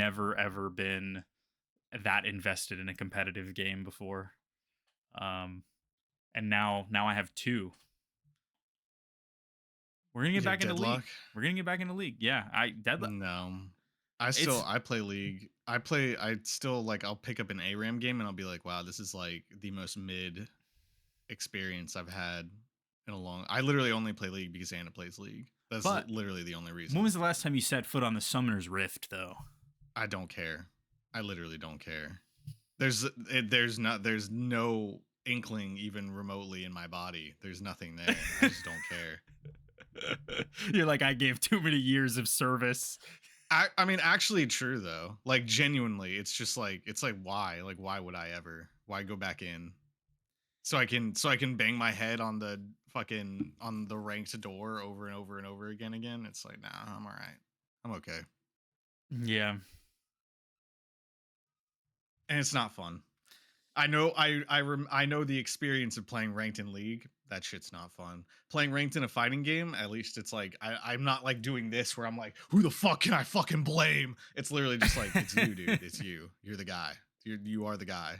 never ever been that invested in a competitive game before. Um, and now I have two. We're gonna get You have back into league. Deadlock? We're gonna get back into league. Yeah, I deadlock. No. It's I play League. I still like I'll pick up an ARAM game and I'll be like, wow, this is like the most mid experience I've had in a long. I literally only play League because Anna plays League. That's but literally the only when reason. was the last time you set foot on the Summoner's Rift though? I don't care. I literally don't care. There's no inkling even remotely in my body. There's nothing there. I just don't care. You're like, I gave too many years of service. I mean, actually true though. Like genuinely, it's like why? Like why would I ever? Why go back in? So I can bang my head on the fucking on the ranked door over and over and over again. It's like, nah, I'm all right. I'm okay. Yeah. And it's not fun. I know the experience of playing ranked in League. That shit's not fun. Playing ranked in a fighting game, at least it's like I'm not like doing this where I'm like, who the fuck can I fucking blame? It's literally just like it's you, dude. It's you. You're the guy. You are the guy.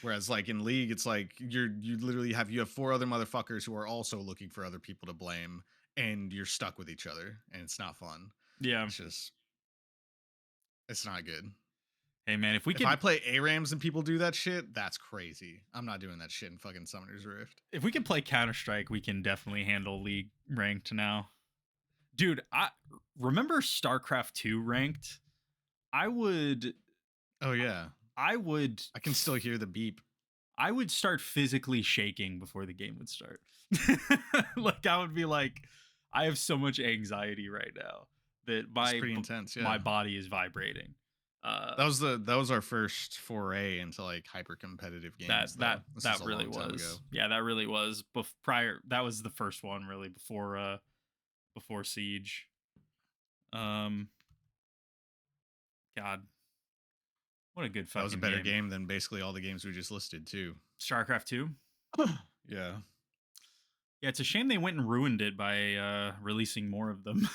Whereas like in League, it's like you have four other motherfuckers who are also looking for other people to blame, and you're stuck with each other, and it's not fun. Yeah. It's just it's not good. Hey man, if we If I can play ARAMs and people do that shit, that's crazy. I'm not doing that shit in fucking Summoner's Rift. play Counter Strike, we can definitely handle league ranked now. Dude, I remember StarCraft 2 ranked. I would Oh yeah, I would I can still hear the beep. I would start physically shaking before the game would start. Like I would be like, I have so much anxiety right now that It's pretty intense. my Yeah, body is vibrating. that was our first foray into like hyper competitive games. Though this is That a really long time ago. was. Yeah, that really was. Prior, that was the first one really before Siege. Um, God, what a good That was a fucking better game. game than basically all the games we just listed too. StarCraft 2. Yeah. Yeah, it's a shame they went and ruined it by releasing more of them.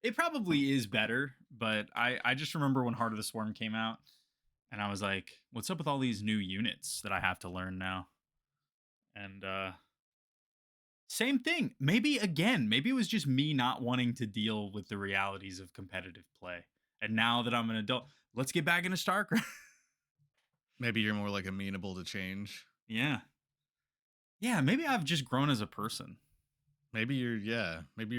It probably is better, but I just remember when Heart of the Swarm came out, and I was like, "What's up with all these new units that I have to learn now?" And same thing. Maybe it was just me not wanting to deal with the realities of competitive play. And now that I'm an adult, let's get back into StarCraft. Maybe you're more like amenable to change. Yeah, yeah. Maybe I've just grown as a person. Maybe you're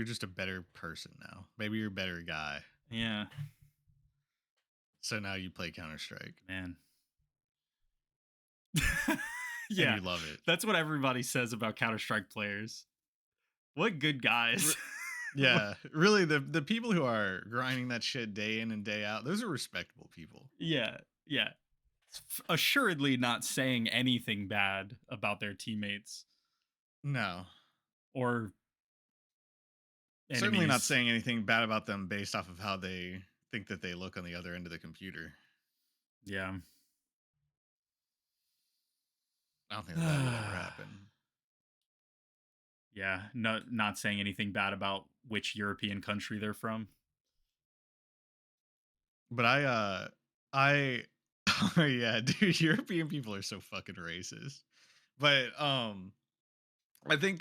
just a better person now. Maybe you're a better guy. Yeah, So now you play Counter Strike man. and Yeah, you love it. that's what everybody says about Counter Strike players. What good guys. Yeah, really the people who are grinding that shit day in and day out, those are respectable people. Yeah, yeah. Assuredly not saying anything bad about their teammates No. or Certainly not enemies. saying anything bad about them based off of how they think that they look on the other end of the computer. Yeah. I don't think that would ever happen. Yeah, not saying anything bad about which European country they're from. But I oh yeah, dude, European people are so fucking racist. But I think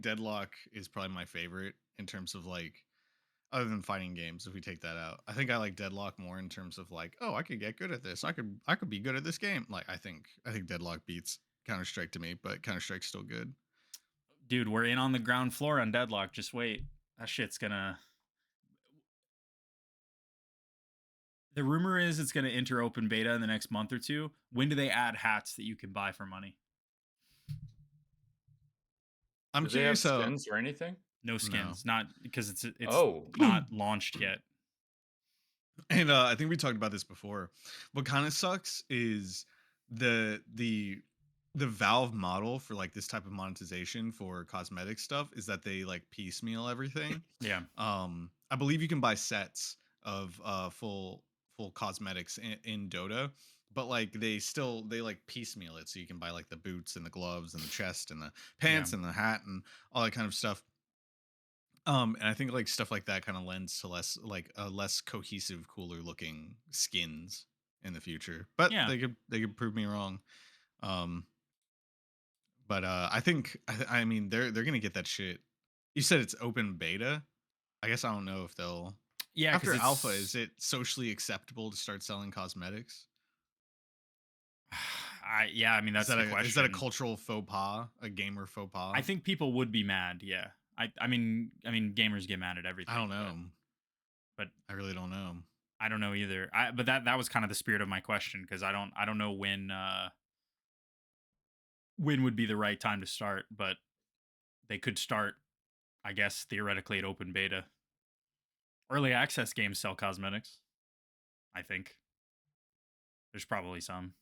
Deadlock is probably my favorite in terms of like other than fighting games if we take that out. I think I like Deadlock more in terms of like, oh, I could get good at this. I could be good at this game. Like I think Deadlock beats Counter-Strike to me, but Counter-Strike's still good. Dude, we're in on the ground floor on Deadlock. Just wait. That shit's gonna. The rumor is it's gonna enter open beta in the next month or two. When do they add hats that you can buy for money? I'm Do they have curious how skins or anything? No no. skins, not because it's Oh, not launched yet. And I think we talked about this before. What kind of sucks is the the the Valve model for like this type of monetization for cosmetic stuff is that they like piecemeal everything. Yeah, I believe you can buy sets of full cosmetics in Dota, but like they like piecemeal it so you can buy like the boots and the gloves and the chest and the yeah, pants and the hat and all that kind of stuff. And I think like stuff like that kind of lends to less like a less cohesive, cooler looking skins in the future. But Yeah. they could prove me wrong. Um, but I think I mean they're gonna get that shit. You said it's open beta. I guess I don't know if they'll Yeah, because after alpha. Is it's it socially acceptable to start selling cosmetics? yeah, I mean that's the Is that a question. cultural faux pas, a gamer faux I pas? think people would be mad, yeah. I mean gamers get mad at I don't everything, but know. but I really don't know. I don't know either. But that was kind of the spirit of my question because I don't know when would be the right time to start, but they could start, I guess, theoretically at open beta. Early access games sell cosmetics, I think. There's probably some.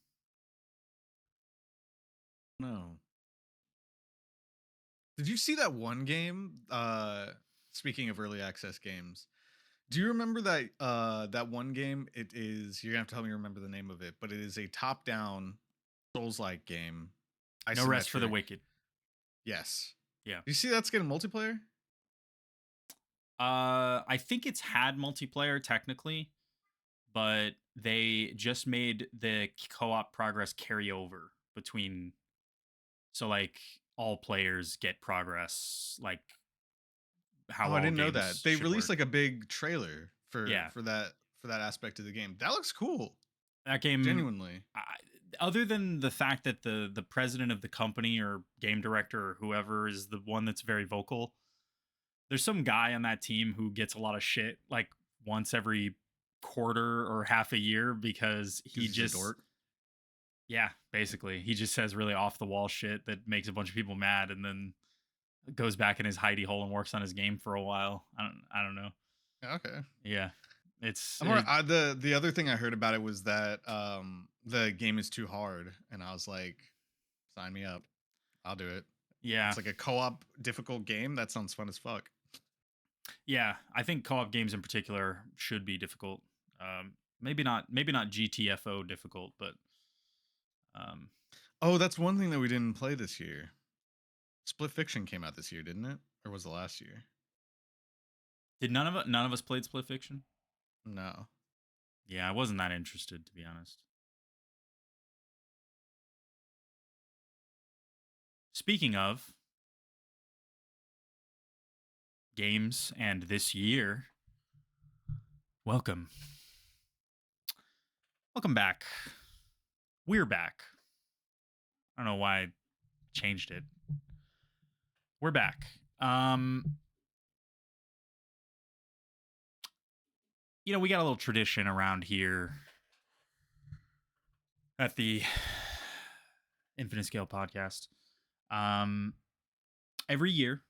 No. Did you see that one game? Speaking of early access games, do you remember that one game? It is you're gonna have to help me remember the name of it, but it is a top-down Souls-like game, No rest for the isometric. wicked. Yes. Yeah. You see that's getting multiplayer? I think it's had multiplayer technically, but they just made the co-op progress carry over between, so like all players get progress like how Oh, I all didn't know that. games They should released work. like a big trailer for Yeah. that aspect of the game. That looks cool. That game, Genuinely. I, other than the fact that the president of the company or game director or whoever is the one that's very vocal, there's some guy on that team who gets a lot of shit like once every quarter or half a year because Because he he's a just, dork. yeah, basically he just says really off the wall shit that makes a bunch of people mad and then goes back in his hidey hole and works on his game for a while. I don't know. Yeah, okay. Yeah. It's I'm more, the other thing I heard about it was that the game is too hard, and I was like, sign me up. I'll do it. yeah. It's like a co-op difficult game. That sounds fun as fuck. Yeah, I think co-op games in particular should be difficult. Maybe not GTFO difficult, but um, Oh, that's one thing that we didn't play this year. Split Fiction came out this year, didn't it? Or was it last year? did none of us played Split Fiction? No. Yeah, I wasn't that interested to be honest. Speaking of games and this year, welcome, welcome back. We're back. I don't know why I changed it. We're back. We got a little tradition around here at the Infinite Scale podcast. Um, every year,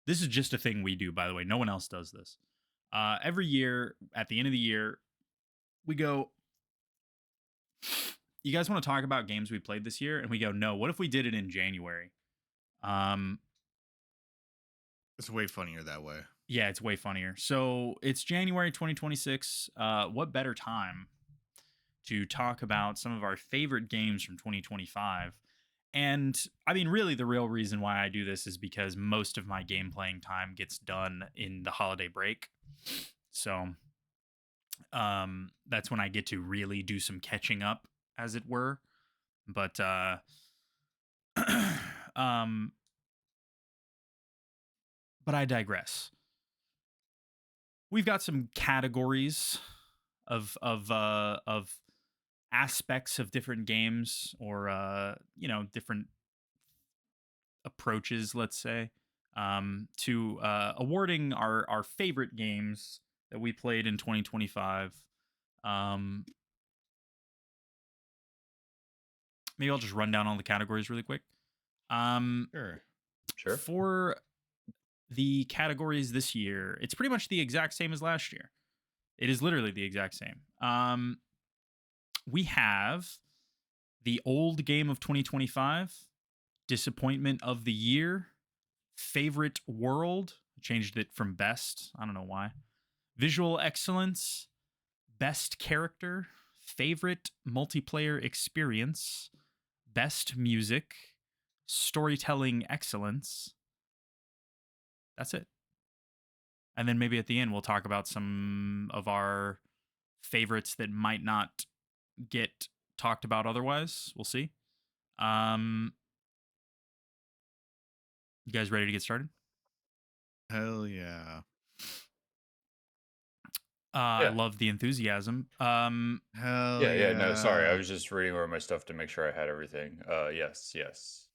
this is just a thing we do, by the way. No one else does this. Every year, at the end of the year, we go, you guys want to talk about games we played this year? And we go, no, what if we did it in January? Um, It's way funnier that way. yeah, it's way funnier. So it's January 2026. What better time to talk about some of our favorite games from 2025? And I mean, really, the real reason why I do this is because most of my game playing time gets done in the holiday break. So that's when I get to really do some catching up, as it were. But um, but I digress. We've got some categories of aspects of different games or different approaches, let's say, to awarding our favorite games that we played in 2025. Um, Maybe I'll just run down all the categories really quick. Sure. Sure. For the categories this year, it's pretty much the exact same as last year. It is literally the exact same. We have the old game of 2025, disappointment of the year, favorite world, changed it from best. I don't know why. Visual excellence, best character, favorite multiplayer experience, best music, storytelling excellence. That's it. And then maybe at the end we'll talk about some of our favorites that might not get talked about otherwise. We'll see. You guys ready to get started? Hell yeah. I Yeah. love the enthusiasm. Hell Yeah, no, sorry. I yeah. was just reading over my stuff to make sure I had everything. Yes.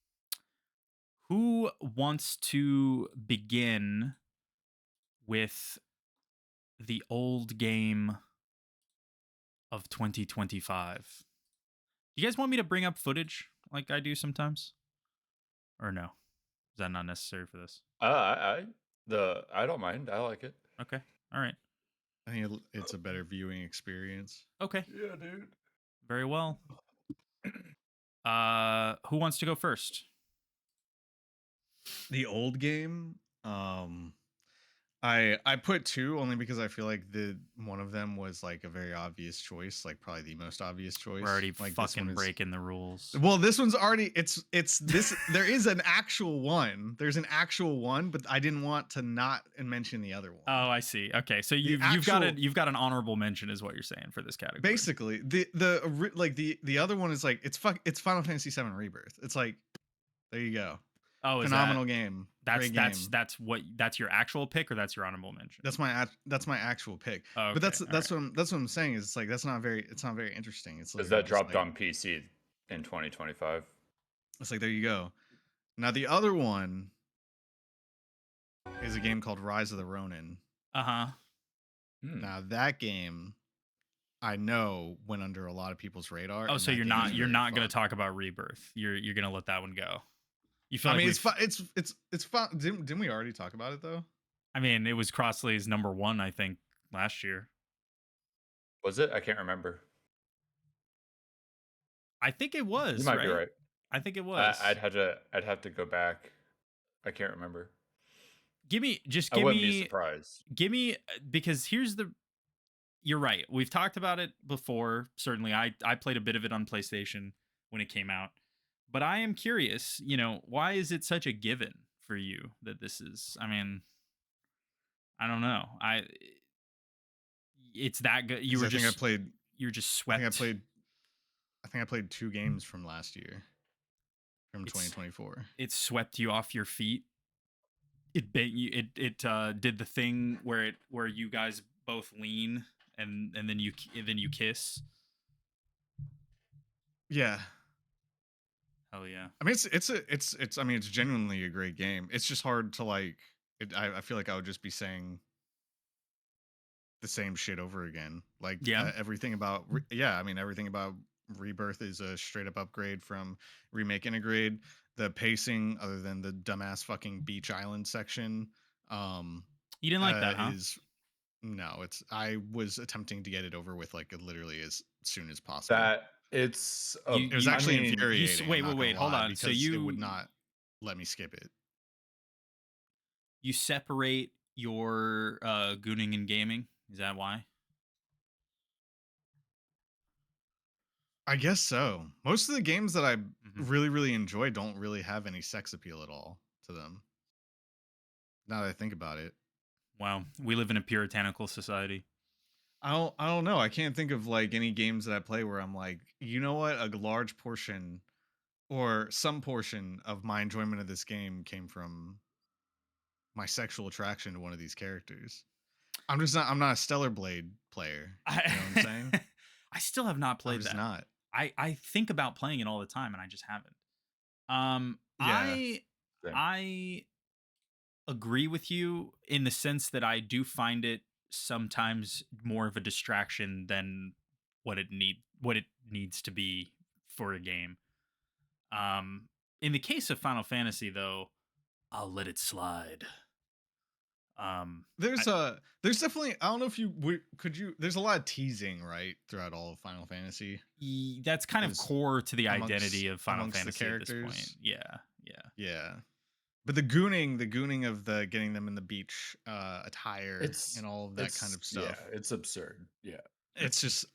Who wants to begin with the old game of 2025? Do you guys want me to bring up footage like I do sometimes? Or no? Is that not necessary for this? I don't mind. I like it. Okay. All right. I think it's a better viewing experience. Okay. Yeah, dude. Very well. Who wants to go first? The old game, I put two only because I feel like the one of them was like a very obvious choice, like probably the most obvious choice. We're already like this one fucking is- breaking the rules. Well, this one's already it's this there is an actual one. There's an actual one, but I didn't want to not mention the other one. Oh, I see. Okay, so The you've got actual- you've got an honorable mention, is what you're saying for this category. Basically, the other one is like it's Final Fantasy VII Rebirth. It's like there you go. Oh, is Phenomenal game. That's Great game. that's your actual pick, or that's your honorable mention? That's my actual pick. Oh, But that's okay, all what I'm saying is it's like it's not very interesting. It's Because literally that just dropped like, on PC in 2025. It's like there you go. Now the other one is a game called Rise of the Ronin. right. Uh-huh. Now that game I know went under a lot of people's radar. Oh, and so that you're game is not very going to fun. talk about Rebirth. You're going to let that one go. You feel I like mean, we've- it's fun. Didn't we already talk about it though? I mean, it was Crossley's number 1, I think, last year. Was it? I can't remember. I think it was. You might be right. I think it was. I'd have to go back. I can't remember. Give me I wouldn't be surprised. give me because here's the you're right. We've talked about it before. Certainly I played a bit of it on PlayStation when it came out. But I am curious, why is it such a given for you that this is, I mean, I don't know. It's that good. You 'Cause were I think just I played. you're just I swept. think I played 2 games from last year, from It's- 2024. It swept you off your feet. It bait you. It did the thing where you guys both lean and then you kiss. Yeah, Hell yeah. I mean it's genuinely a great game. It's just hard to like. I feel like I would just be saying the same shit over again. Like Yeah. everything about everything about Rebirth is a straight up upgrade from Remake Integrate. The pacing, other than the dumbass fucking beach island section, You didn't like that, huh? No, I was attempting to get it over with like literally as soon as possible. That it's You- It was you- actually I mean, infuriating. wait, I'm not wait, gonna hold lie, on. So because it you- would not let me skip it. You separate your gooning and gaming. Is that why? I guess so. Most of the games that I Mhm. really, really enjoy don't really have any sex appeal at all to them. Now that I think about it, Wow, we live in a puritanical society. I don't know. I can't think of like any games that I play where I'm like, you know what, a large portion or some portion of my enjoyment of this game came from my sexual attraction to one of these characters. I'm not a Stellar Blade player. You know what I'm saying? I still have not I'm played just that. not. I think about playing it all the time, and I just haven't. Yeah. Same. I agree with you in the sense that I do find it sometimes more of a distraction than what it needs to be for a game. In the case of Final Fantasy, though, I'll let it slide. There's definitely, I don't know if there's a lot of teasing right throughout all of Final Fantasy. That's kind of Is core to the amongst- identity of Final amongst the Fantasy at this point. characters. Yeah. Yeah. But the gooning of the getting them in the beach attire and all of that kind of stuff. Yeah, it's absurd. Yeah. It's just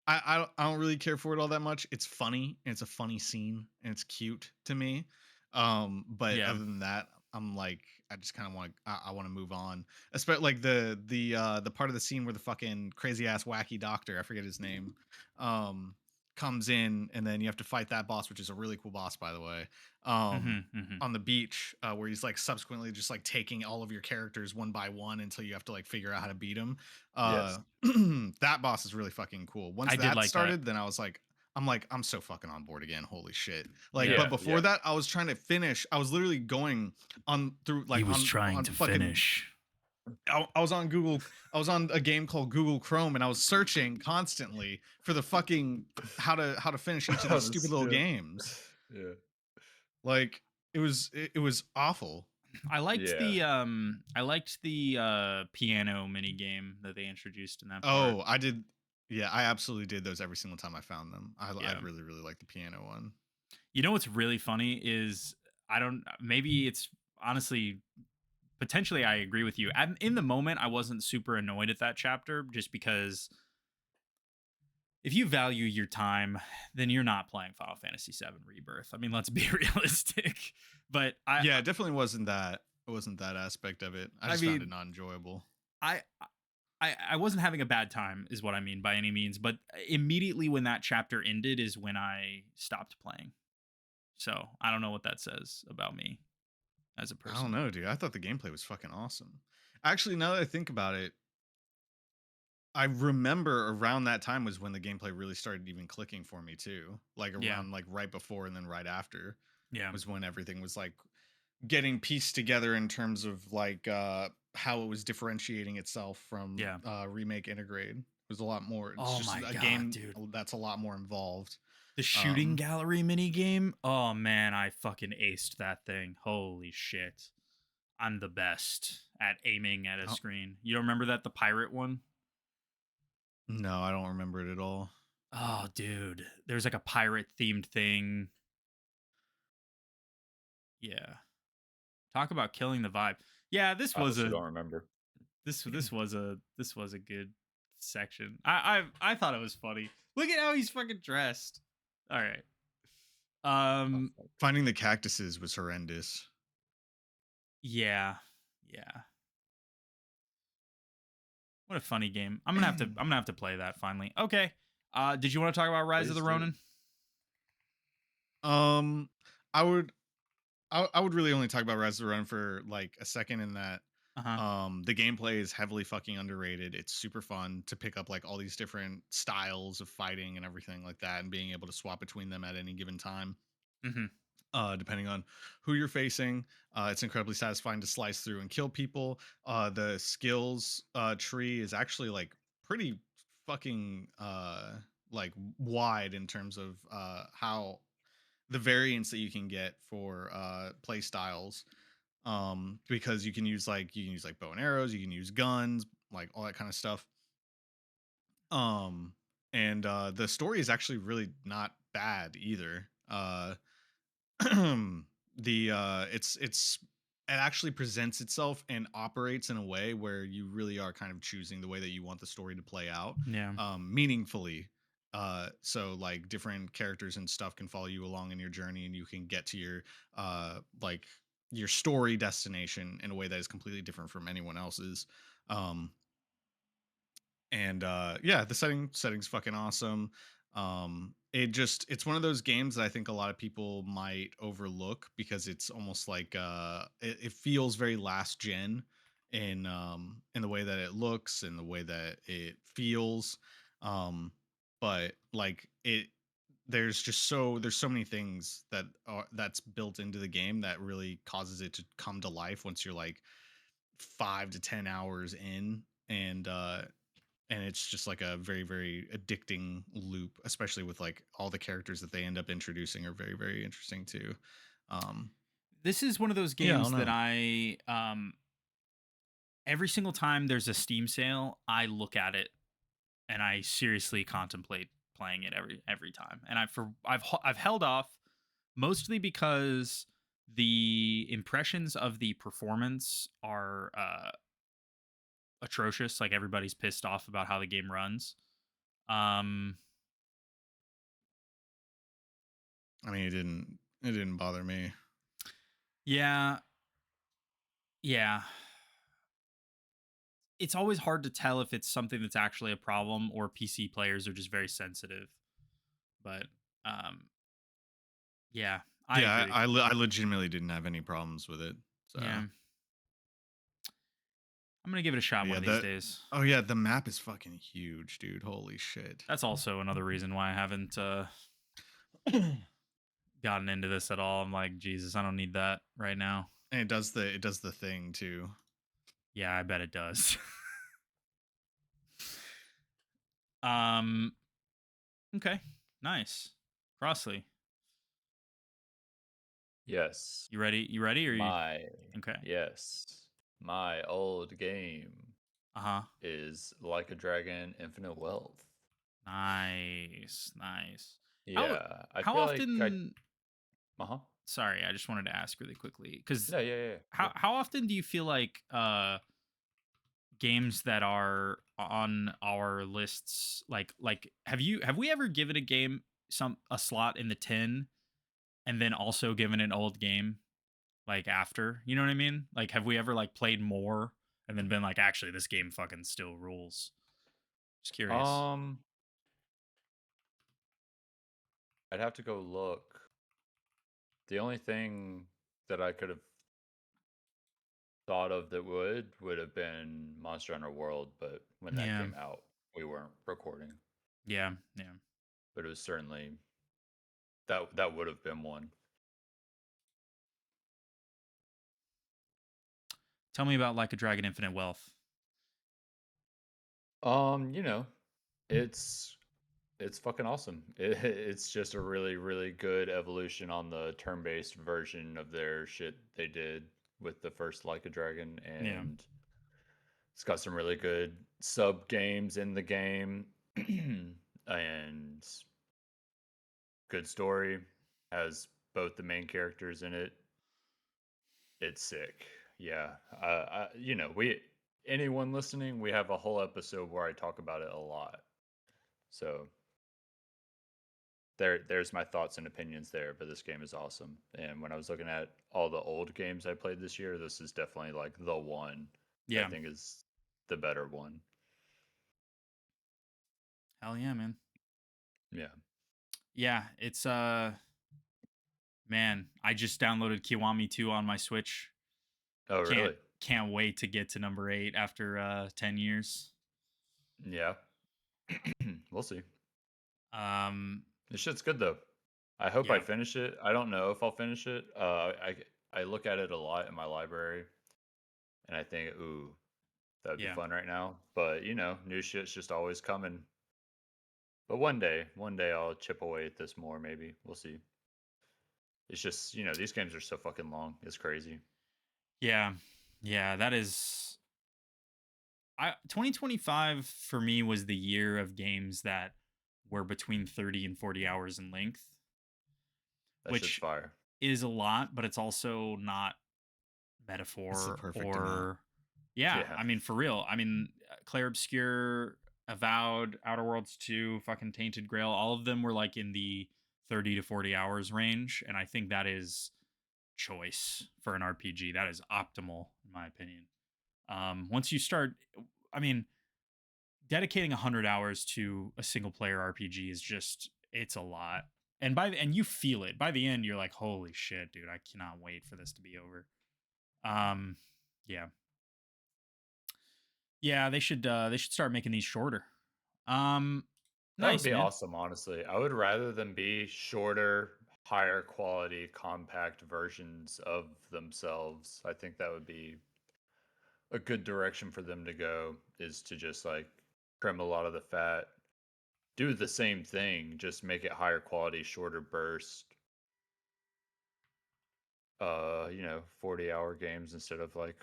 I don't really care for it all that much. It's funny and it's a funny scene and it's cute to me. But Yeah. other than that, I'm like, I just kind of want to, I want to move on. Especially like the part of the scene where the fucking crazy ass wacky doctor, I forget his name, um, comes in, and then you have to fight that boss, which is a really cool boss, by the way. Hmm. Hmm. On the beach, where he's like subsequently just like taking all of your characters one by one until you have to like figure out how to beat him. Yes. That boss is really fucking cool. Once I did that like that. started, then I was like, I'm so fucking on board again. Holy shit. Like, Yeah. but before that, I was trying to finish. I was literally going on through He like was trying on to fucking finish. I was on Google. I was on a game called Google Chrome, and I was searching constantly for the fucking how to finish each of these stupid little Yeah. games. Yeah. Like it was awful. Yeah. I liked the piano mini game that they introduced in that part. Oh, I did. Yeah, I absolutely did those every single time I found them. I Yeah. really really like the piano one. You know what's really funny is I don't maybe it's honestly potentially I agree with you. In the moment I wasn't super annoyed at that chapter just because if you value your time, then you're not playing Final Fantasy VII Rebirth. I mean, let's be realistic. But Yeah, it definitely wasn't that. It wasn't that aspect of it. I I just found it mean, not enjoyable. I I wasn't having a bad time, is what I mean by any means. But immediately when that chapter ended is when I stopped playing. So I don't know what that says about me as a I don't person. know, dude. I thought the gameplay was fucking awesome. Actually, now that I think about it, I remember around that time was when the gameplay really started even clicking for me too. Like Yeah, around like right before and then right after yeah. was when everything was like getting pieced together in terms of like how it was differentiating itself from Yeah. remake integrate. It was a lot more. It's Oh just my a god, game dude. that's a lot more involved. The shooting Um gallery mini game. Oh man, I fucking aced that thing. Holy shit. I'm the best at aiming at a oh, screen. You don't remember that the pirate one? no, I don't remember it at all. Oh, dude. There's like a pirate themed thing. Yeah. Talk about killing the vibe. Yeah, I honestly don't remember. this was a good section. I thought it was funny. Look at how he's fucking dressed. All right. Oh, Um fuck. Finding the cactuses was horrendous. yeah. Yeah. What a funny game. I'm gonna have to play that finally. Okay. Did you want to talk about Rise of the Please do. Ronin? um I would I would really only talk about Rise of the Run for like a second in that Uh-huh. the gameplay is heavily fucking underrated. It's super fun to pick up like all these different styles of fighting and everything like that and being able to swap between them at any given time. Mm-hmm. Depending on who you're facing, it's incredibly satisfying to slice through and kill people. The skills tree is actually like pretty fucking like wide in terms of how the variance that you can get for play styles, because you can use like bow and arrows, you can use guns, like all that kind of stuff. um and the story is actually really not bad either. The it's it actually presents itself and operates in a way where you really are kind of choosing the way that you want the story to play out, Yeah. meaningfully. So like different characters and stuff can follow you along in your journey, and you can get to your like your story destination in a way that is completely different from anyone else's. um and yeah, the setting's fucking awesome. It's one of those games that I think a lot of people might overlook because it's almost like it feels very last gen in the way that it looks and the way that it feels. But like it there's so many things that's built into the game that really causes it to come to life once you're like 5 to 10 hours in. And it's just like a very very addicting loop, especially with like all the characters that they end up introducing are very very interesting too. um This is one of those yeah, I don't games that know. I every single time there's a Steam sale, I look at it and I seriously contemplate playing it every time. And I've held off mostly because the impressions of the performance are atrocious. Like everybody's pissed off about how the game runs. Um, I mean, it didn't bother me. yeah, Yeah. It's always hard to tell if it's something that's actually a problem or PC players are just very sensitive. But um yeah, I Yeah, agree. I legitimately didn't have any problems with it. So, Yeah. I'm going to give it a shot but one yeah, of these days. oh yeah, the map is fucking huge, dude. Holy shit. That's also another reason why I haven't And gotten into this at all. I'm like, Jesus, I don't need that right now. it does the thing too. Yeah, I bet it does. um okay. Nice. Crossley, Yes. you ready? You ready or you My okay. yes. My old game Uh-huh. is Like a Dragon Infinite Wealth. Nice. Nice. How Yeah. I how feel like I often uh-huh. sorry, I just wanted to ask really quickly cuz No, yeah, yeah, yeah. how Go. how often do you feel like games that are on our lists like have we ever given a game a slot in the 10 and then also given an old game like after, you know what I mean? Like have we ever like played more and then been like actually this game fucking still rules? Just curious. Um, I'd have to go look. The only thing that I could have thought of that would have been Monster Hunter World, but when that Yeah. came out, we weren't recording. Yeah. Yeah. But it was certainly that would have been one. Tell me about Like a Dragon Infinite Wealth. You know, it's it's fucking awesome. It's just a really really good evolution on the turn-based version of their shit they did with the first Like a Dragon, Yeah. and it's got some really good sub games in the game and good story. Has both the main characters in it. It's sick. Yeah. You know, we anyone listening, we have a whole episode where I talk about it a lot. So there's my thoughts and opinions there, but this game is awesome. And when I was looking at all the old games I played this year, this is definitely like the one I Yeah. think is the better one. Hell yeah, man. Yeah. Yeah, it's man, I just downloaded Kiwami 2 on my Switch. Oh, Can't really? can't wait to get to number 8 after 10 years. Yeah. We'll see. Um This shit's good though. I hope I yeah. finish it. I don't know if I'll finish it. I look at it a lot in my library, and I think, ooh, that would be Yeah. fun right now. But you know, new shit's just always coming. But one day I'll chip away at this more. Maybe we'll see. It's just you know these games are so fucking long. It's crazy. Yeah. Yeah, that is 2025 for me was the year of games that were between 30 and 40 hours in length, That shit's which fire. is a lot, but it's also not It's the metaphor perfect amount. or yeah, Yeah. I mean for real. I mean Claire Obscure, Avowed, Outer Worlds 2, fucking Tainted Grail, all of them were like in the 30 to 40 hours range and I think that is choice for an RPG. That is optimal in my opinion. Once you start I mean dedicating 100 hours to a single player RPG is just it's a lot. And you feel it. By the end you're like holy shit, dude, I cannot wait for this to be over. Um yeah. Yeah, they should start making these shorter. Um That would nice, be man. awesome, honestly. I would rather them be shorter, higher quality, compact versions of themselves. I think that would be a good direction for them to go is to just like trim a lot of the fat, do the same thing, just make it higher quality, shorter burst. You know, 40-hour games instead of like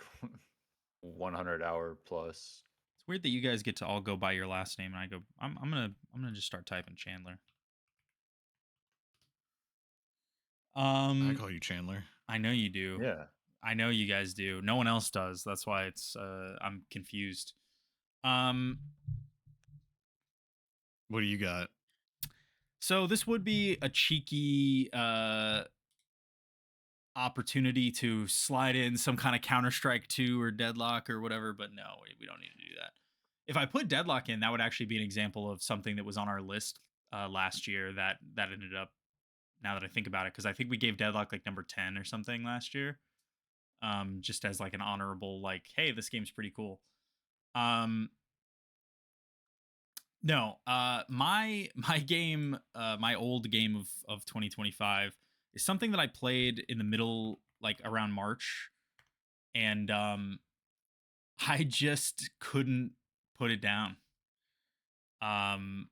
100-hour plus. It's weird that you guys get to all go by your last name and I go I'm going to just start typing Chandler. I Um call you Chandler. I know you do. Yeah. I know you guys do. No one else does. That's why it's I'm confused. Um What do you got? so this would be a cheeky opportunity to slide in some kind of Counter Strike 2 or Deadlock or whatever, but no, we don't need to do that. If I put Deadlock in, that would actually be an example of something that was on our list last year that ended up. Now that I think about it, because I think we gave Deadlock like number 10 or something last year, just as like an honorable, like, hey, this game's pretty cool. Um, no, my game, my old game of 2025 is something that I played in the middle, like around March, and I just couldn't put it down. Um,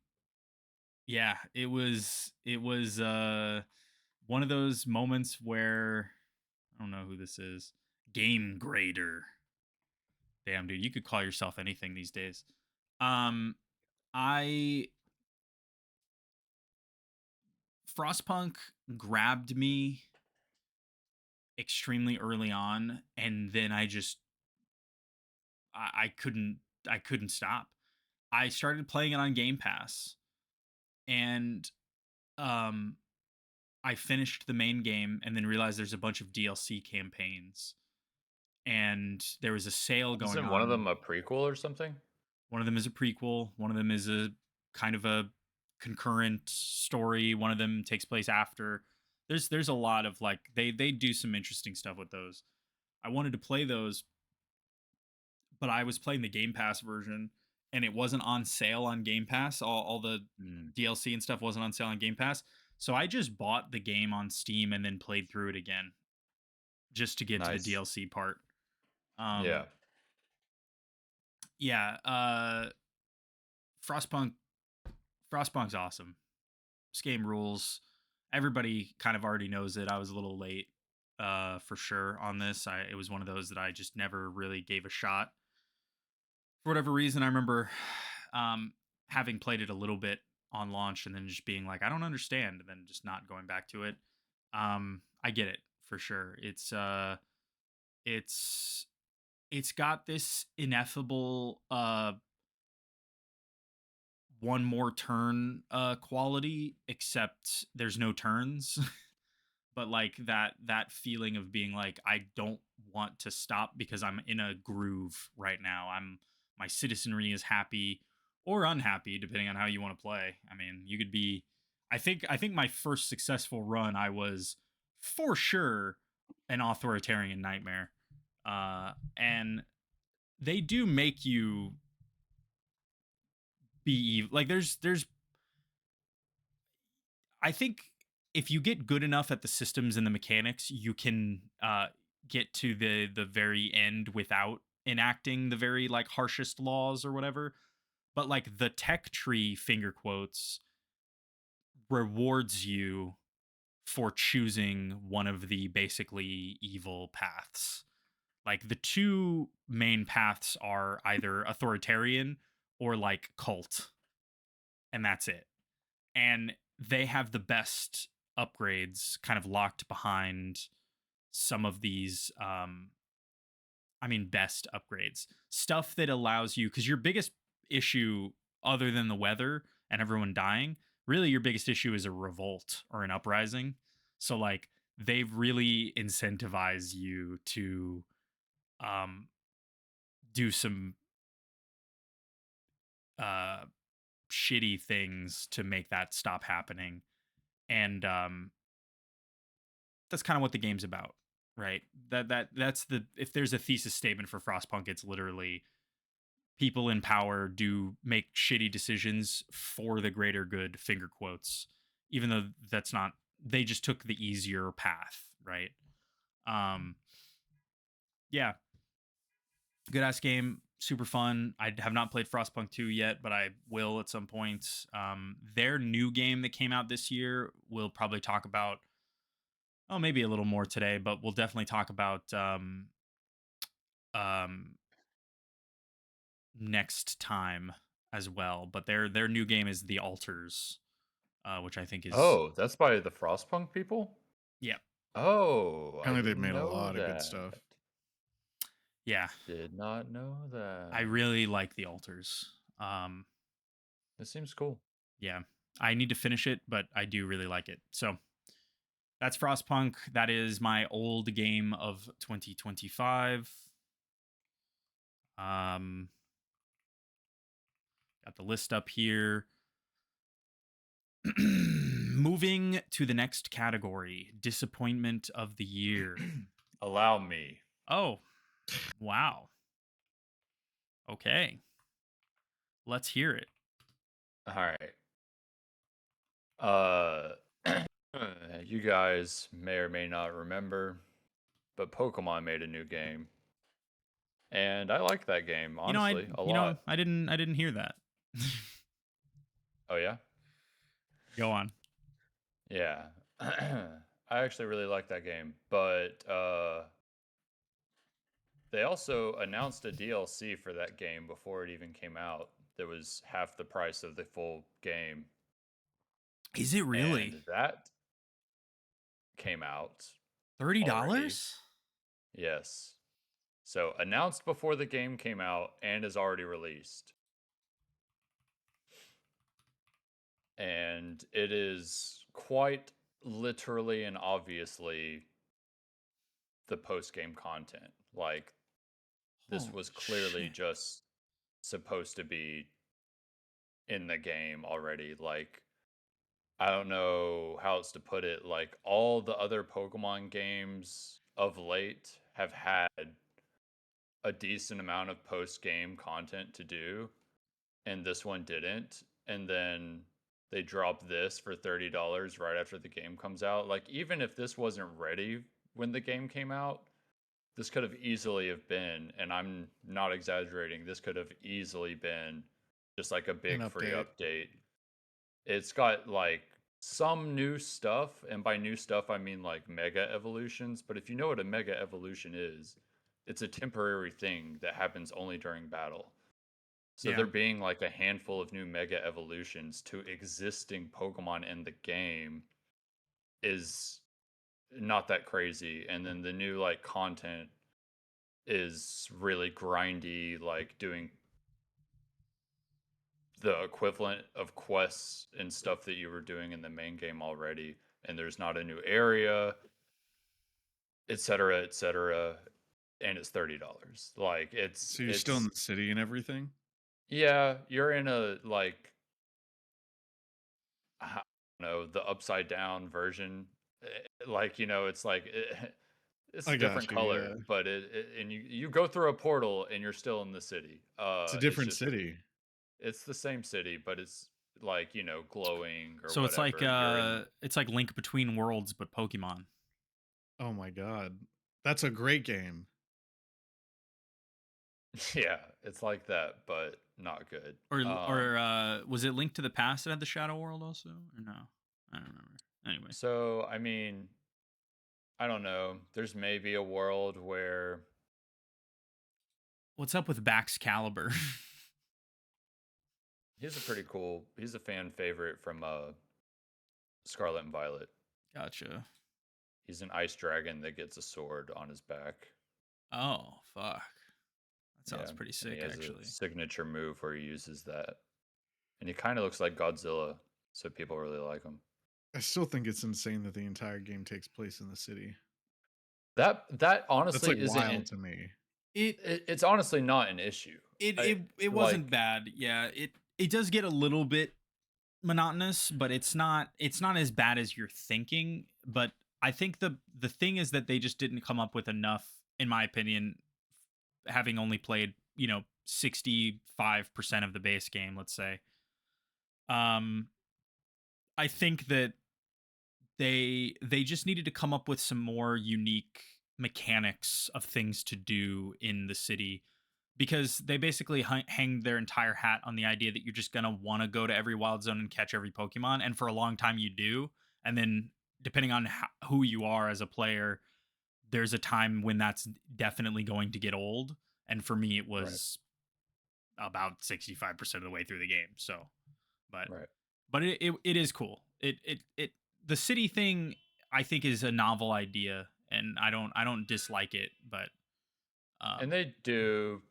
yeah, it was one of those moments where I don't know who this is. Game grader. Damn, dude, you could call yourself anything these days. Um, I Frostpunk grabbed me extremely early on, and then I couldn't stop. I started playing it on Game Pass, and um, I finished the main game, and then realized there's a bunch of DLC campaigns, and there was a sale going Isn't one of on. them a prequel or something? One of them is a prequel. One of them is a kind of a concurrent story. One of them takes place after. There's a lot of like they do some interesting stuff with those. I wanted to play those, but I was playing the Game Pass version, and it wasn't on sale on Game Pass. All the Mm, DLC and stuff wasn't on sale on Game Pass. So I just bought the game on Steam and then played through it again just to get to the nice. DLC part. Yeah. Um yeah, Frostpunk Frostpunk's awesome. This game rules. Everybody kind of already knows it. I was a little late for sure on this. It was one of those that I just never really gave a shot. For whatever reason, I remember um having played it a little bit on launch and then just being like, I don't understand, and then just not going back to it. I get it for sure. It's it's got this ineffable one more turn quality, except there's no turns. But like that feeling of being like, I don't want to stop because I'm in a groove right now. My citizenry is happy or unhappy depending on how you want to play. I mean, you could be I think my first successful run, I was for sure an authoritarian nightmare. And they do make you be like there's I think if you get good enough at the systems and the mechanics, you can get to the very end without enacting the very like harshest laws or whatever. But like the tech tree, finger quotes, rewards you for choosing one of the basically evil paths. Like the two main paths are either authoritarian or like cult, and that's it. And they have the best upgrades kind of locked behind some of these best upgrades, stuff that allows you, because your biggest issue, other than the weather and everyone dying, really your biggest issue is a revolt or an uprising. So like they've really incentivized you to um do some uh shitty things to make that stop happening. And that's kind of what the game's about, right? That's the if there's a thesis statement for Frostpunk, it's literally people in power do make shitty decisions for the greater good, finger quotes, even though that's not, they just took the easier path, right? Um yeah, good ass game, super fun. I have not played Frostpunk 2 yet, but I will at some point. Their new game that came out this year, we'll probably talk about, oh, maybe a little more today, but we'll definitely talk about um, next time as well. But their new game is The Alters, which I think is, Oh, that's by the Frostpunk people? yeah, Oh, I Apparently, they've didn't made a know lot of good that. stuff. yeah. Did not know I that. really like The Alters. Um, This seems cool. yeah, I need to finish it, but I do really like it. So That's Frostpunk. That is my old game of 2025. Um, got the list up here. Moving to the next category, disappointment of the year. Allow me. Oh, wow. Okay. Let's hear it. All right. Uh, you guys may or may not remember, but Pokemon made a new game, and I liked that game honestly a lot. I didn't hear that. Oh yeah, Go on. yeah. I actually really liked that game, but they also announced a DLC for that game before it even came out. That was half the price of the full game, Is it really and that came out $30? already. Yes. So announced before the game came out and is already released. And it is quite literally and obviously the post game content. Like, this was clearly just supposed to be in the game already. Like, I don't know how else to put it. Like, all the other Pokemon games of late have had a decent amount of post game content to do, and this one didn't. And then they dropped this for $30 right after the game comes out. Like, even if this wasn't ready when the game came out, this could have easily have been, and I'm not exaggerating, this could have easily been just like a big free update. It's got like some new stuff, and by new stuff I mean like mega evolutions. But if you know what a mega evolution is, it's a temporary thing that happens only during battle. So Yeah. there being like a handful of new mega evolutions to existing Pokemon in the game is not that crazy. And then the new like content is really grindy, like doing the equivalent of quests and stuff that you were doing in the main game already. And there's not a new area, etc., etc. And it's $30. Like, So you're still in the city and everything? Yeah, you're in a like, I don't know, the upside down version. Like, it's like it's I a different got you, color, yeah. but and you go through a portal and you're still in the city. It's a different city. It's the same city, but it's like, glowing or So whatever. it's like Link Between Worlds, but Pokemon. Oh my god. That's a great game. Yeah, it's like that, but not good. Or was it Link to the Past that had the Shadow World also? Or no? I don't remember. Anyway. So, I mean, I don't know. There's maybe a world where What's up with Baxcalibur? he's a fan favorite from Scarlet and Violet. Gotcha. He's an ice dragon that gets a sword on his back. Oh, fuck. That sounds Yeah, pretty and sick, he has actually. a signature move where he uses that. And he kind of looks like Godzilla, so people really like him. I still think it's insane that the entire game takes place in the city. That honestly That's like wild to me. It's honestly not an issue. It wasn't bad. Yeah, it does get a little bit monotonous, but it's not as bad as you're thinking. But I think the thing is that they just didn't come up with enough, in my opinion, having only played 65% of the base game, let's say. I think that they just needed to come up with some more unique mechanics of things to do in the city, because they basically hang their entire hat on the idea that you're just gonna want to go to every wild zone and catch every Pokemon, and for a long time you do, and then depending on who you are as a player, there's a time when that's definitely going to get old, and for me it was about 65% of the way through the game. So, but it is cool. It the city thing I think is a novel idea, and I don't dislike it, but and they do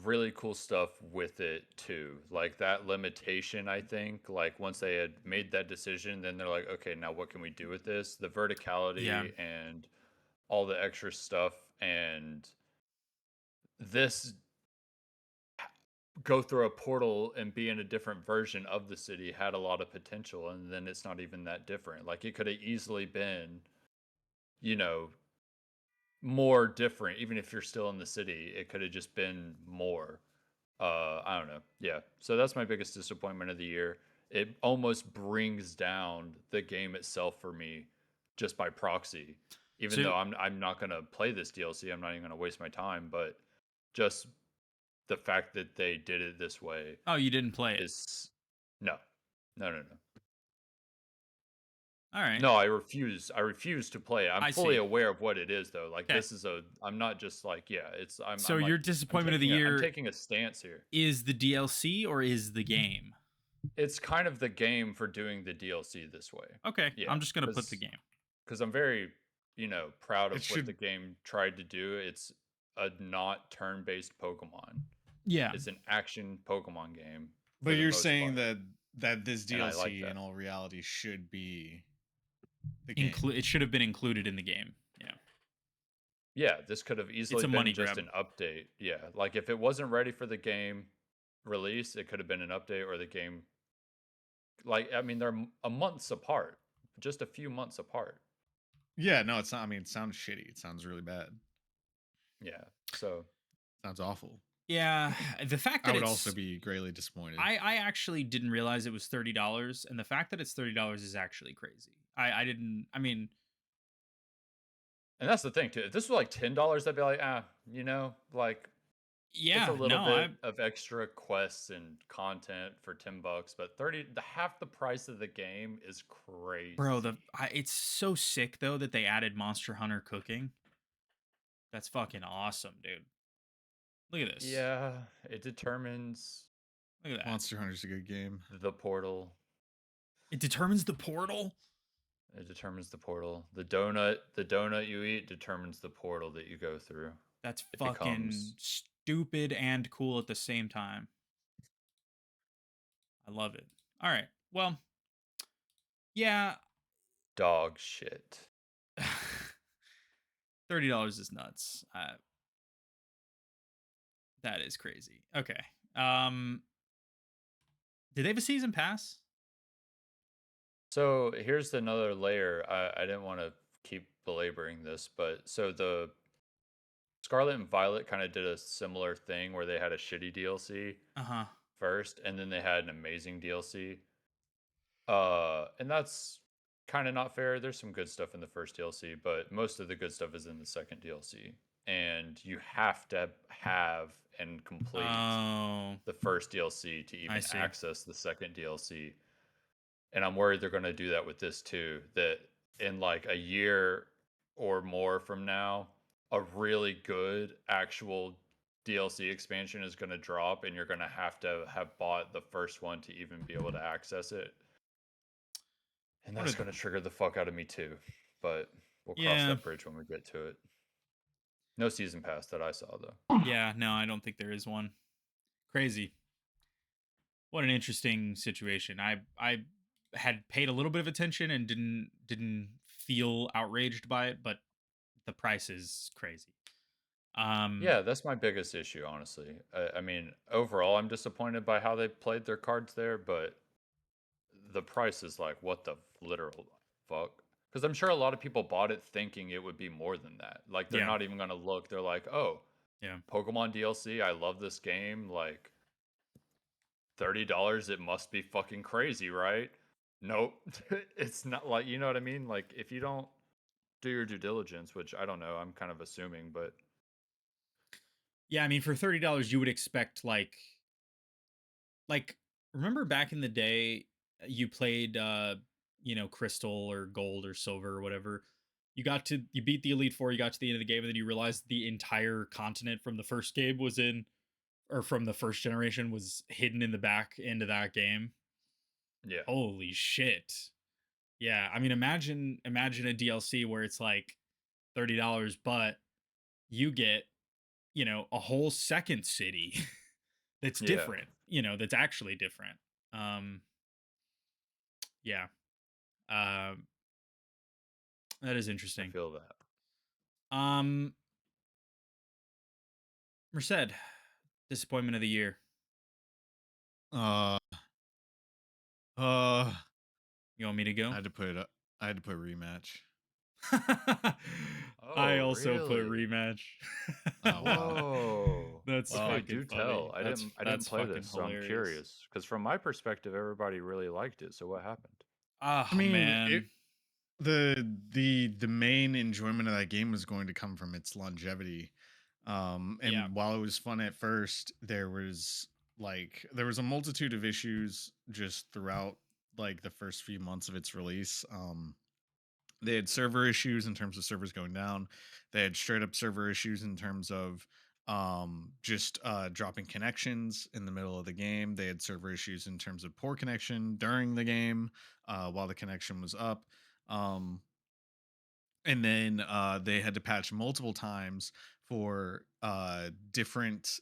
really cool stuff with it too. Like that limitation, I think, like once they had made that decision, then they're like, okay, now what can we do with this? The Yeah. verticality and all the extra stuff and this go through a portal and be in a different version of the city had a lot of potential, and then it's not even that different. Like it could have easily been, you know, more different. Even if you're still in the city, it could have just been more. I don't know. Yeah. So that's my biggest disappointment of the year. It almost brings down the game itself for me just by proxy. Even So though I'm not gonna play this DLC, I'm not even gonna waste my time. But just the fact that they did it this way oh, you didn't play it. is no, no. All right. No, I refuse. I refuse to play it. I'm I fully see. aware of what it is, though. Like Okay. this is a. I'm not just like yeah. It's. So I'm your like. disappointment of the I'm year taking a stance here. is the DLC or is the game? It's kind of the game for doing the DLC this way. Okay. Yeah, I'm just going to put the game. because I'm very, proud It of what should the game tried to do. It's a not turn-based Pokemon. Yeah. It's an action Pokemon game. for But the you're most saying part, that this and I like DLC that. in all reality should be the game. It should have been included in the game. Yeah. Yeah, this could have easily a been money just grab. an update. Yeah, like if it wasn't ready for the game release, it could have been an update or the game. Like I mean, they're a months apart, just a few months apart. Yeah, no, it's not. I mean, it sounds shitty. It sounds really bad. Yeah, so Sounds awful. Yeah, the fact that I would it's also be greatly disappointed. I actually didn't realize it was $30, and the fact that it's $30 is actually crazy. I didn't. I mean, and that's the thing too. If this was like $10, I'd be like, like it's a yeah, little no, bit of extra quests and content for $10, but half the price of the game is crazy. bro, it's so sick though that they added Monster Hunter cooking. That's fucking awesome, dude. Look at this. Yeah, it determines Look at that. Monster Hunter's a good game. the portal. It determines the portal. It determines the portal. The donut you eat determines the portal that you go through. That's It fucking becomes stupid and cool at the same time. I love it. All right. Well, yeah, dog shit. $30 is nuts. That is crazy. Okay. Did they have a season pass? So here's another layer. I didn't want to keep belaboring this, but so the Scarlet and Violet kind of did a similar thing where they had a shitty DLC Uh-huh. first, and then they had an amazing DLC. And that's kind of not fair. There's some good stuff in the first DLC, but most of the good stuff is in the second DLC. And you have to have and complete Oh, the first DLC to even see. access the second DLC. And I'm worried they're going to do that with this too. That in like a year or more from now, a really good actual DLC expansion is going to drop, and you're going to have bought the first one to even be able to access it. And What that's are going to trigger the fuck out of me too. But we'll cross Yeah. that bridge when we get to it. No season pass that I saw though. Yeah, no, I don't think there is one. Crazy. What an interesting situation. I had paid a little bit of attention and didn't feel outraged by it, but the price is crazy. Yeah, that's my biggest issue, honestly. I mean, overall, I'm disappointed by how they played their cards there, but the price is like, what the literal fuck? Because I'm sure a lot of people bought it thinking it would be more than that. Like, they're Yeah. not even going to look. They're like, oh, Yeah. Pokemon DLC, I love this game. Like, $30, it must be fucking crazy, right? Nope. It's not like, you know what I mean? Like, if you don't do your due diligence, which I don't know, I'm kind of assuming, but Yeah, I mean for $30 you would expect like remember back in the day you played Crystal or Gold or Silver or whatever. You beat the Elite Four, you got to the end of the game, and then you realized the entire continent from the first game was in or from the first generation was hidden in the back end of that game. yeah. Holy shit. Yeah, I mean imagine a DLC where it's like $30, but you get a whole second city that's Yeah, different, that's actually different. Um, yeah. Um, that is I interesting. feel that. Um, Merced, disappointment of the year. Uh, uh, You want me to I go? had to put it up. I had to put rematch. I Oh, also put really? rematch. Oh wow. Whoa. That's Okay, Well, fucking do funny. tell. That's I didn't that's play fucking this, so I'm hilarious. curious. Because from my perspective, everybody really liked it. So what happened? I Oh mean, man. the main enjoyment of that game was going to come from its longevity. Yeah. And while it was fun at first, there was a multitude of issues just throughout like the first few months of its release. They had server issues in terms of servers going down. They had straight up server issues in terms of just dropping connections in the middle of the game. They had server issues in terms of poor connection during the game while the connection was up. Um, and then they had to patch multiple times for different,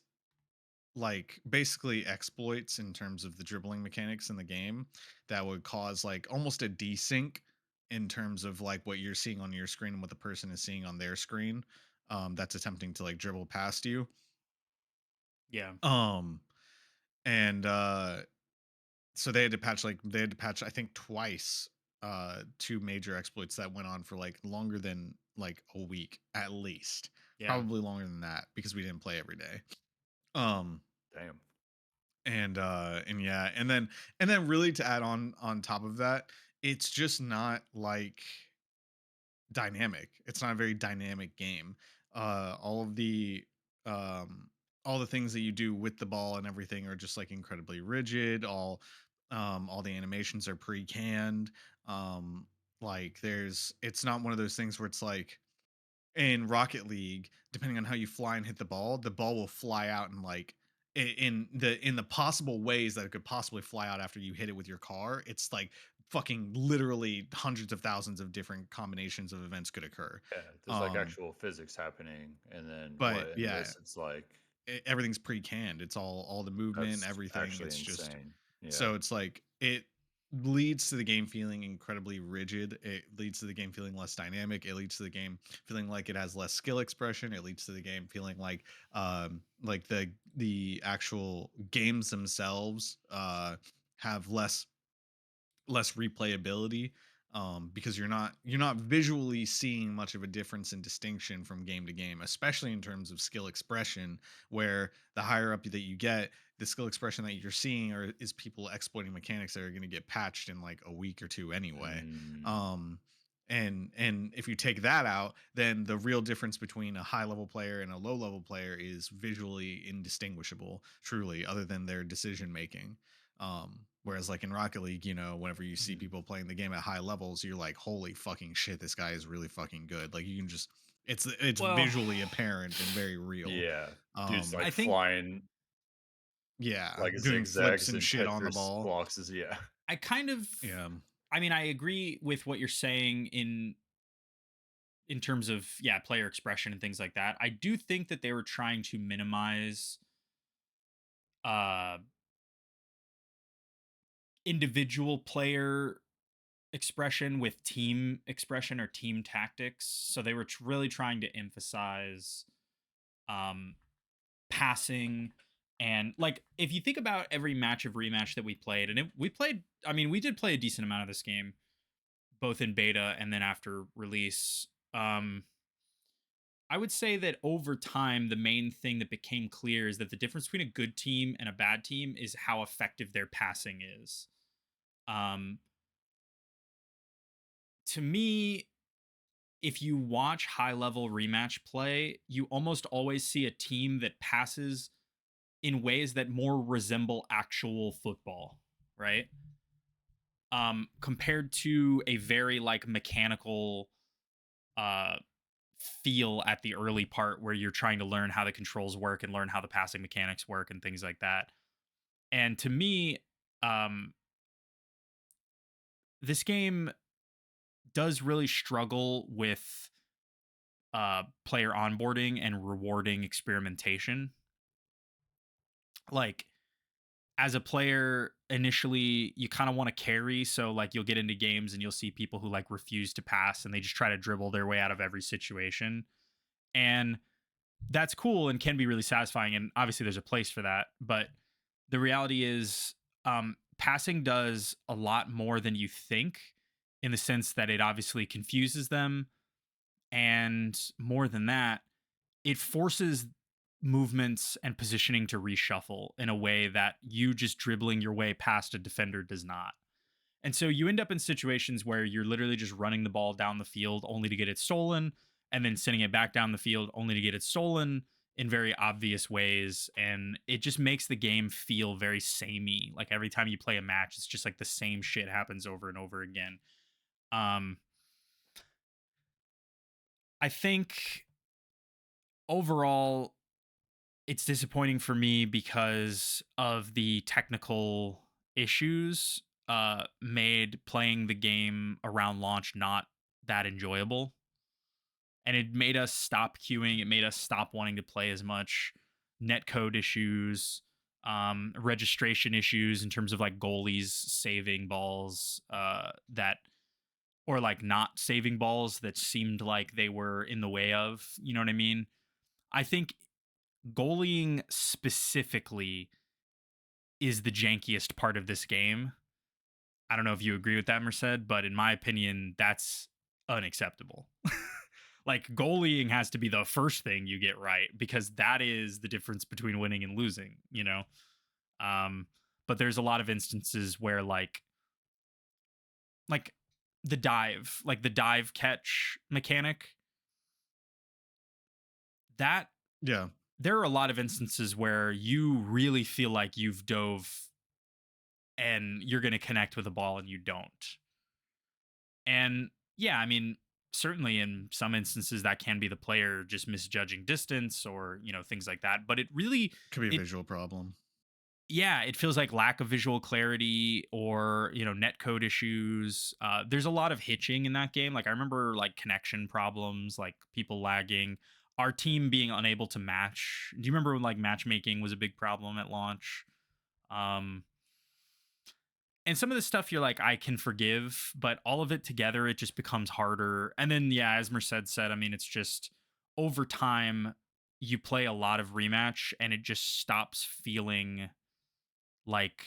like, basically exploits in terms of the dribbling mechanics in the game that would cause like almost a desync in terms of like what you're seeing on your screen and what the person is seeing on their screen, that's attempting to like dribble past you. Yeah. um and so they had to patch, I think, twice, two major exploits that went on for like longer than like a week at least, Yeah. probably longer than that because we didn't play every day. um Damn. and yeah, and then really to add on top of that, it's just not like dynamic. It's not a very dynamic game. All of the um all the things that you do with the ball and everything are just like incredibly rigid. All the animations are pre-canned. Like there's it's not one of those things where it's like in Rocket League, depending on how you fly and hit the ball will fly out and like in the possible ways that it could possibly fly out after you hit it with your car. It's like fucking literally hundreds of thousands of different combinations of events could occur. Yeah, there's like Um, actual physics happening, and then but what in yeah, this? It's like everything's pre-canned. It's all the movement, that's everything. actually It's just insane. Yeah. so it's like it leads to the game feeling incredibly rigid. It leads to the game feeling less dynamic. It leads to the game feeling like it has less skill expression. It leads to the game feeling like the actual games themselves have less replayability, because you're not visually seeing much of a difference in distinction from game to game, especially in terms of skill expression, where the higher up that you get, the skill expression that you're seeing is people exploiting mechanics that are going to get patched in like a week or two anyway. Mm, um and if you take that out, then the real difference between a high level player and a low level player is visually indistinguishable, truly, other than their decision making. Whereas like in Rocket League, whenever you see Mhm. people playing the game at high levels, you're like, holy fucking shit, this guy is really fucking good. Like you can just it's Well, visually apparent and very real. yeah, dude's Um I like think flying yeah, like doing flips zigzags and and shit on the Tetris ball. blocks is yeah. I kind of Yeah. I mean, I agree with what you're saying in terms of, yeah, player expression and things like that. I do think that they were trying to minimize uh individual player expression with team expression or team tactics. So they were really trying to emphasize um passing, and like if you think about every match of rematch that we played, and we played, I mean, we did play a decent amount of this game both in beta and then after release. I would say that over time, the main thing that became clear is that the difference between a good team and a bad team is how effective their passing is. Um, to me, if you watch high level rematch play, you almost always see a team that passes in ways that more resemble actual football, right? Compared to a very like mechanical uh feel at the early part where you're trying to learn how the controls work and learn how the passing mechanics work and things like that. And to me, um, this game does really struggle with player onboarding and rewarding experimentation. Like as a player, initially you kind of want to carry, so like you'll get into games and you'll see people who like refuse to pass and they just try to dribble their way out of every situation. And that's cool and can be really satisfying, and obviously there's a place for that, but the reality is passing does a lot more than you think, in the sense that it obviously confuses them, and more than that, it forces movements and positioning to reshuffle in a way that you just dribbling your way past a defender does not. And so you end up in situations where you're literally just running the ball down the field only to get it stolen, and then sending it back down the field only to get it stolen in very obvious ways. And it just makes the game feel very samey. Like every time you play a match, it's just like the same shit happens over and over again. Um, I think overall, it's disappointing for me because of the technical issues made playing the game around launch not that enjoyable, and it made us stop queuing. It made us stop wanting to play as much. Netcode issues, registration issues in terms of like goalies saving balls that, or like not saving balls that seemed like they were in the way of, you know what I mean? I think goalieing specifically is the jankiest part of this game. I don't know if you agree with that, Merced, but in my opinion, that's unacceptable. Like goalieing has to be the first thing you get right, because that is the difference between winning and losing, you know? Um, but there's a lot of instances where like like the dive catch mechanic, that Yeah. there are a lot of instances where you really feel like you've dove and you're going to connect with the ball and you don't. And yeah, I mean, certainly in some instances that can be the player just misjudging distance or, you know, things like that. But it really, Could be a it, visual problem. yeah, it feels like lack of visual clarity or, you know, netcode issues. There's a lot of hitching in that game. Like I remember like connection problems, like people lagging, our team being unable to match. Do you remember when like matchmaking was a big problem at launch? Um, and some of the stuff you're like, I can forgive, but all of it together, it just becomes harder. And then, yeah, as Merced said, I mean, it's just over time, you play a lot of rematch and it just stops feeling like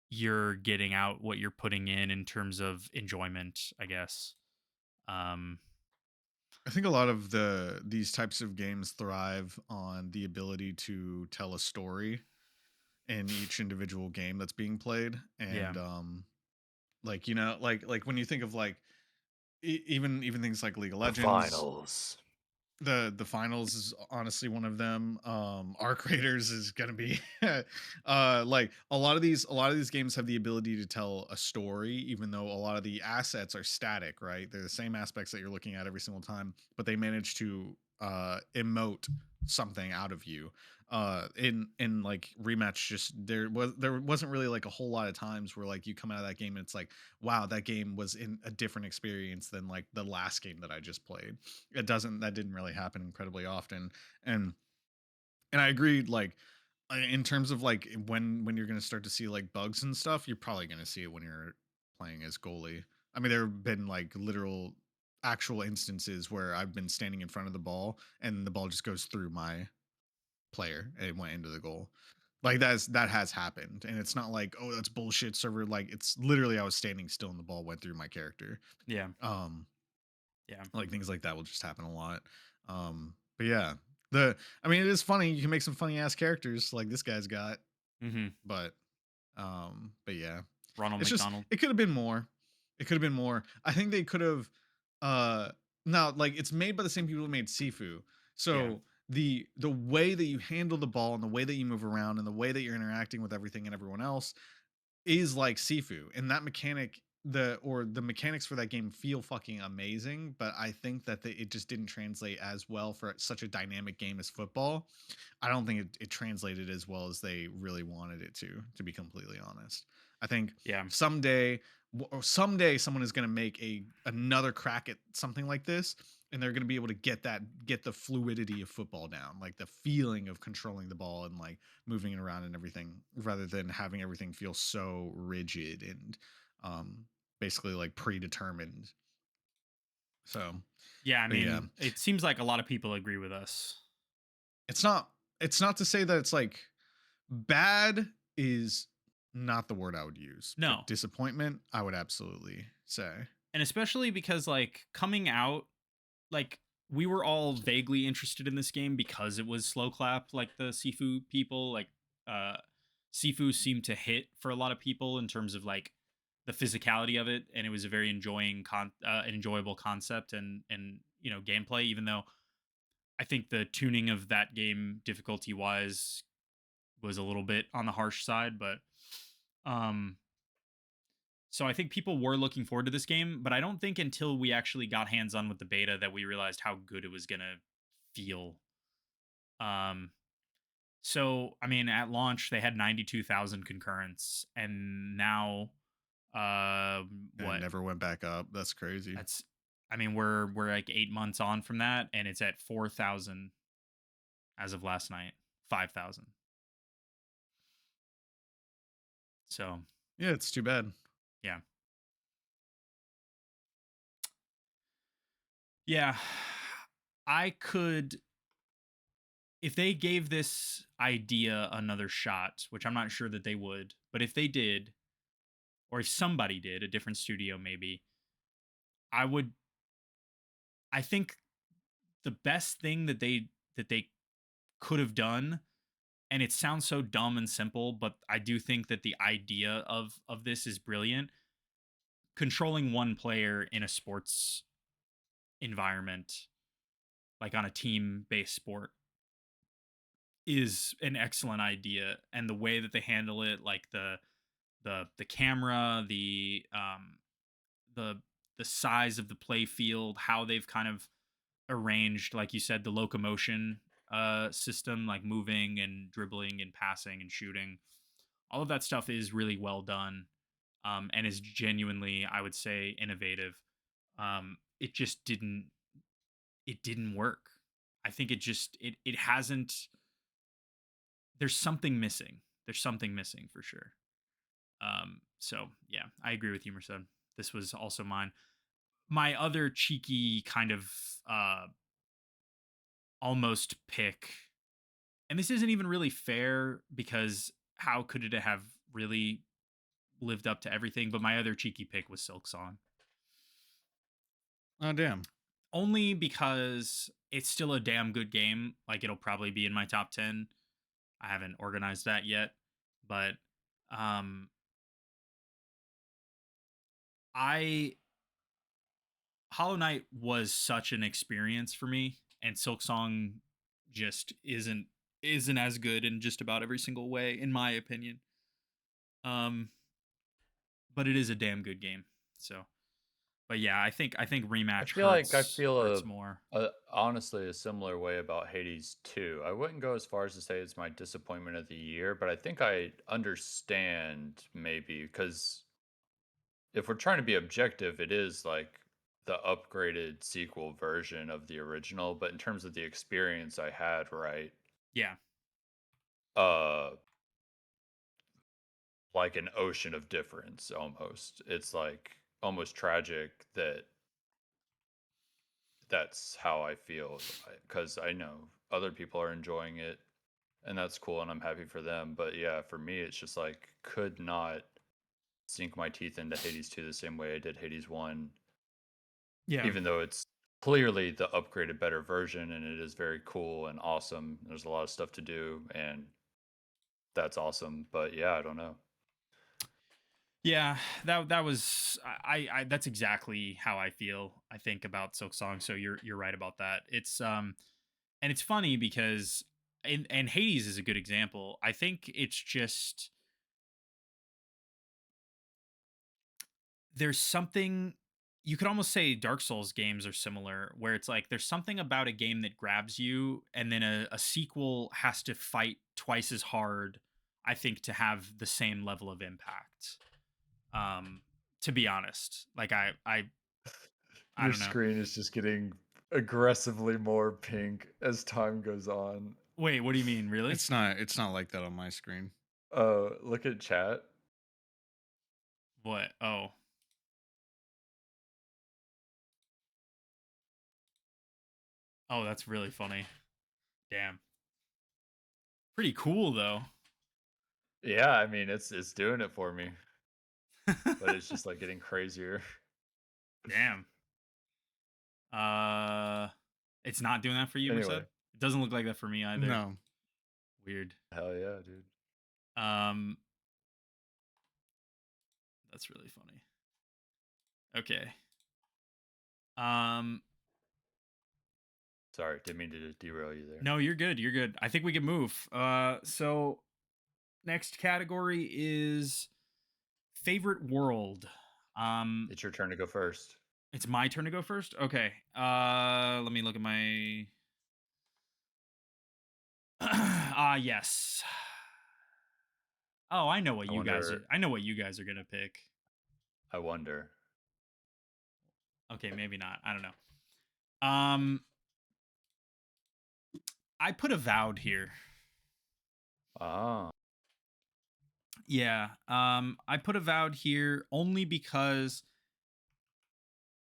you're getting out what you're putting in terms of enjoyment, I guess. Um, I think a lot of these types of games thrive on the ability to tell a story in each individual game that's being played, yeah, and like like when you think of like even things like League of The Legends. finals. The finals is honestly one of them. Arc Raiders is gonna be like a lot of these games have the ability to tell a story, even though a lot of the assets are static, right? They're the same aspects that you're looking at every single time, but they manage to emote something out of you. In like rematch, just there wasn't really like a whole lot of times where like you come out of that game and it's like, wow, that game was in a different experience than like the last game that I just played. That didn't really happen incredibly often. And and I agreed, like in terms of like when you're going to start to see like bugs and stuff, you're probably going to see it when you're playing as goalie. I mean, there have been like literal actual instances where I've been standing in front of the ball and the ball just goes through my player and it went into the goal. Like that has happened, and it's not like, oh, that's bullshit server. Like it's literally I was standing still and the ball went through my character. yeah, um yeah. like things like that will just happen a lot. But yeah, the I mean, it is funny. You can make some funny ass characters like this guy's got, Mm-hmm. but yeah, Ronald it's just McDonald. it could have been more. It could have been more. I think they could have. Now like it's made by the same people who made Sifu, Yeah, so the way that you handle the ball and the way that you move around and the way that you're interacting with everything and everyone else is like Sifu, and that mechanic, the mechanics for that game feel fucking amazing, but I think that it just didn't translate as well for such a dynamic game as football. I don't think it translated as well as they really wanted it to be completely honest. I think yeah, someday someday someone is going to make another crack at something like this, and they're going to be able to get the fluidity of football down, like the feeling of controlling the ball and like moving it around and everything, rather than having everything feel so rigid and um basically like predetermined. So, Yeah, I but yeah, mean, it seems like a lot of people agree with us. it's not it's not to say that it's like bad is not the word I would use, but No. disappointment I would absolutely say. And especially because like coming out, like we were all vaguely interested in this game because it was slow clap, like the Sifu people, like uh Sifu seemed to hit for a lot of people in terms of like the physicality of it, and it was a very an enjoyable concept and gameplay, even though I think the tuning of that game difficulty wise was a little bit on the harsh side, but um so I think people were looking forward to this game, but I don't think until we actually got hands on with the beta that we realized how good it was going to feel. Um so I mean at launch they had 92,000 concurrents, and now uh And it what? never went back up. That's crazy. That's I mean we're like 8 months on from that, and it's at 4,000 as of last night. 5,000. So, Yeah, it's too bad. yeah. Yeah. I could, if they gave this idea another shot, which I'm not sure that they would, but if they did, or if somebody did, a different studio maybe, I would, I think the best thing that they could have done, and it sounds so dumb and simple, but I do think that the idea of this is brilliant. Controlling one player in a sports environment, like on a team-based sport, is an excellent idea, and the way that they handle it, like the camera, the the size of the play field, how they've kind of arranged, like you said, the locomotion system, like moving and dribbling and passing and shooting. All of that stuff is really well done, and is genuinely, I would say, innovative. It just didn't work. I think it hasn't. There's something missing. There's something missing for sure. So yeah, I agree with you, Merced. This was also mine. My other cheeky kind of uh almost pick, and this isn't even really fair because how could it have really lived up to everything? But my other cheeky pick was Silk Song. Oh damn. Only because it's still a damn good game. Like it'll probably be in my top 10. I haven't organized that yet, but um I Hollow Knight was such an experience for me, and Silk Song just isn't as good in just about every single way, in my opinion. Um, but it is a damn good game. So, but yeah, I think I rematch feel like I feel hurts more. honestly a similar way about Hades 2. I wouldn't go as far as to say it's my disappointment of the year, but I think I understand maybe because if we're trying to be objective, it is like the upgraded sequel version of the original, but in terms of the experience I had, right? Yeah, Uh like an ocean of difference almost. It's like almost tragic that that's how I feel because I know other people are enjoying it and that's cool and I'm happy for them. But yeah, for me, it's just like could not sink my teeth into Hades 2 the same way I did Hades 1, yeah, even though it's clearly the upgraded, better version and it is very cool and awesome. There's a lot of stuff to do and that's awesome. But yeah, I don't know. yeah. That was I that's exactly how I feel. I think about Silk Song. So you're right about that. It's and it's funny because and Hades is a good example. I think it's just there's something, you could almost say Dark Souls games are similar, where it's like there's something about a game that grabs you, and then a sequel has to fight twice as hard, I think, to have the same level of impact. Um, to be honest, like I Your don't know. screen is just getting aggressively more pink as time goes on. Wait, what do you mean? Really? It's not like that on my screen. Oh, look at chat. What? Oh. Oh, that's really funny. Damn. Pretty cool though. Yeah, I mean it's doing it for me, but it's just like getting crazier. Damn. It's not doing that for you, Merced? Anyway, It doesn't look like that for me either. No. Weird. hell yeah, dude. Um, that's really funny. Okay. Um, Sorry, didn't mean to derail you there. no, you're good. You're good. I think we can move. So next category is favorite world. It's your turn to go first. It's my turn to go first. Okay. Let me look at my. Yes. Oh, I know what I you guys are. wonder. I know what you guys are gonna pick. I wonder. Okay, maybe not. I don't know. I put Avowed here. Ah, Yeah. I put Avowed here only because,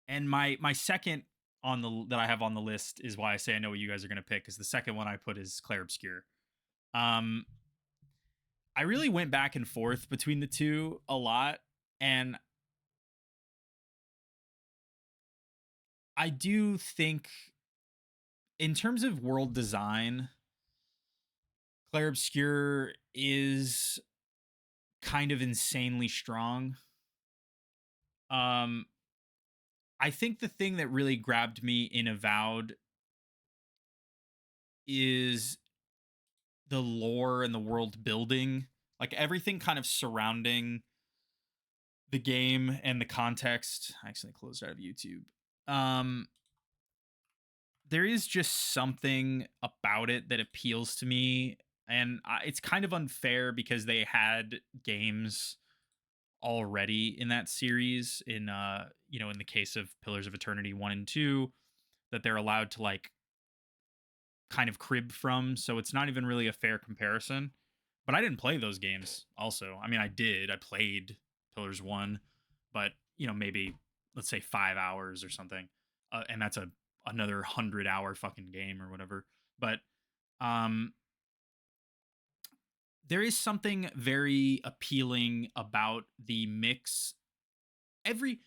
and my second on the that I have on the list is why I say I know what you guys are gonna pick. Because the second one I put is Clair Obscur. Um, I really went back and forth between the two a lot, and I do think, in terms of world design, Clair Obscur is kind of insanely strong. Um, I think the thing that really grabbed me in Avowed is the lore and the world building, like everything kind of surrounding the game and the context. I accidentally closed out of YouTube. Um, there is just something about it that appeals to me, and it's kind of unfair because they had games already in that series. In in the case of Pillars of Eternity 1 and 2, that they're allowed to like kind of crib from, so it's not even really a fair comparison. But I didn't play those games also. I mean, I played Pillars 1, but maybe let's say 5 hours or something. And that's another 100-hour fucking game or whatever. But um there is something very appealing about the mix. Every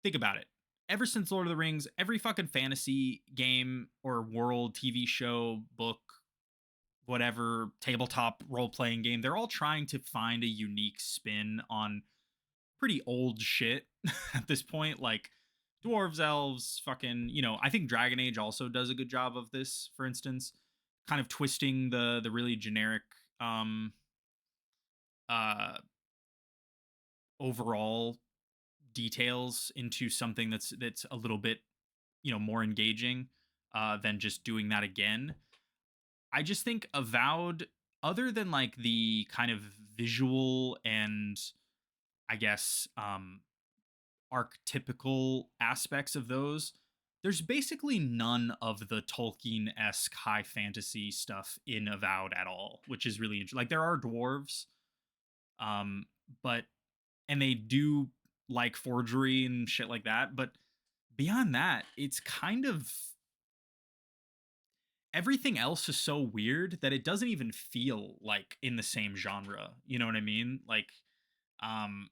Think about it. Ever since Lord of the Rings, every fucking fantasy game or world, TV show, book, whatever, tabletop role playing game, they're all trying to find a unique spin on pretty old shit at this point. Like dwarves, elves, fucking, I think Dragon Age also does a good job of this, for instance, kind of twisting the really generic uh overall details into something that's a little bit more engaging than just doing that again. I just think Avowed, other than like the kind of visual and I guess archetypical aspects of those, there's basically none of the Tolkien-esque high fantasy stuff in Avowed at all, which is really interesting. Like there are dwarves, um, but and they do like forgery and shit like that, but beyond that, it's kind of everything else is so weird that it doesn't even feel like in the same genre. You know what I mean? Like, um,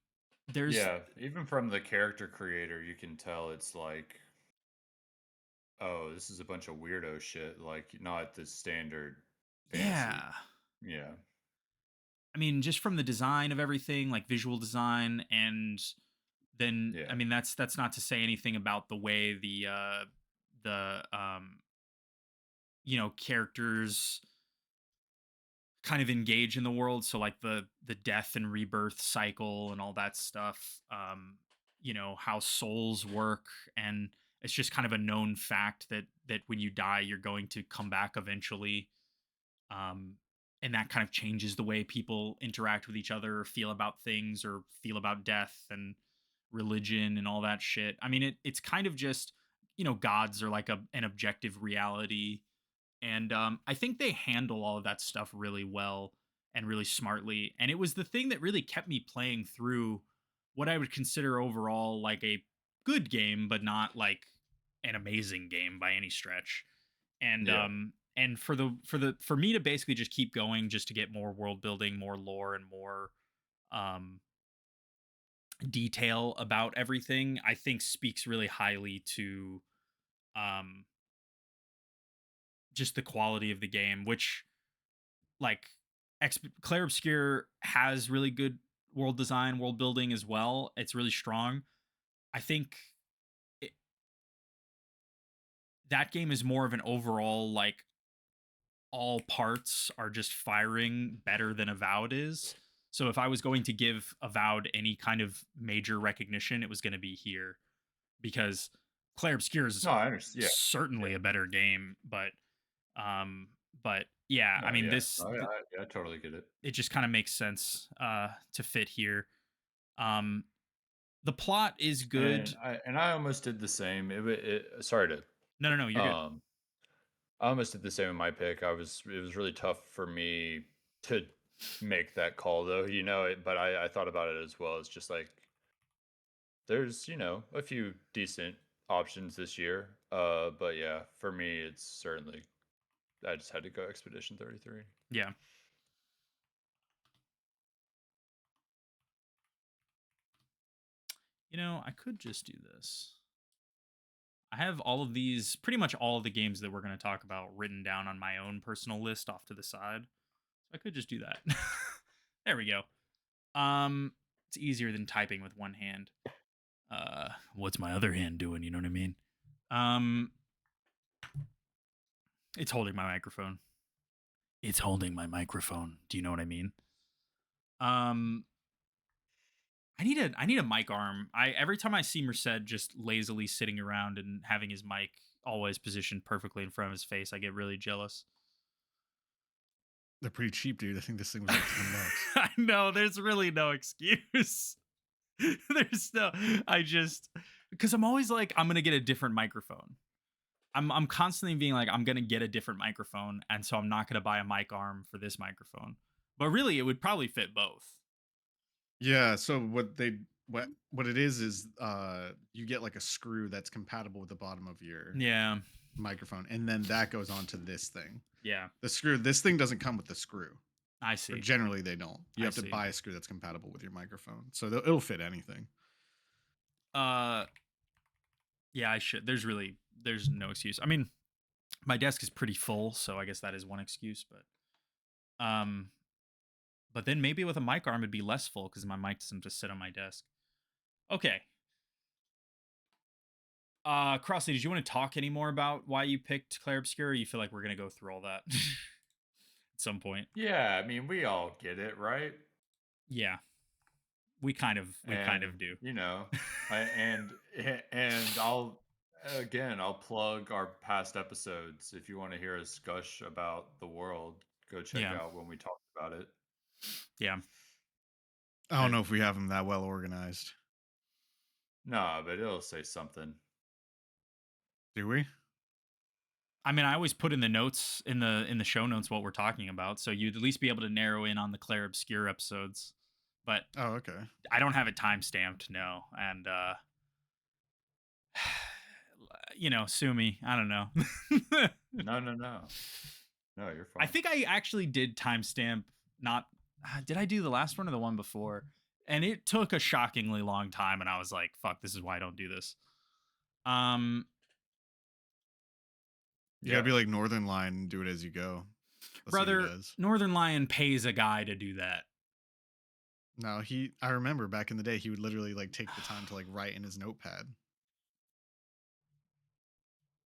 there's yeah. Even from the character creator, you can tell it's like, oh, this is a bunch of weirdo shit. Like not the standard fantasy. yeah. Yeah. I mean, just from the design of everything, like visual design, and then Yeah. I mean that's not to say anything about the way the characters kind of engage in the world, so like the death and rebirth cycle and all that stuff, how souls work, and it's just kind of a known fact that when you die you're going to come back eventually, um and that kind of changes the way people interact with each other or feel about things or feel about death and religion and all that shit. I mean, it's kind of just gods are like an objective reality. And I think they handle all of that stuff really well and really smartly. And it was the thing that really kept me playing through what I would consider overall like a good game, but not like an amazing game by any stretch. And Yeah. and for me to basically just keep going, just to get more world building, more lore, and more um detail about everything, I think speaks really highly to um just the quality of the game, which like Claire Obscure has really good world design, world building as well. It's really strong. I think it, that game is more of an overall like all parts are just firing better than Avowed is. So if I was going to give Avowed any kind of major recognition, it was going to be here, because Claire Obscure is No, I understand. Yeah. certainly Yeah. a better game, um but yeah, I No, mean yeah. No, th- I totally get it. it just kind of makes sense to fit here. Um the plot is good. And I almost did the same. Sorry No, you're to good. I almost did the same in my pick. It was really tough for me to make that call though, but I thought about it as well. It's just like there's, a few decent options this year. But yeah, for me it's certainly I just had to go Expedition 33. Yeah. I could just do this. I have all of these, pretty much all of the games that we're going to talk about written down on my own personal list off to the side. So I could just do that. There we go. It's easier than typing with one hand. What's my other hand doing? You know what I mean? It's holding my microphone. It's holding my microphone. Do you know what I mean? I need a mic arm. Every time I see Merced just lazily sitting around and having his mic always positioned perfectly in front of his face, I get really jealous. They're pretty cheap, dude. I think this thing was like $10. I know, there's really no excuse. There's no I just because I'm always like, I'm gonna get a different microphone. I'm constantly being like, I'm gonna get a different microphone, and so I'm not gonna buy a mic arm for this microphone. But really, it would probably fit both. Yeah, so what it is you get like a screw that's compatible with the bottom of your Yeah, microphone, and then that goes onto this thing. yeah, This thing doesn't come with the screw. I Or see. generally they don't. You I have to see. buy a screw that's compatible with your microphone. So it'll fit anything. Yeah, I should. There's no excuse. I mean, my desk is pretty full, so I guess that is one excuse. But then maybe with a mic arm it'd be less full because my mic doesn't just sit on my desk. Okay. Crossley, did you want to talk any more about why you picked Claire Obscure, or you feel like we're gonna go through all that at some point? Yeah, I mean, we all get it, right? Yeah, we kind of And do. I'll plug our past episodes. If you want to hear us gush about the world, go check Yeah, out when we talked about it. yeah. I don't know if we have them that well organized. Nah, but it'll say something. Do we? I mean, I always put in the notes in the show notes what we're talking about, so you'd at least be able to narrow in on the Claire Obscure episodes. But Oh, okay. I don't have it time stamped, no. And sue me. I don't know. No. No, you're fine. I think I actually did timestamp. Not did I do the last one or the one before? And it took a shockingly long time, and I was like, "Fuck, this is why I don't do this." You gotta be like Northern Line and do it as you go. That's what he brother, does. Northern Lion pays a guy to do that. No, I remember back in the day he would literally like take the time to like write in his notepad.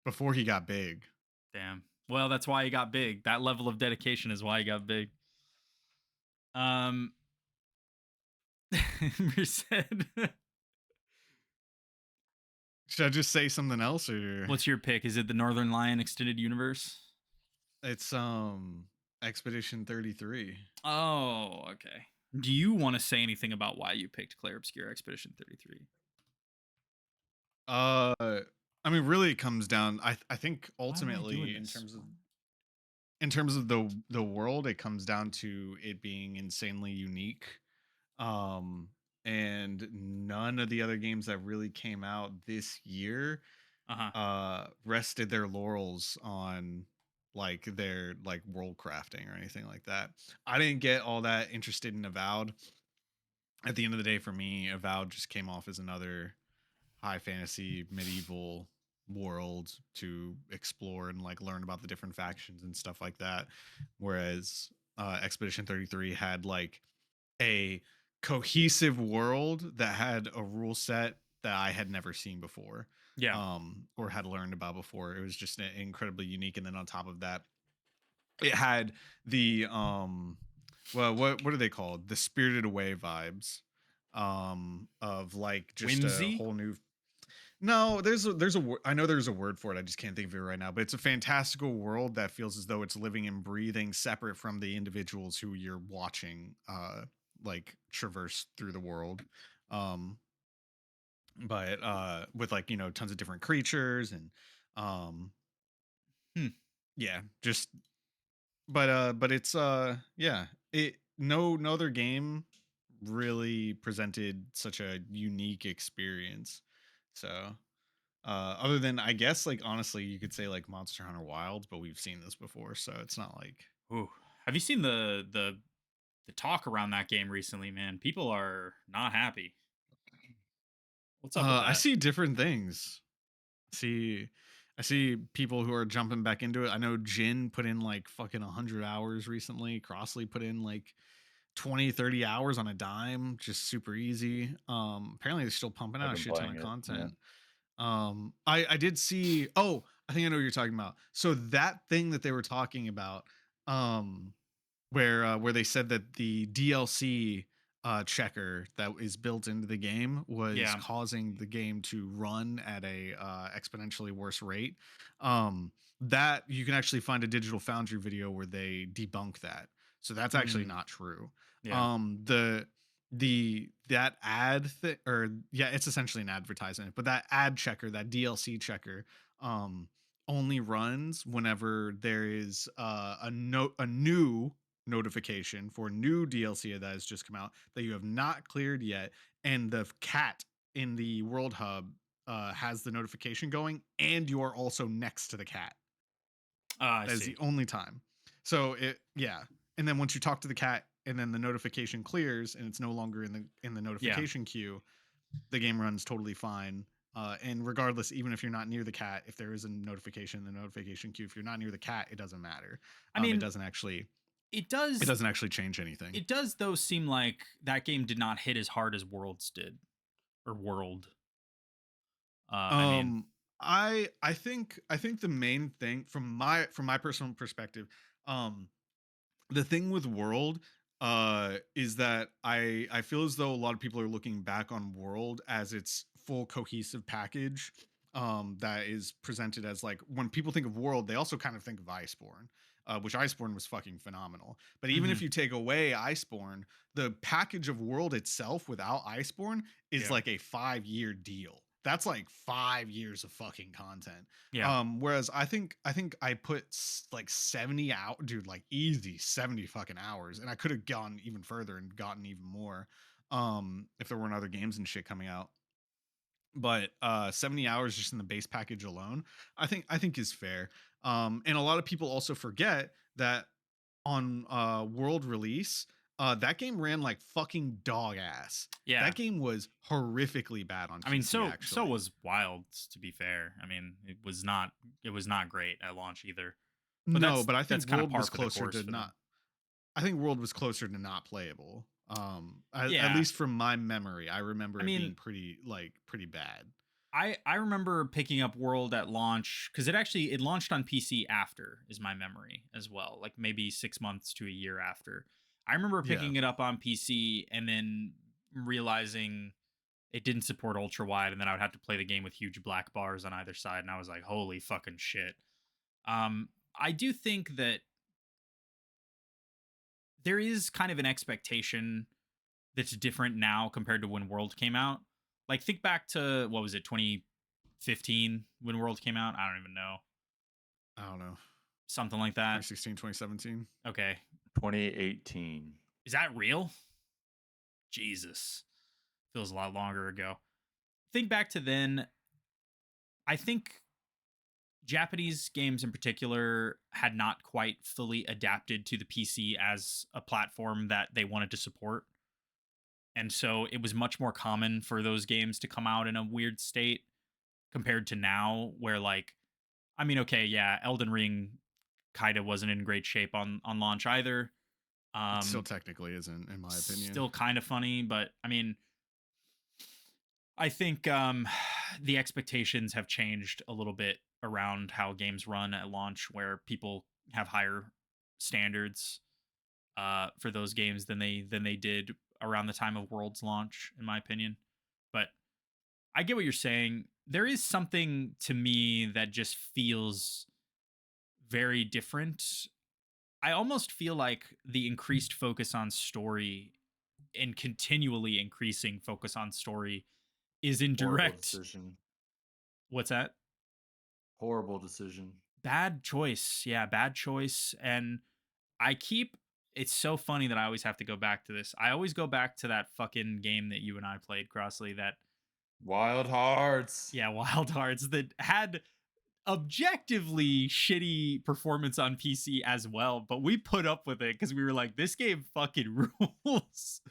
Before he got big. Damn. Well, that's why he got big. That level of dedication is why he got big. Merced. Should I just say something else, or What's your pick? Is it the Northern Lion Extended Universe? it's Expedition 33. Oh, okay. Do you want to say anything about why you picked Claire Obscure Expedition 33? I I mean, really, it comes down. I think Why am I doing ultimately, this? in terms of the world, it comes down to it being insanely unique. Um, and none of the other games that really came out this year Uh-huh. rested their laurels on like their like world crafting or anything like that. I didn't get all that interested in Avowed. At the end of the day, for me, Avowed just came off as another high fantasy medieval world to explore and like learn about the different factions and stuff like that. Whereas Expedition 33 had like a cohesive world that had a rule set that I had never seen before, Yeah. or had learned about before. It was just incredibly unique. And then on top of that, it had the well, what are they called? The Spirited Away vibes, of like just a Whimsy? whole new. No, I know there's a word for it. I just can't think of it right now. But it's a fantastical world that feels as though it's living and breathing separate from the individuals who you're watching, like traverse through the world. Um, but with like tons of different creatures and um, Hmm. yeah, just but it's yeah, it no other game really presented such a unique experience. So other than I guess like honestly you could say like Monster Hunter Wilds, but we've seen this before, so it's not like Ooh. Have you seen the talk around that game recently, man? People are not happy. What's up with I that? see different things. See I see people who are jumping back into it. I know Jin put in like fucking 100 hours recently. Crossley put in like 20-30 hours on a dime, just super easy. Apparently they're still pumping I've out a been shit ton playing of it. Yeah. content. I did see. Oh, I think I know what you're talking about. So that thing that they were talking about, um, where they said that the DLC checker that is built into the game was Yeah. causing the game to run at a exponentially worse rate. Um, that you can actually find a Digital Foundry video where they debunk that. So that's actually Mm, not true. yeah. That ad or yeah, it's essentially an advertisement, but that ad checker, that DLC checker, um only runs whenever there is a new notification for new DLC that has just come out that you have not cleared yet, and the cat in the World Hub has the notification going, and you are also next to the cat. I That is the see. only time. So yeah, and then once you talk to the cat, and then the notification clears, and it's no longer in the Yeah. notification queue, the game runs totally fine. And regardless, even if you're not near the cat, if there is a notification in the notification queue, if you're not near the cat, it doesn't matter. I It mean, doesn't actually it it does doesn't actually change anything. it does though seem like that game did not hit as hard as Worlds did or World. I mean, Um, I think the main thing from my personal perspective, um, the thing with World is that I feel as though a lot of people are looking back on World as its full cohesive package, that is presented as like when people think of World they also kind of think of Iceborne, which Iceborne was fucking phenomenal. But even if mhm, you take away Iceborne, the package of World itself without Iceborne is yeah. like a 5-year deal. That's like 5 years of fucking content. Yeah. Whereas I think I put like 70 out, dude, like easy 70 fucking hours, and I could have gone even further and gotten even more, if there weren't other games and shit coming out. But 70 hours just in the base package alone, I think is fair. And a lot of people also forget that on world release, that game ran like fucking dog ass. Yeah. That game was horrifically bad on I mean, PC so actually. was Wilds, to be fair. I mean, it was not great at launch either. But No, but I that's think kind of World par was for the closer course to for them. not. I think World was closer to not playable. At Yeah. least from my memory, I remember I it being mean, pretty bad. I remember picking up World at launch because it launched on PC after is my memory as well, like maybe 6 months to a year after. I remember Yeah. picking it up on PC and then realizing it didn't support ultra wide, and then I would have to play the game with huge black bars on either side, and I was like, holy fucking shit. I do think that there is kind of an expectation that's different now compared to when World came out. Like think back to what was it, 2018? 15 when World came out. I don't even know. I don't know. Something like that. 2016, 2017. Okay. 2018. Is that real? Jesus. Feels a lot longer ago. Think back to then. I think Japanese games in particular had not quite fully adapted to the PC as a platform that they wanted to support. And so it was much more common for those games to come out in a weird state compared to now, where, like, I mean, okay, yeah, Elden Ring kind of wasn't in great shape on launch either. It still Um, technically isn't, in my opinion. Still kind of funny, but I mean, I think the expectations have changed a little bit around how games run at launch, where people have higher standards for those games than they did around the time of World's launch, in my opinion. But I get what you're saying. There is something to me that just feels very different. I almost feel like the increased focus on story and continually increasing focus on story is in Horrible direct. decision. What's that? Horrible decision. Bad choice. Yeah, bad choice. And I keep it's so funny that I always have to go back to this. I always go back to that fucking game that you and I played, Crossley, that Wild Hearts. yeah, Wild Hearts, that had objectively shitty performance on PC as well, but we put up with it because we were like, this game fucking rules.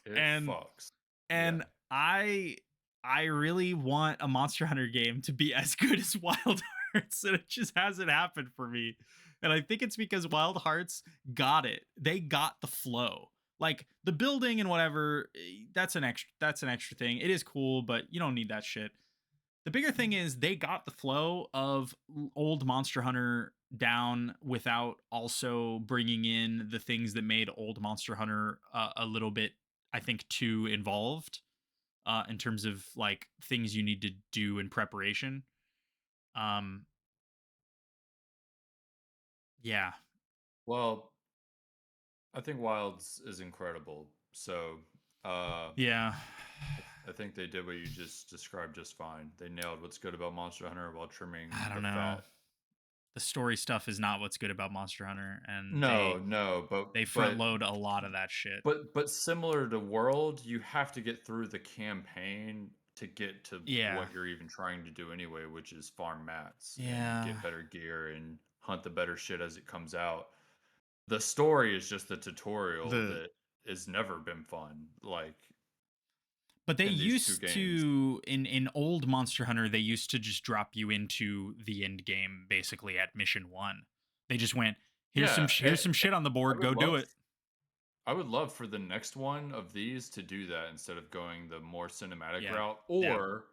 It And fucks. And I really want a Monster Hunter game to be as good as Wild Hearts, and it just hasn't happened for me. And I think it's because Wild Hearts got it. They got the flow. Like the building and whatever, that's an extra thing. It is cool, but you don't need that shit. The bigger thing is they got the flow of old Monster Hunter down without also bringing in the things that made old Monster Hunter a little bit, I think, too involved in terms of like things you need to do in preparation. Yeah. Well, I think Wilds is incredible. So, Yeah. I think they did what you just described just fine. They nailed what's good about Monster Hunter while trimming I don't the know. fat. The story stuff is not what's good about Monster Hunter, and No, they front load a lot of that shit. But similar to World, you have to get through the campaign to get to Yeah. what you're even trying to do anyway, which is farm mats Yeah. and get better gear and hunt the better shit as it comes out. The story is just the tutorial that has never been fun. Like, but they in these two used games. to in old Monster Hunter, they used to just drop you into the end game basically at mission 1. They just went, here's some shit on the board, go do it. I would love for the next one of these to do that instead of going the more cinematic Yeah. route, or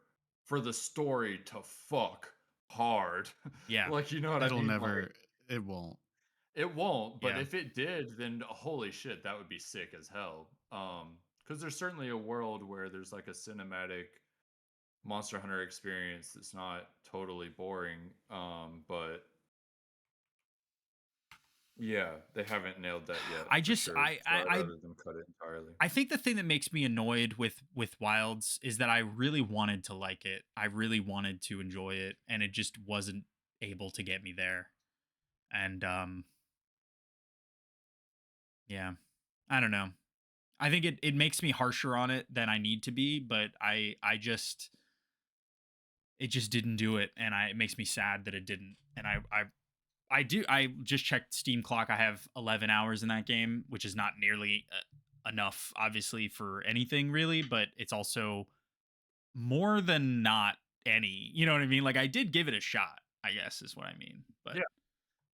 for the story to fuck hard. Yeah. Like, you know what It'll I mean? never. Like, It won't. it won't, but Yeah. if it did, then holy shit, that would be sick as hell. Because there's certainly a world where there's like a cinematic Monster Hunter experience that's not totally boring. But yeah, they haven't nailed that yet. I for just sure. I So I'd I rather them cut it entirely. I think the thing that makes me annoyed with Wilds is that I really wanted to like it. I really wanted to enjoy it, and it just wasn't able to get me there. And yeah, I don't know. I think it makes me harsher on it than I need to be, but I just it just didn't do it, and it makes me sad that it didn't. And I just checked Steam clock. I have 11 hours in that game, which is not nearly enough, obviously, for anything really, but it's also more than not any. You know what I mean? Like I did give it a shot, I guess is what I mean. But Yeah.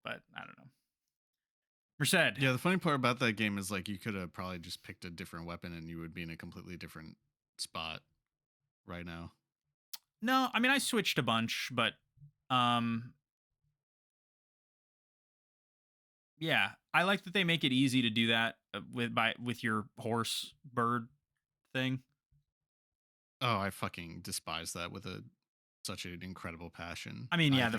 but I don't know. Merced. Yeah, the funny part about that game is like you could have probably just picked a different weapon and you would be in a completely different spot right now. No, I mean I switched a bunch, but yeah, I like that they make it easy to do that with your horse bird thing. Oh, I fucking despise that with such an incredible passion. I mean, yeah, I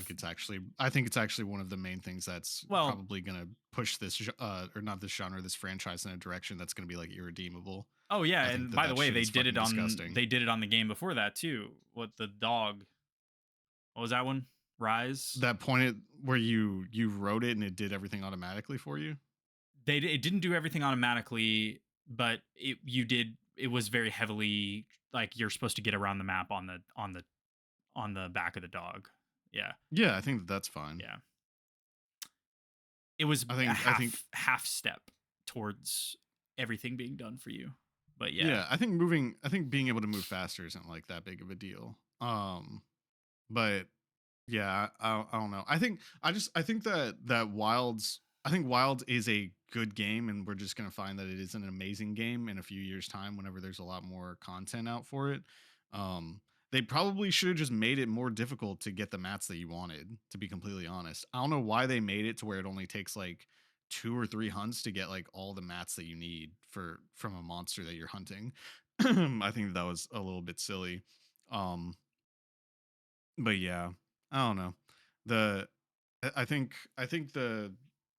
think it's actually one of the main things that's Well- probably going to push this or not this genre, this franchise in a direction that's going to be like irredeemable. Oh yeah, I think and that by the that way, shit they is did it fucking on disgusting. they did it on the game before that too. What the dog? What was that one? Rise. That pointed where you wrote it and it did everything automatically for you. It didn't do everything automatically, but it was very heavily like you're supposed to get around the map on the back of the dog. Yeah. Yeah, I think that's fine. Yeah. It was I a think half step towards everything being done for you. But yeah. yeah, I think being able to move faster isn't like that big of a deal. But yeah, I don't know. I think that Wilds is a good game, and we're just gonna find that it is an amazing game in a few years' time whenever there's a lot more content out for it. They probably should have just made it more difficult to get the mats that you wanted, to be completely honest. I don't know why they made it to where it only takes like 2 or 3 hunts to get like all the mats that you need from a monster that you're hunting. I think that was a little bit silly. Um, but yeah, I don't know. The I think the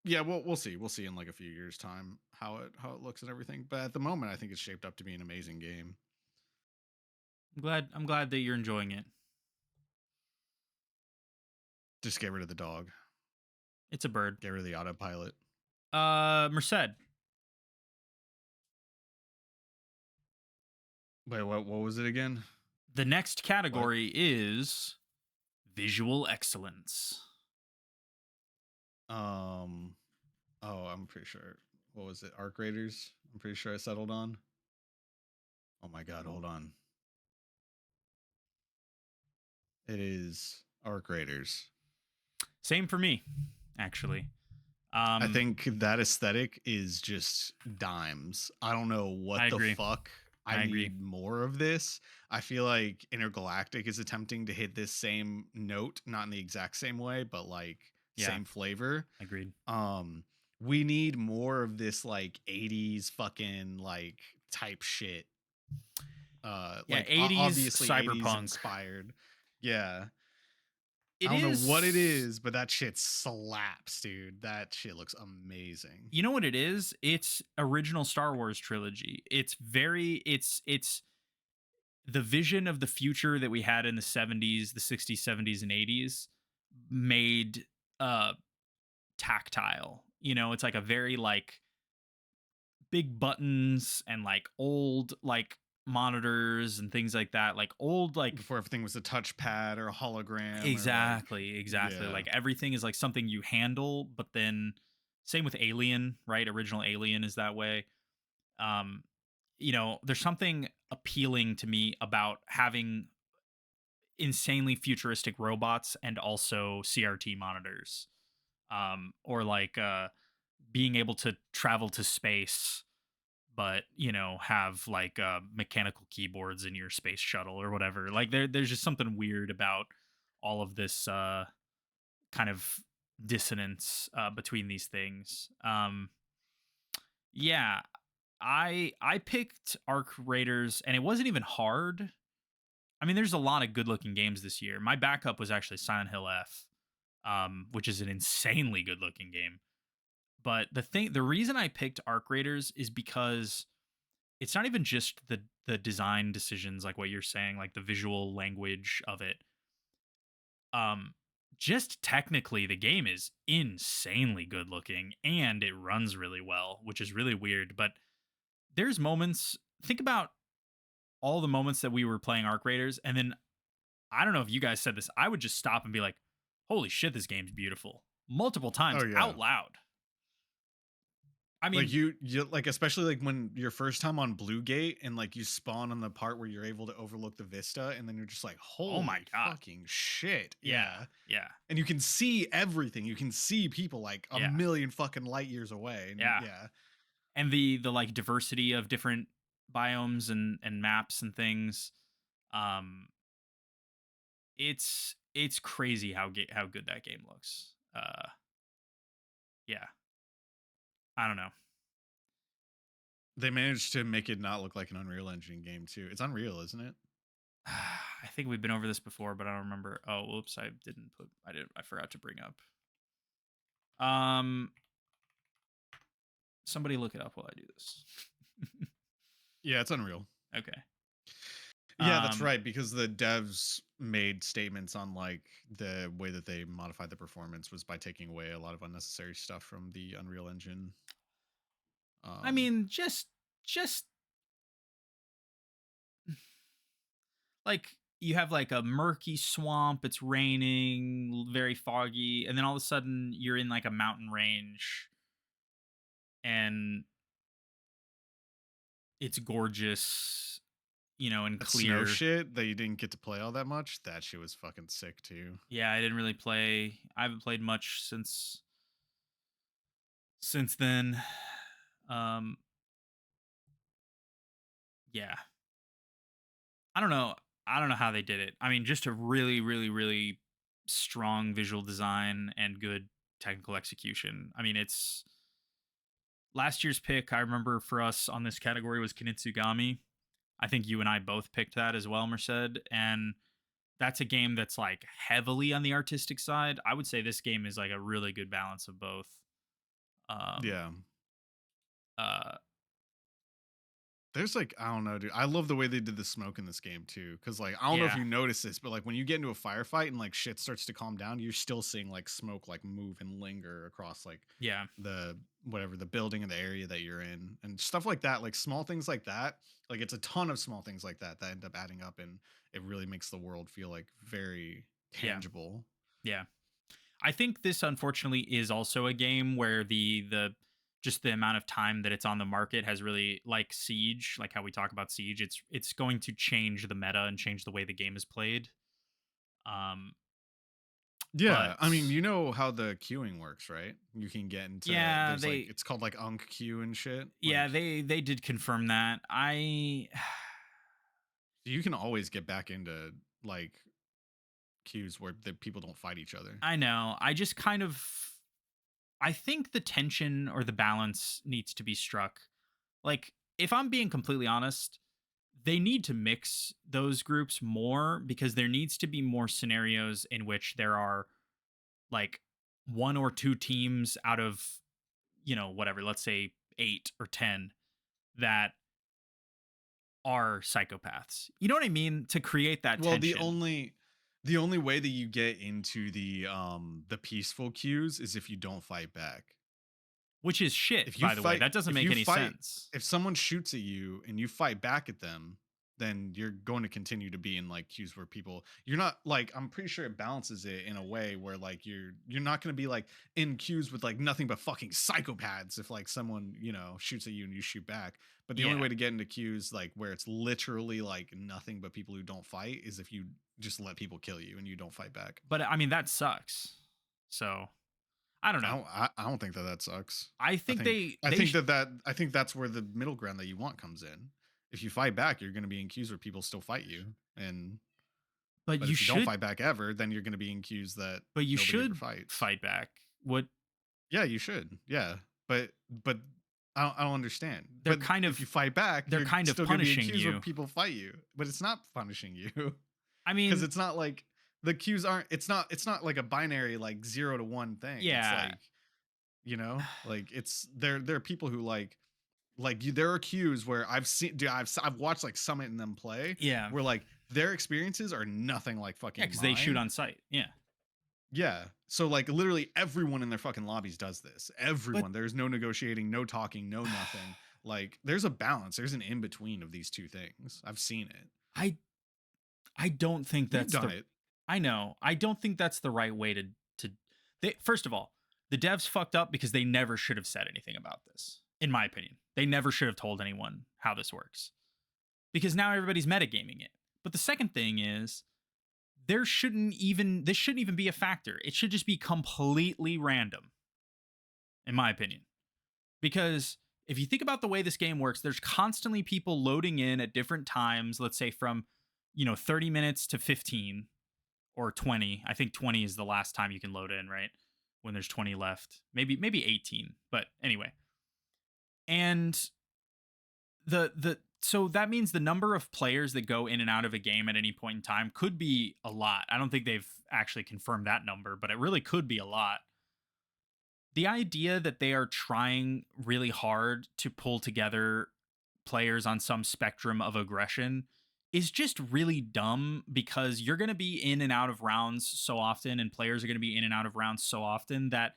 yeah, we'll see. We'll see in like a few years time how it looks and everything. But at the moment I think it's shaped up to be an amazing game. I'm glad that you're enjoying it. Just get rid of the dog. It's a bird. Get rid of the autopilot. Merced. Wait, what was it again? The next category is visual excellence. Oh, I'm pretty sure. What was it? Arc Raiders? I'm pretty sure I settled on. Oh my god, hold on. It is Arc Raiders. Same for me, actually. I think that aesthetic is just dimes. I don't know what the fuck. I need more of this. I feel like Intergalactic is attempting to hit this same note, not in the exact same way, but like same flavor. Agreed. We need more of this like 80s fucking like type shit. Like 80s obviously cyberpunk 80s inspired. Yeah. I don't know what it is, but that shit slaps, dude. That shit looks amazing. You know what it is? It's original Star Wars trilogy. It's the vision of the future that we had in the 70s, the 60s, 70s, and 80s made tactile. You know, it's like a very like big buttons and like old like monitors and things like that, like old like before everything was a touchpad or a hologram. Exactly. Like everything is like something you handle, but then same with Alien, right? Original Alien is that way. You know, there's something appealing to me about having insanely futuristic robots and also CRT monitors. Or like being able to travel to space, but you know, have like mechanical keyboards in your space shuttle or whatever. Like there's just something weird about all of this kind of dissonance between these things. Yeah, I picked Arc Raiders, and it wasn't even hard. I mean, there's a lot of good looking games this year. My backup was actually Silent Hill F, which is an insanely good looking game. But the reason I picked Arc Raiders is because it's not even just the design decisions, like what you're saying, like the visual language of it. Just technically, the game is insanely good looking and it runs really well, which is really weird. But there's moments. Think about all the moments that we were playing Arc Raiders, and then I don't know if you guys said this. I would just stop and be like, "Holy shit, this game's beautiful!" Multiple times out loud. I mean, like you like, especially like when your first time on Blue Gate and like you spawn on the part where you're able to overlook the vista, and then you're just like, holy oh my god, fucking shit. Yeah. And you can see everything. You can see people like a million fucking light years away. And yeah. And the like diversity of different biomes and maps and things. It's crazy how good that game looks. Yeah. I don't know. They managed to make it not look like an Unreal Engine game too. It's Unreal, isn't it? I think we've been over this before, but I don't remember. Oh, whoops! I forgot to bring up. Somebody look it up while I do this. Yeah, it's Unreal. Okay. Yeah, that's Um, right. Because the devs made statements on like the way that they modified the performance was by taking away a lot of unnecessary stuff from the Unreal Engine. I Um, mean, just like you have like a murky swamp, it's raining, very foggy, and then all of a sudden you're in like a mountain range and it's gorgeous, and that snow clear. shit that you didn't get to play all that much, that shit was fucking sick too. Yeah, I didn't really play. I haven't played much since then. Um, yeah. I don't know. I don't know how they did it. I mean, just a really, really, really strong visual design and good technical execution. I mean, it's last year's pick. I remember for us on this category was Kinitsugami. I think you and I both picked that as well, Merced. And that's a game that's like heavily on the artistic side. I would say this game is like a really good balance of both. Um, Yeah. uh, There's like, I don't know, dude. I love the way they did the smoke in this game too. Cause like, I don't know if yeah, you notice this, but like when you get into a firefight and like shit starts to calm down, you're still seeing like smoke like move and linger across like yeah, the whatever the building and the area that you're in and stuff like that. Like small things like that. Like it's a ton of small things like that that end up adding up and it really makes the world feel like very yeah, tangible. yeah. I think this unfortunately is also a game where the just the amount of time that it's on the market has really like Siege, like how we talk about Siege, it's going to change the meta and change the way the game is played. Um Yeah, but I mean, you know how the queuing works, right? You can get into yeah, there's like it's called like Unk queue and shit. Like they did confirm that. I you can always get back into like queues where the people don't fight each other. I know. I just kind of I think the tension or the balance needs to be struck. Like if I'm being completely honest, they need to mix those groups more because there needs to be more scenarios in which there are like one or two teams out of, whatever, let's say 8 or 10 that are psychopaths. You know what I mean? To create that Well, tension, the only way that you get into the peaceful queues is if you don't fight back. which is shit, If you by the way. fight That doesn't if make you any fight sense. if someone shoots at you and you fight back at them, then you're going to continue to be in like queues where people you're not like I'm pretty sure it balances it in a way where like you're not going to be like in queues with like nothing but fucking psychopaths if like someone, shoots at you and you shoot back. But the only Yeah. way to get into queues like where it's literally like nothing but people who don't fight is if you just let people kill you and you don't fight back. But I mean, that sucks. So I don't know. I don't think that that sucks. I I think think they I they think that I think that's where the middle ground that you want comes in. If you fight back, you're going to be in queues where people still fight you, and but but you if you don't should fight back ever, then you're going to be in queues that but you nobody ever should fights. fight back. What Yeah, you should. Yeah, but I don't understand. they're But kind if of you fight back, they're you're kind of still going to be in punishing queues where you. people fight you. But it's not punishing you I because mean, it's not like the queues aren't. It's not like a binary like 0 to 1 thing. It's yeah. like like it's there are people who there are queues where I've seen dude, I've watched like Summit and them play Yeah. where like their experiences are nothing like Yeah, fucking because they shoot mine. on sight. Yeah. Yeah, so like literally everyone in their fucking lobbies does this. But Everyone, there's no negotiating, no talking, no nothing. Like there's a balance, there's an in between of these two things. I've seen it. I I don't think You've that's done the it. I know. I don't think that's the right way to they first of all, the devs fucked up because they never should have said anything about this. In my opinion. They never should have told anyone how this works. Because now everybody's metagaming it. But the second thing is this shouldn't even be a factor. It should just be completely random, in my opinion. Because if you think about the way this game works, there's constantly people loading in at different times, let's say from, 30 minutes to 15 or 20. I think 20 is the last time you can load in, right? When there's 20 left. Maybe 18, but anyway. And the so that means the number of players that go in and out of a game at any point in time could be a lot. I don't think they've actually confirmed that number, but it really could be a lot. The idea that they are trying really hard to pull together players on some spectrum of aggression is just really dumb because you're going to be in and out of rounds so often, and players are going to be in and out of rounds so often that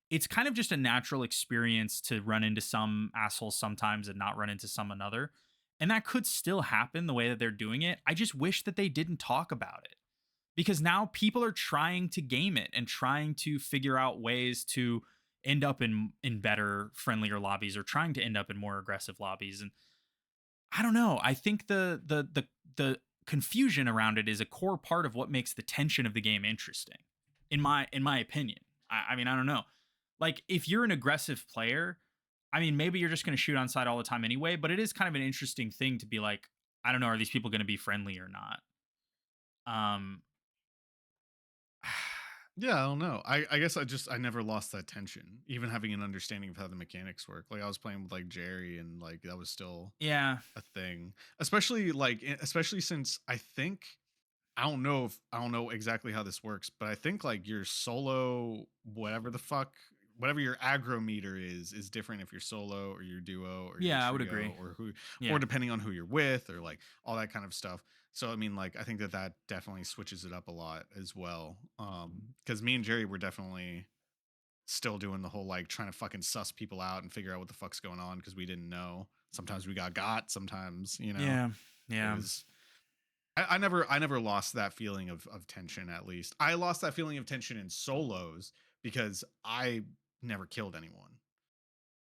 it's kind of just a natural experience to run into some assholes sometimes and not run into some another. And that could still happen the way that they're doing it. I just wish that they didn't talk about it because now people are trying to game it and trying to figure out ways to end up in better, friendlier lobbies or trying to end up in more aggressive lobbies. And I don't know. I think the confusion around it is a core part of what makes the tension of the game interesting. In my opinion. I mean, I don't know. Like if you're an aggressive player, I mean, maybe you're just going to shoot on site all the time anyway, but it is kind of an interesting thing to be like, I don't know, are these people going to be friendly or not? Um Yeah, I don't know. I guess I never lost that tension, even having an understanding of how the mechanics work. Like I was playing with like Jerry, and like that was still yeah. a thing. Especially especially since I don't know exactly how this works, but I think like your solo whatever the fuck whatever your aggro meter is different if you're solo or your duo or your Yeah, I would trio agree. or who or Yeah. depending on who you're with or like all that kind of stuff. So I mean like I think that that definitely switches it up a lot as well. Cuz me and Jerry were definitely still doing the whole like trying to fucking suss people out and figure out what the fuck's going on because we didn't know. Sometimes we got, sometimes, Yeah. it Yeah. was I never lost that feeling of tension. At least I lost that feeling of tension in solos because I never killed anyone,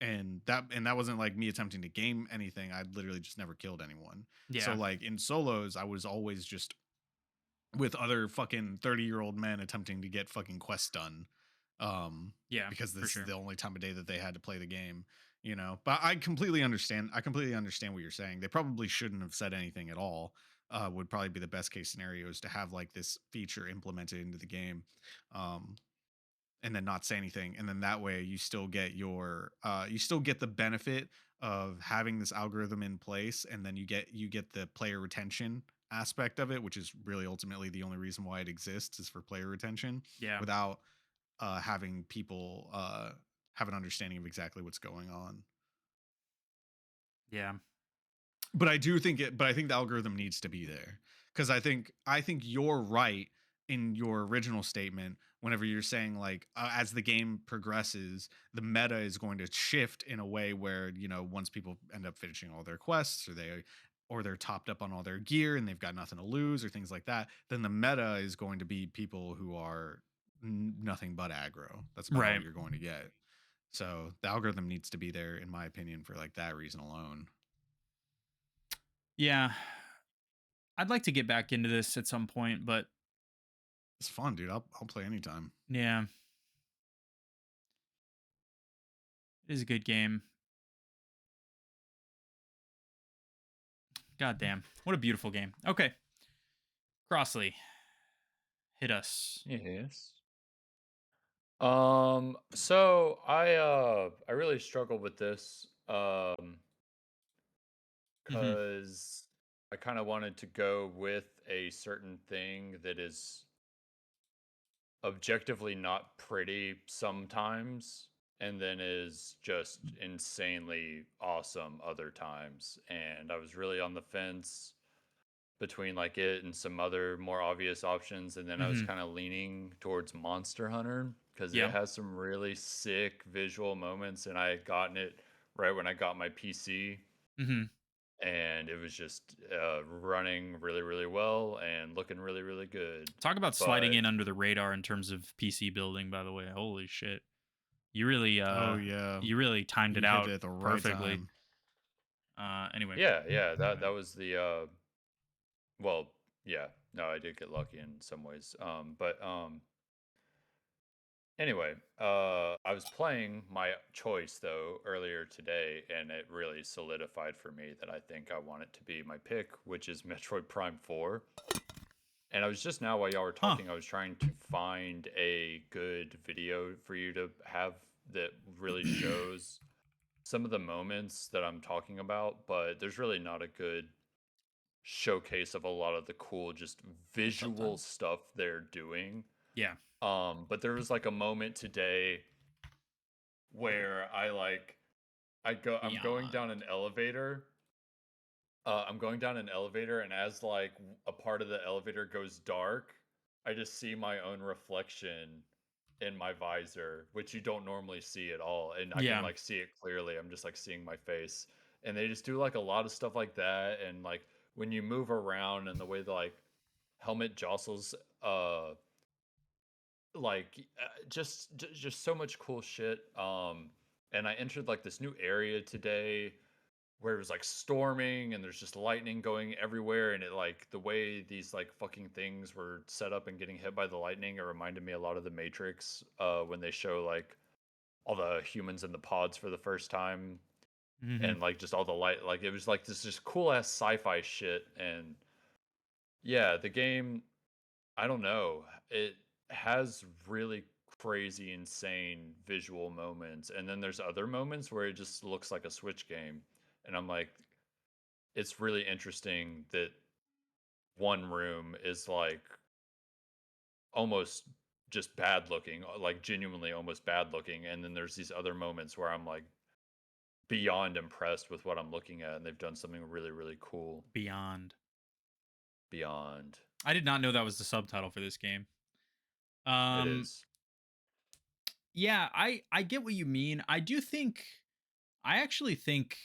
and that wasn't like me attempting to game anything. I literally just never killed anyone. So Yeah. like in solos, I was always just with other fucking 30-year-old men attempting to get fucking quests done. Yeah, Because for this is sure. the only time of day that they had to play the game, But I completely understand. I completely understand what you're saying. They probably shouldn't have said anything at all. Would probably be the best case scenario is to have like this feature implemented into the game. Um, and then not say anything, and then that way you still get the benefit of having this algorithm in place, and then you get the player retention aspect of it, which is really ultimately the only reason why it exists is for player retention Yeah. without having people have an understanding of exactly what's going on. Yeah. But I think the algorithm needs to be there because I think you're right in your original statement whenever you're saying like as the game progresses the meta is going to shift in a way where once people end up finishing all their quests or they're topped up on all their gear and they've got nothing to lose or things like that, then the meta is going to be people who are nothing but aggro. That's about all Right. you're going to get. So the algorithm needs to be there in my opinion for like that reason alone. Yeah. I'd like to get back into this at some point, but It's fun, dude. I'll play anytime. yeah, it is a good game. God damn. What a beautiful game. Okay. Crossley, hit us. Yes. So I really struggled with this Hmm. because I kind of wanted to go with a certain thing that is objectively not pretty sometimes and then is just insanely awesome other times. And I was really on the fence between like it and some other more obvious options, and then I was Hmm. kind of leaning towards Monster Hunter because it Yeah. has some really sick visual moments, and I had gotten it right when I got my PC, Hmm. and it was just running really really well and looking really really good. Talk about sliding But in under the radar in terms of PC building, by the way. Holy shit. You really Oh yeah, you really timed it you hit out it at the right perfectly. time. Anyway. yeah, that was the well, yeah, no, I did get lucky in some ways. But anyway, I was playing my choice though earlier today, and it really solidified for me that I think I want it to be my pick, which is Metroid Prime 4. And I was just now, while y'all were Huh. talking, I was trying to find a good video for you to have that really shows some of the moments that I'm talking about, but there's really not a good showcase of a lot of the cool, just visual Sometimes. stuff they're doing. Yeah. But there was like a moment today where I'm going Beyond. down an elevator I'm going down an elevator, and as like a part of the elevator goes dark, I just see my own reflection in my visor, which you don't normally see at all, and I can Yeah. like see it clearly. I'm just like seeing my face, and they just do like a lot of stuff like that, and like when you move around and the way the like helmet jostles, just so much cool shit. And I entered like this new area today where it was like storming and there's just lightning going everywhere, and it like the way these like fucking things were set up and getting hit by the lightning, it reminded me a lot of the Matrix, when they show like all the humans in the pods for the first time, Hmm. and like just all the light, like it was like this just cool ass sci-fi shit. And yeah, the game, I don't know, it has really crazy insane visual moments, and then there's other moments where it just looks like a Switch game, and I'm like, it's really interesting that one room is like almost just bad looking, like genuinely almost bad looking, and then there's these other moments where I'm like beyond impressed with what I'm looking at, and they've done something really really cool. Beyond. Beyond. I did not know that was the subtitle for this game. It Um, is. yeah, I get what you mean. I actually think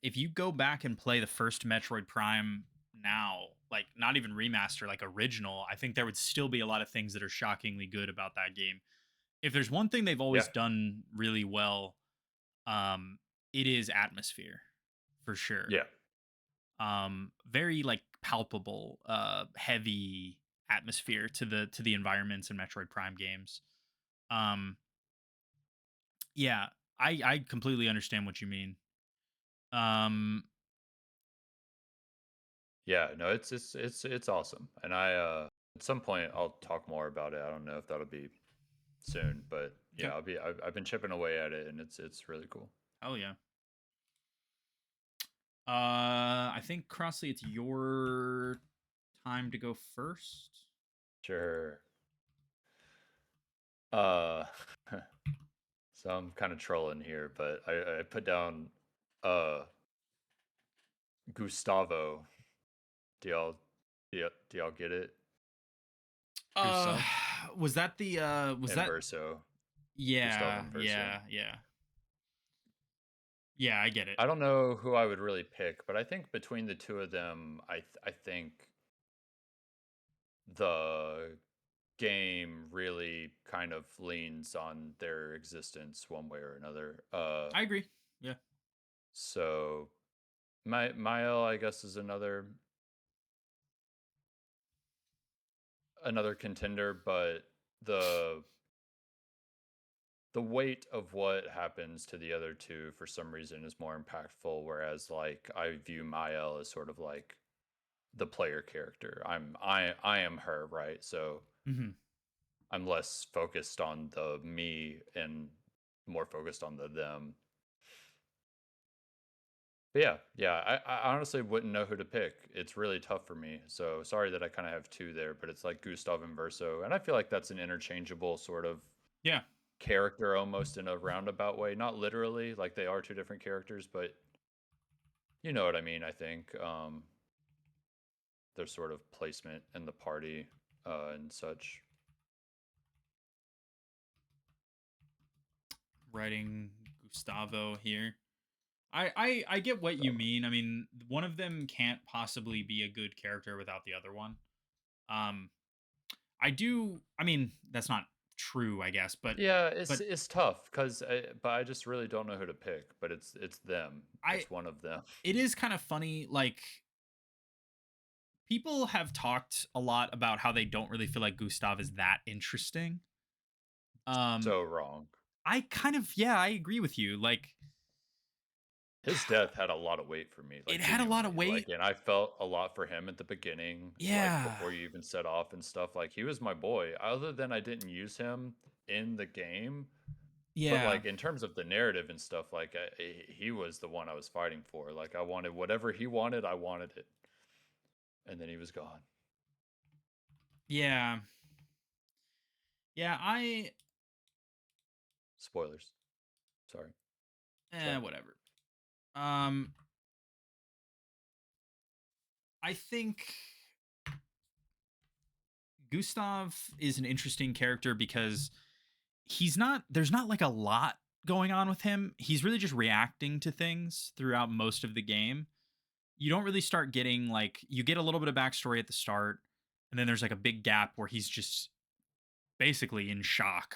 if you go back and play the first Metroid Prime now, like not even remaster, like original, I think there would still be a lot of things that are shockingly good about that game. If there's one thing they've Yeah. always done really well, um, it is atmosphere for sure. Yeah. Very like palpable, heavy atmosphere to the environments in Metroid Prime games. Um, yeah, I completely understand what you mean. Um, Yeah, no, it's awesome. And I at some point I'll talk more about it. I don't know if that'll be soon, but yeah, okay. I've been chipping away at it, and it's really cool. Oh yeah. I think Crossley, it's your time to go first. Sure. Uh so I'm kind of trolling here, but I put down uh Gustavo. Do y'all get it? Uh, Gustav. was that the was that Inverso. Gustav yeah, Inverso. yeah. Yeah, I get it. I don't know who I would really pick, but I think between the two of them, I think the game really kind of leans on their existence one way or another. I agree. Yeah. So Mael, I guess, is another contender, but the the weight of what happens to the other two for some reason is more impactful. Whereas, like, I view Mael as sort of like the player character. I am her, right? So Hmm. I'm less focused on the me and more focused on the them. But yeah, I honestly wouldn't know who to pick. It's really tough for me. So sorry that I kind of have two there, but it's like Gustav and Verso, and I feel like that's an interchangeable sort of Yeah. character almost in a roundabout way. Not literally, like they are two different characters, but you know what I mean. I think their sort of placement in the party and such. Writing Gustavo here. I get what you So mean. I mean, one of them can't possibly be a good character without the other one. Um, I do. I mean, that's not true, I guess, yeah, it's but it's tough because, but I just really don't know who to pick. But it's them. I It's one of them. it is kind of funny. Like people have talked a lot about how they don't really feel like Gustav is that interesting. Um, So wrong. I kind of yeah, I agree with you. Like His death had a lot of weight for me, it like had a lot genuinely. of Like, weight. and I felt a lot for him at the beginning, like Yeah, before you even set off and stuff. Like, he was my boy. Other than I didn't use him in the game, but yeah, like in terms of the narrative and stuff, like he was the one I was fighting for. Like, I wanted whatever he wanted, I wanted it, and then he was gone. yeah, yeah. Spoilers. Sorry. Sorry. Whatever. Um, I think Gustav is an interesting character because there's not like a lot going on with him. He's really just reacting to things throughout most of the game. You don't really start getting like you get a little bit of backstory at the start, and then there's like a big gap where he's just basically in shock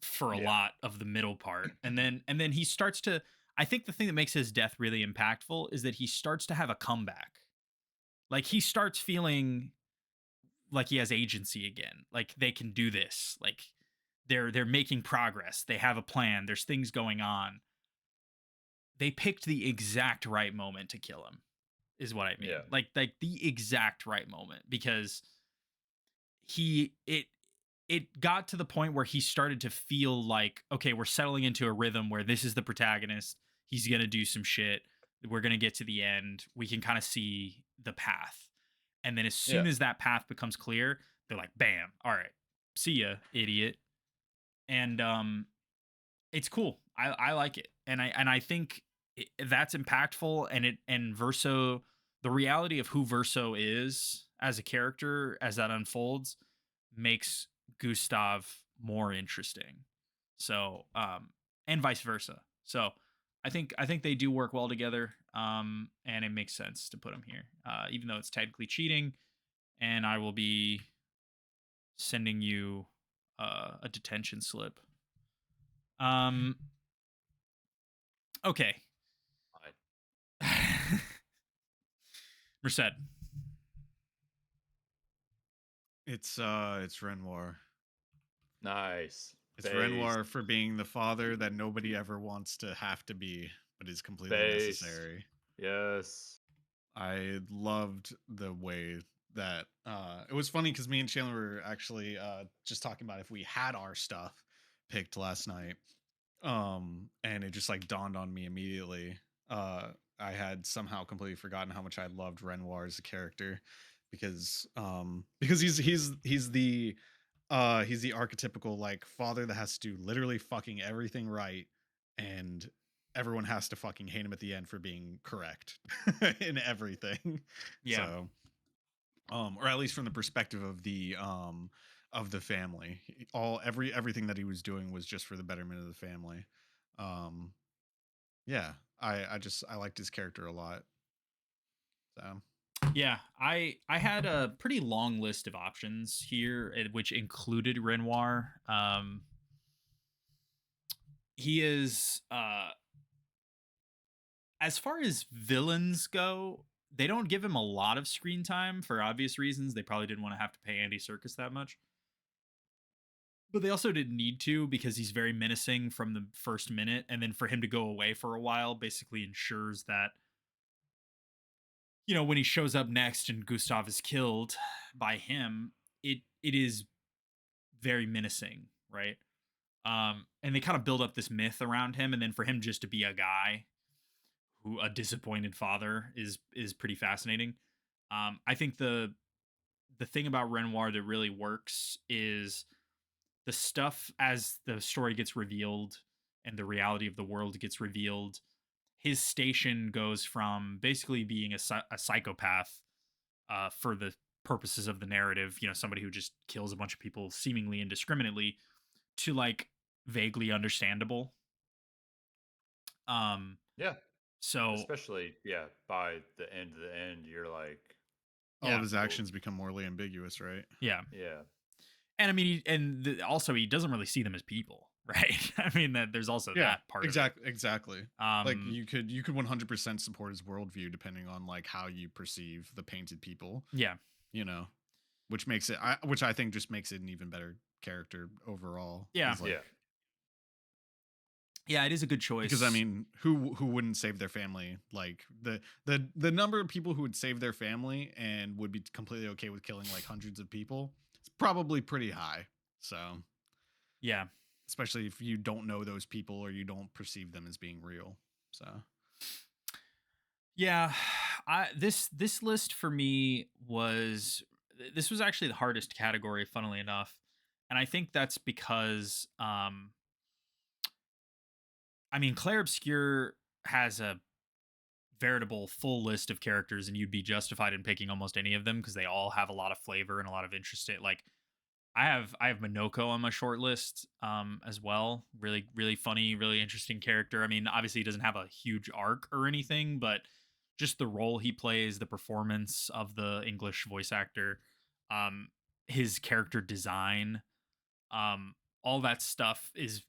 for a Yeah. lot of the middle part. And then he starts to I think the thing that makes his death really impactful is that he starts to have a comeback. Like he starts feeling like he has agency again. Like they can do this. Like they're making progress. They have a plan. There's things going on. They picked the exact right moment to kill him. Is what I mean. Yeah. Like the exact right moment because he it got to the point where he started to feel like okay, we're settling into a rhythm where this is the protagonist. He's going to do some shit. We're going to get to the end. We can kind of see the path. And then as soon Yeah. as that path becomes clear, they're like, bam, all right, see ya, idiot. And it's cool. I like it. And I think that's impactful and Verso the reality of who Verso is as a character as that unfolds makes Gustav more interesting. So and vice versa. So I think they do work well together. And it makes sense to put him here. Even though it's technically cheating and I will be sending you a detention slip. Um okay. Merced. It's Renoir. Nice. It's Based. Renoir for being the father that nobody ever wants to have to be, but is completely Based. necessary. Yes. I loved the way that it was funny because me and Chandler were actually just talking about if we had our stuff picked last night. And it just like dawned on me immediately. I had somehow completely forgotten how much I loved Renoir as a character because he's the archetypical like father that has to do literally fucking everything right, and everyone has to fucking hate him at the end for being correct in everything. Yeah. So or at least from the perspective of the family. Everything that he was doing was just for the betterment of the family. Um yeah, I liked his character a lot. So Yeah, I had a pretty long list of options here, which included Renoir. He is as far as villains go, they don't give him a lot of screen time for obvious reasons. They probably didn't want to have to pay Andy Serkis that much. But they also didn't need to because he's very menacing from the first minute, and then for him to go away for a while basically ensures that when he shows up next and Gustav is killed by him, it is very menacing, right? And they kind of build up this myth around him, and then for him just to be a guy who a disappointed father is pretty fascinating. I think the thing about Renoir that really works is the stuff as the story gets revealed and the reality of the world gets revealed. His station goes from basically being a psychopath for the purposes of the narrative, somebody who just kills a bunch of people seemingly indiscriminately, to like vaguely understandable. Yeah. So Especially, yeah, by the end of the end, you're like, all yeah, of his actions become morally ambiguous, right? yeah, yeah. and I mean, also he doesn't really see them as people, right? I mean that there's also Yeah, that part. exactly. Like Um, you could 100% support his worldview depending on like how you perceive the painted people, yeah, which makes it which I think just makes it an even better character overall. Yeah. 'Cause, like, Yeah. yeah, it is a good choice because I mean, who wouldn't save their family? Like the number of people who would save their family and would be completely okay with killing like hundreds of people, it's probably pretty high. So, yeah, especially if you don't know those people or you don't perceive them as being real. So, yeah. This list for me was this was actually the hardest category, funnily enough, and I think that's because I mean Claire Obscure has a veritable full list of characters, and you'd be justified in picking almost any of them because they all have a lot of flavor and a lot of interest. Like I have Minoko on my short list as well. Really, really funny, really interesting character. I mean, obviously he doesn't have a huge arc or anything, but just the role he plays, the performance of the English voice actor, um, his character design, all that stuff is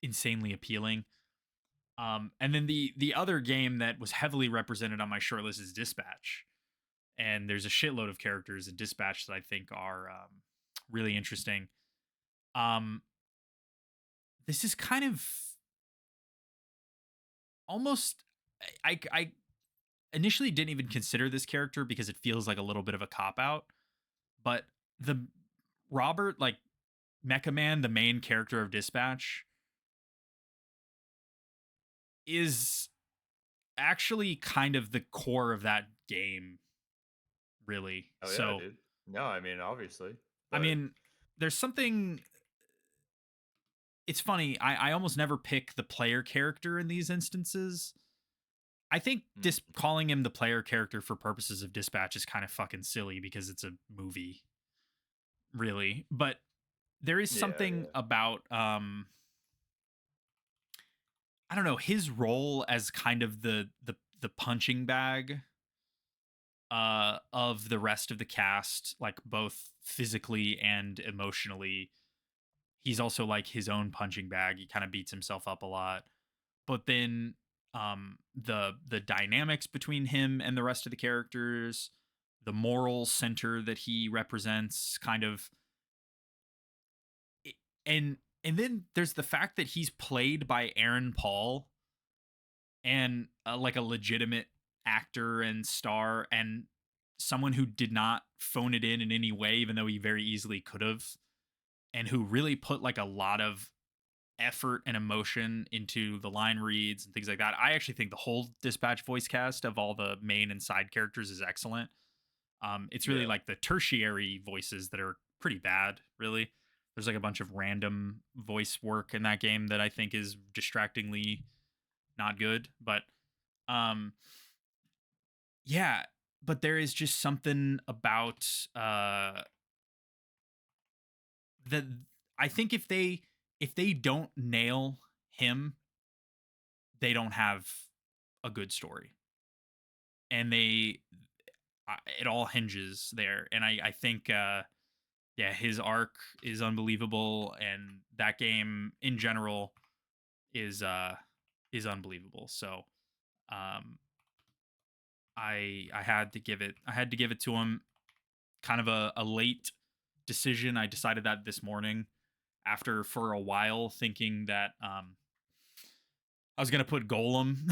insanely appealing. And then the other game that was heavily represented on my short list is Dispatch, and there's a shitload of characters in Dispatch that I think are really interesting. Um, this is kind of almost I initially didn't even consider this character because it feels like a little bit of a cop out, but the Robert, like Mecha Man, the main character of Dispatch, is actually kind of the core of that game, really. Oh yeah, So, dude. No, I mean obviously, I but mean, there's something. It's funny. I almost never pick the player character in these instances. I think mm, calling him the player character for purposes of Dispatch is kind of fucking silly because it's a movie, really. But there is yeah, something yeah, about I don't know, his role as kind of the punching bag of the rest of the cast, like both physically and emotionally. He's also like his own punching bag. He kind of beats himself up a lot. But then the dynamics between him and the rest of the characters, the moral center that he represents, kind of and then there's the fact that he's played by Aaron Paul, and like a legitimate actor and star, and someone who did not phone it in any way, even though he very easily could have, and who really put like a lot of effort and emotion into the line reads and things like that. I actually think the whole Dispatch voice cast of all the main and side characters is excellent. It's really yeah. like the tertiary voices that are pretty bad, really. There's like a bunch of random voice work in that game that I think is distractingly not good. But um yeah, but there is just something about that I think if they don't nail him, they don't have a good story. And it all hinges there. And I think yeah, his arc is unbelievable, and that game in general is unbelievable. So um I had to give it to him. Kind of a late decision. I decided that this morning after for a while thinking that I was gonna put Golem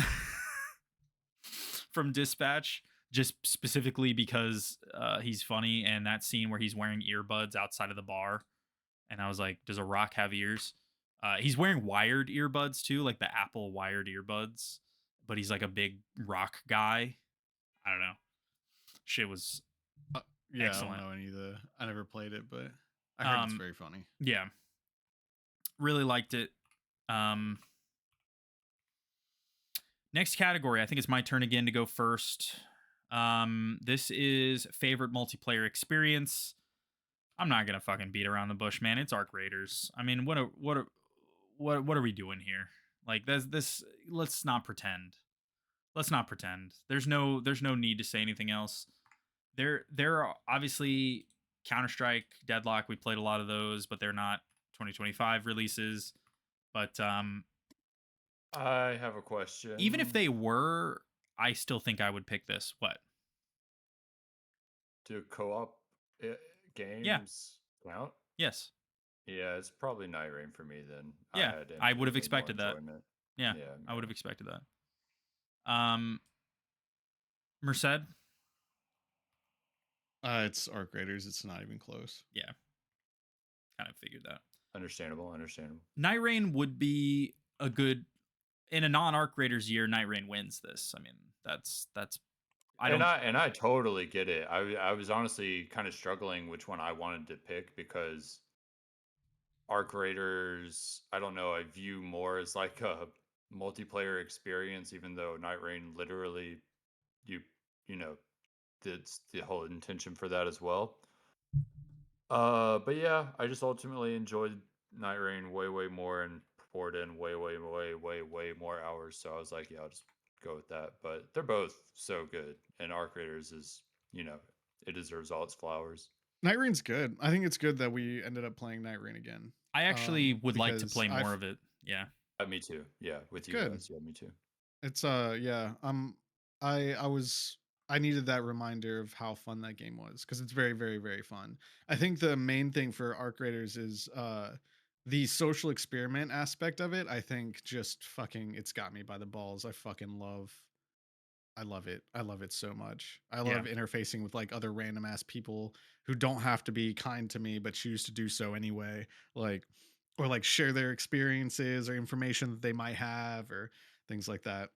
from Dispatch, just specifically because he's funny, and that scene where he's wearing earbuds outside of the bar, and I was like, does a rock have ears? He's wearing wired earbuds too, like the Apple wired earbuds, but he's like a big rock guy. I don't know. Shit was Yeah, I don't excellent. know any of the. I never played it, but I heard it's Um, very funny. yeah, really liked it. Um, Next category, I think it's my turn again to go first. This is favorite multiplayer experience. I'm not gonna fucking beat around the bush, man. It's Arc Raiders. I mean, what are we doing here? Like this. Let's not pretend. Let's not pretend. There's no need to say anything else. There are obviously Counter Strike, Deadlock. We played a lot of those, but they're not 2025 releases. But I have a even if question. they were, I still think I would pick this. What? Do co-op Yeah. games count? Yes. Yeah, it's probably Night Rain for me then. I Yeah. had I would have infinitely more expected that. enjoyment. Yeah. Yeah, I yeah. would have expected that. Merced? It's Arc Raiders. It's not even close. Yeah. Kind of figured that. Understandable, understandable. Night Rain would be a good in a non-Arc Raiders year. Night Rain wins this. I mean, that's I don't. And I totally get it. I was honestly kind of struggling which one I wanted to pick because Arc Raiders, I don't know, I view more as like a multiplayer experience, even though Night Rain literally you you know that's the whole intention for that as well. But yeah, I just ultimately enjoyed Night Rain way more and poured in way more hours. So I was like, yeah, I'll just go with that. But they're both so good, and Arc Raiders is, it deserves all its flowers. Night Rain's good. I think it's good that we ended up playing Night Rain again. I actually would like to Because play more of it. Yeah. Me too. Yeah, with you Good. guys. Yeah, me too. It's yeah. I needed that reminder of how fun that game was because it's very fun. I think the main thing for Arc Raiders is the social experiment aspect of it. I think just fucking it's got me by the balls. I love it. I love it so much. I Yeah. love interfacing with like other random ass people who don't have to be kind to me but choose to do so anyway. Like or like share their experiences or information that they might have or things like that.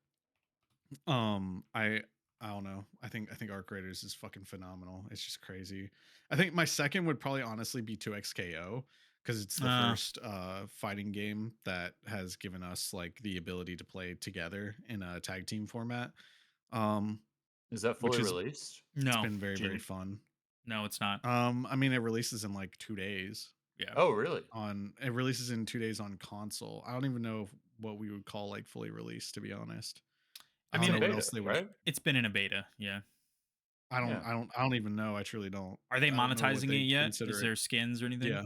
I don't know. I think Arc Raiders is fucking phenomenal. It's just crazy. I think my second would probably honestly be 2XKO because it's the first fighting game that has given us like the ability to play together in a tag team format. Is that fully released? It's No. been very fun. No, it's not. I mean it releases in like 2 days. Yeah. Oh, really? It releases in 2 days on console. I don't even know what we would call like fully released, to be honest. I don't mean, know what beta, else they would. right? It's been in a beta. Yeah. I Yeah. don't even know. I truly don't. Are they I don't know what monetizing they it yet? consider Is it. there skins or anything? Yeah.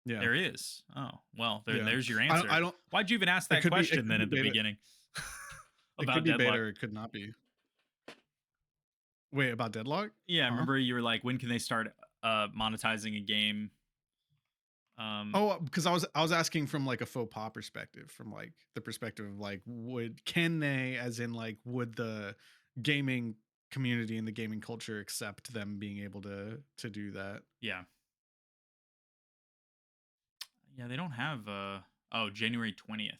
Yeah. There is. Oh, well, Yeah. there's your answer. I don't. Why'd you even ask It that could be- it question could then be at the beta. beginning? It About could be Deadlock. beta or it could not be. Wait, about Deadlock? Yeah, Huh? remember you were like, when can they start monetizing a game? Because I was asking from like a faux pas perspective, from like the perspective of like can they, as in like would the gaming community and the gaming culture accept them being able to do that? Yeah. Yeah, they don't have January 20th.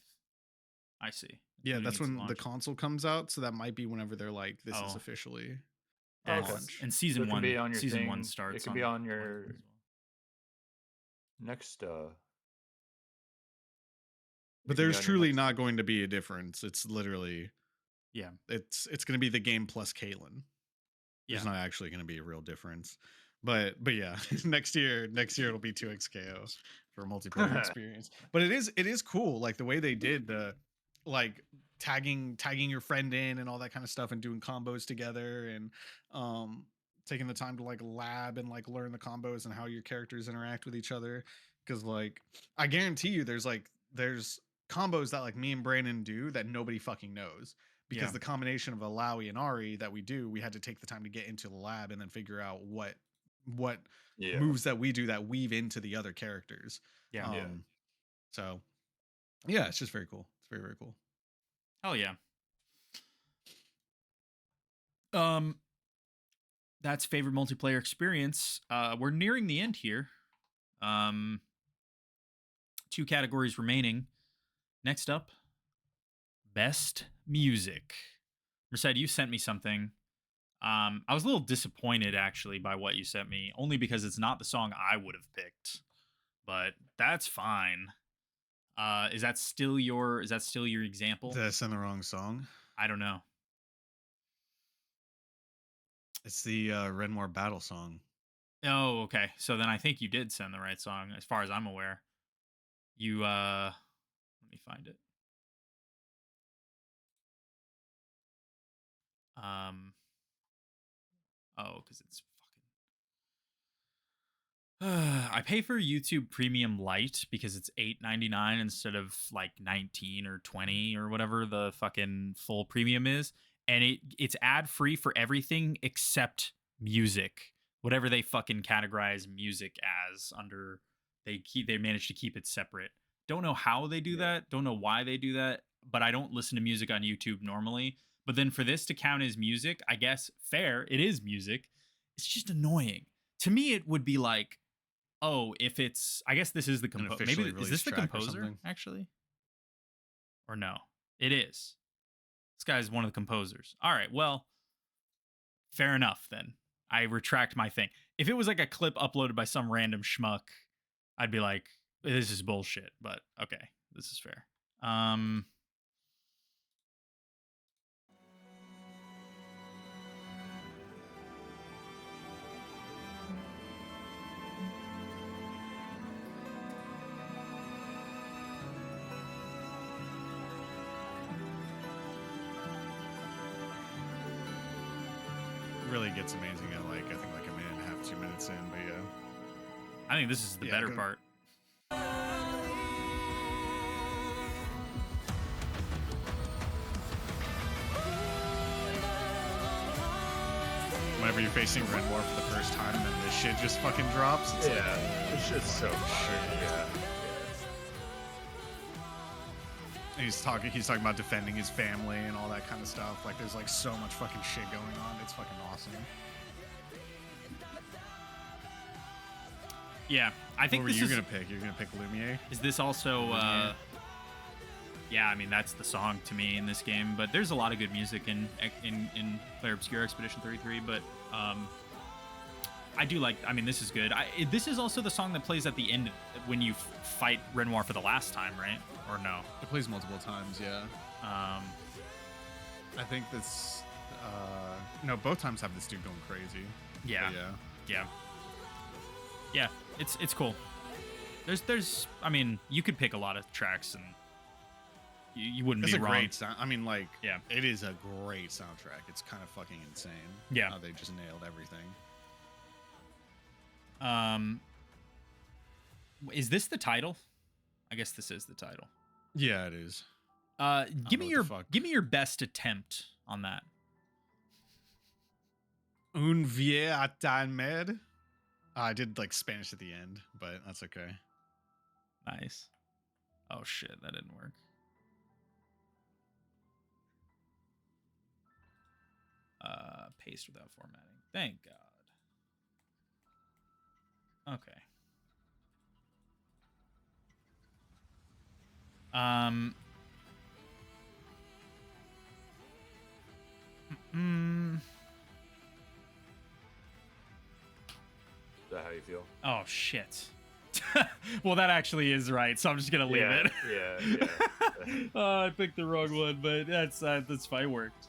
I see. Yeah, that's when the launch. console comes out, so that might be whenever they're like, this is Oh. officially And, launch. and season So it can one be on your season thing. one starts. It can be on your 20th as well. next. But there's truly not going to be a difference. It's literally, Yeah. it's going to be the game plus Caitlyn. There's not actually going to be a real difference. But yeah, next year it'll be 2XKO for a multiplayer experience. But it is cool, like the way they did the like tagging your friend in and all that kind of stuff and doing combos together and taking the time to like lab and like learn the combos and how your characters interact with each other. Because like I guarantee you there's combos that like me and Brandon do that nobody fucking knows. Because the combination of Alawi and Ari that we do, we had to take the time to get into the lab and then figure out what moves that we do that weave into the other characters. Yeah. So yeah, it's just very cool. It's very cool. Oh yeah. That's favorite multiplayer experience. We're nearing the end here. 2 categories remaining. Next up, best music. Merced, you sent me something. I was a little disappointed actually by what you sent me, only because it's not the song I would have picked. But that's fine. Is that still your example? Did I send the wrong song? I don't know. It's the Renmore Battle song. Oh, okay. So then I think you did send the right song, as far as I'm aware. You let me find it. Because it's fucking. I pay for YouTube Premium Lite because it's $8.99 instead of like 19 or 20 or whatever the fucking full premium is, and it's ad free for everything except music. Whatever they fucking categorize music as under, they manage to keep it separate. Don't know how they do that. Don't know why they do that. But I don't listen to music on YouTube normally. But then for this to count as music, I guess fair. It is music. It's just annoying. To me, it would be like, oh, if it's, I guess this is the composer. Maybe is this the composer actually? Or no? It is. This guy's one of the composers. All right. Well, fair enough then. I retract my thing. If it was like a clip uploaded by some random schmuck, I'd be like, this is bullshit. But okay, this is fair. really gets amazing at like I think like a minute and a half, 2 minutes in. But yeah, I think this is the Yeah, better go- part. whenever you're facing Renoir for the first time, and then this shit just fucking drops. It's like, Yeah, it's just so shit. Yeah. and he's talking about defending his family and all that kind of stuff. Like there's like so much fucking shit going on. It's fucking awesome. Yeah, I think What were this you is. gonna pick? You're gonna pick Lumiere? Is this also? Yeah, I mean that's the song to me in this game. But there's a lot of good music in Clair Obscur Expedition 33. But I do like. I mean, this is good. This is also the song that plays at the end when you fight Renoir for the last time, right? Or no? It plays multiple times. Yeah. I think this. No, both times have this dude going crazy. Yeah. But Yeah. Yeah, it's cool. There's I mean, you could pick a lot of tracks and you wouldn't It's be a wrong. great sound. I mean, like, Yeah. it is a great soundtrack. It's kind of fucking insane. Yeah. How they just nailed everything. Is this the title? I guess this is the title. Yeah, it is. Give me know what the fuck. give me your best attempt on that. Un vie a tan med. I did like Spanish at the end, but that's okay. Nice. Oh shit, that didn't work. Paste without formatting. Thank God. Okay. Is that how you feel? Oh shit. Well, that actually is right, so I'm just gonna leave it. Yeah. Oh, I picked the wrong one, but that's fine. It worked.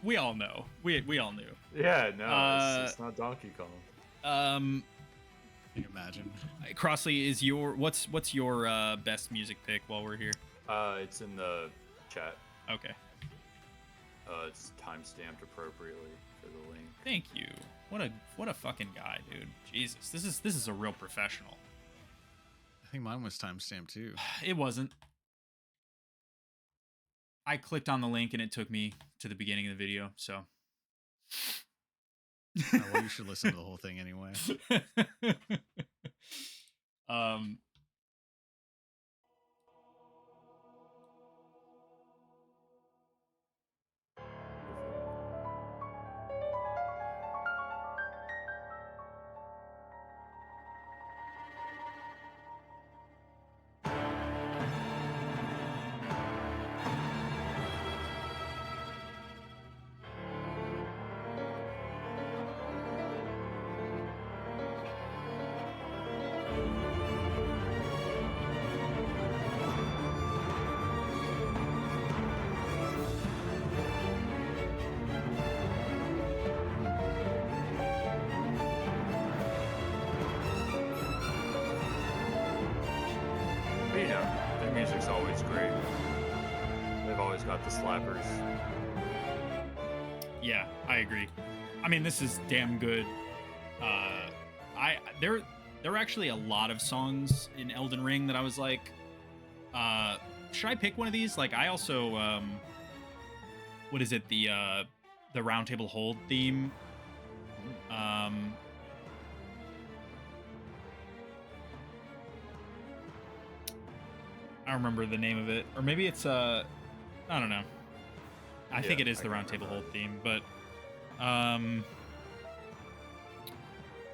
We all know. We all knew. Yeah, no, it's not Donkey Kong. Can you imagine? Crossley, is your what's your best music pick while we're here? It's in the chat. Okay. It's time-stamped appropriately for the link. Thank you. What a fucking guy, dude. Jesus, this is a real professional. I think mine was timestamped too. It wasn't. I clicked on the link and it took me to the beginning of the video, so. Oh, well, you should listen to the whole thing anyway. But, you know, their music's always great. They've always got the slappers. Yeah, I agree. I mean, this is damn good. There are actually a lot of songs in Elden Ring that I was like, should I pick one of these? Like, I also, what is it? The Round Table Hold theme. I don't remember the name of it, or maybe it's I don't know. I think Yeah, it is I the can Round Table remember Hold theme, but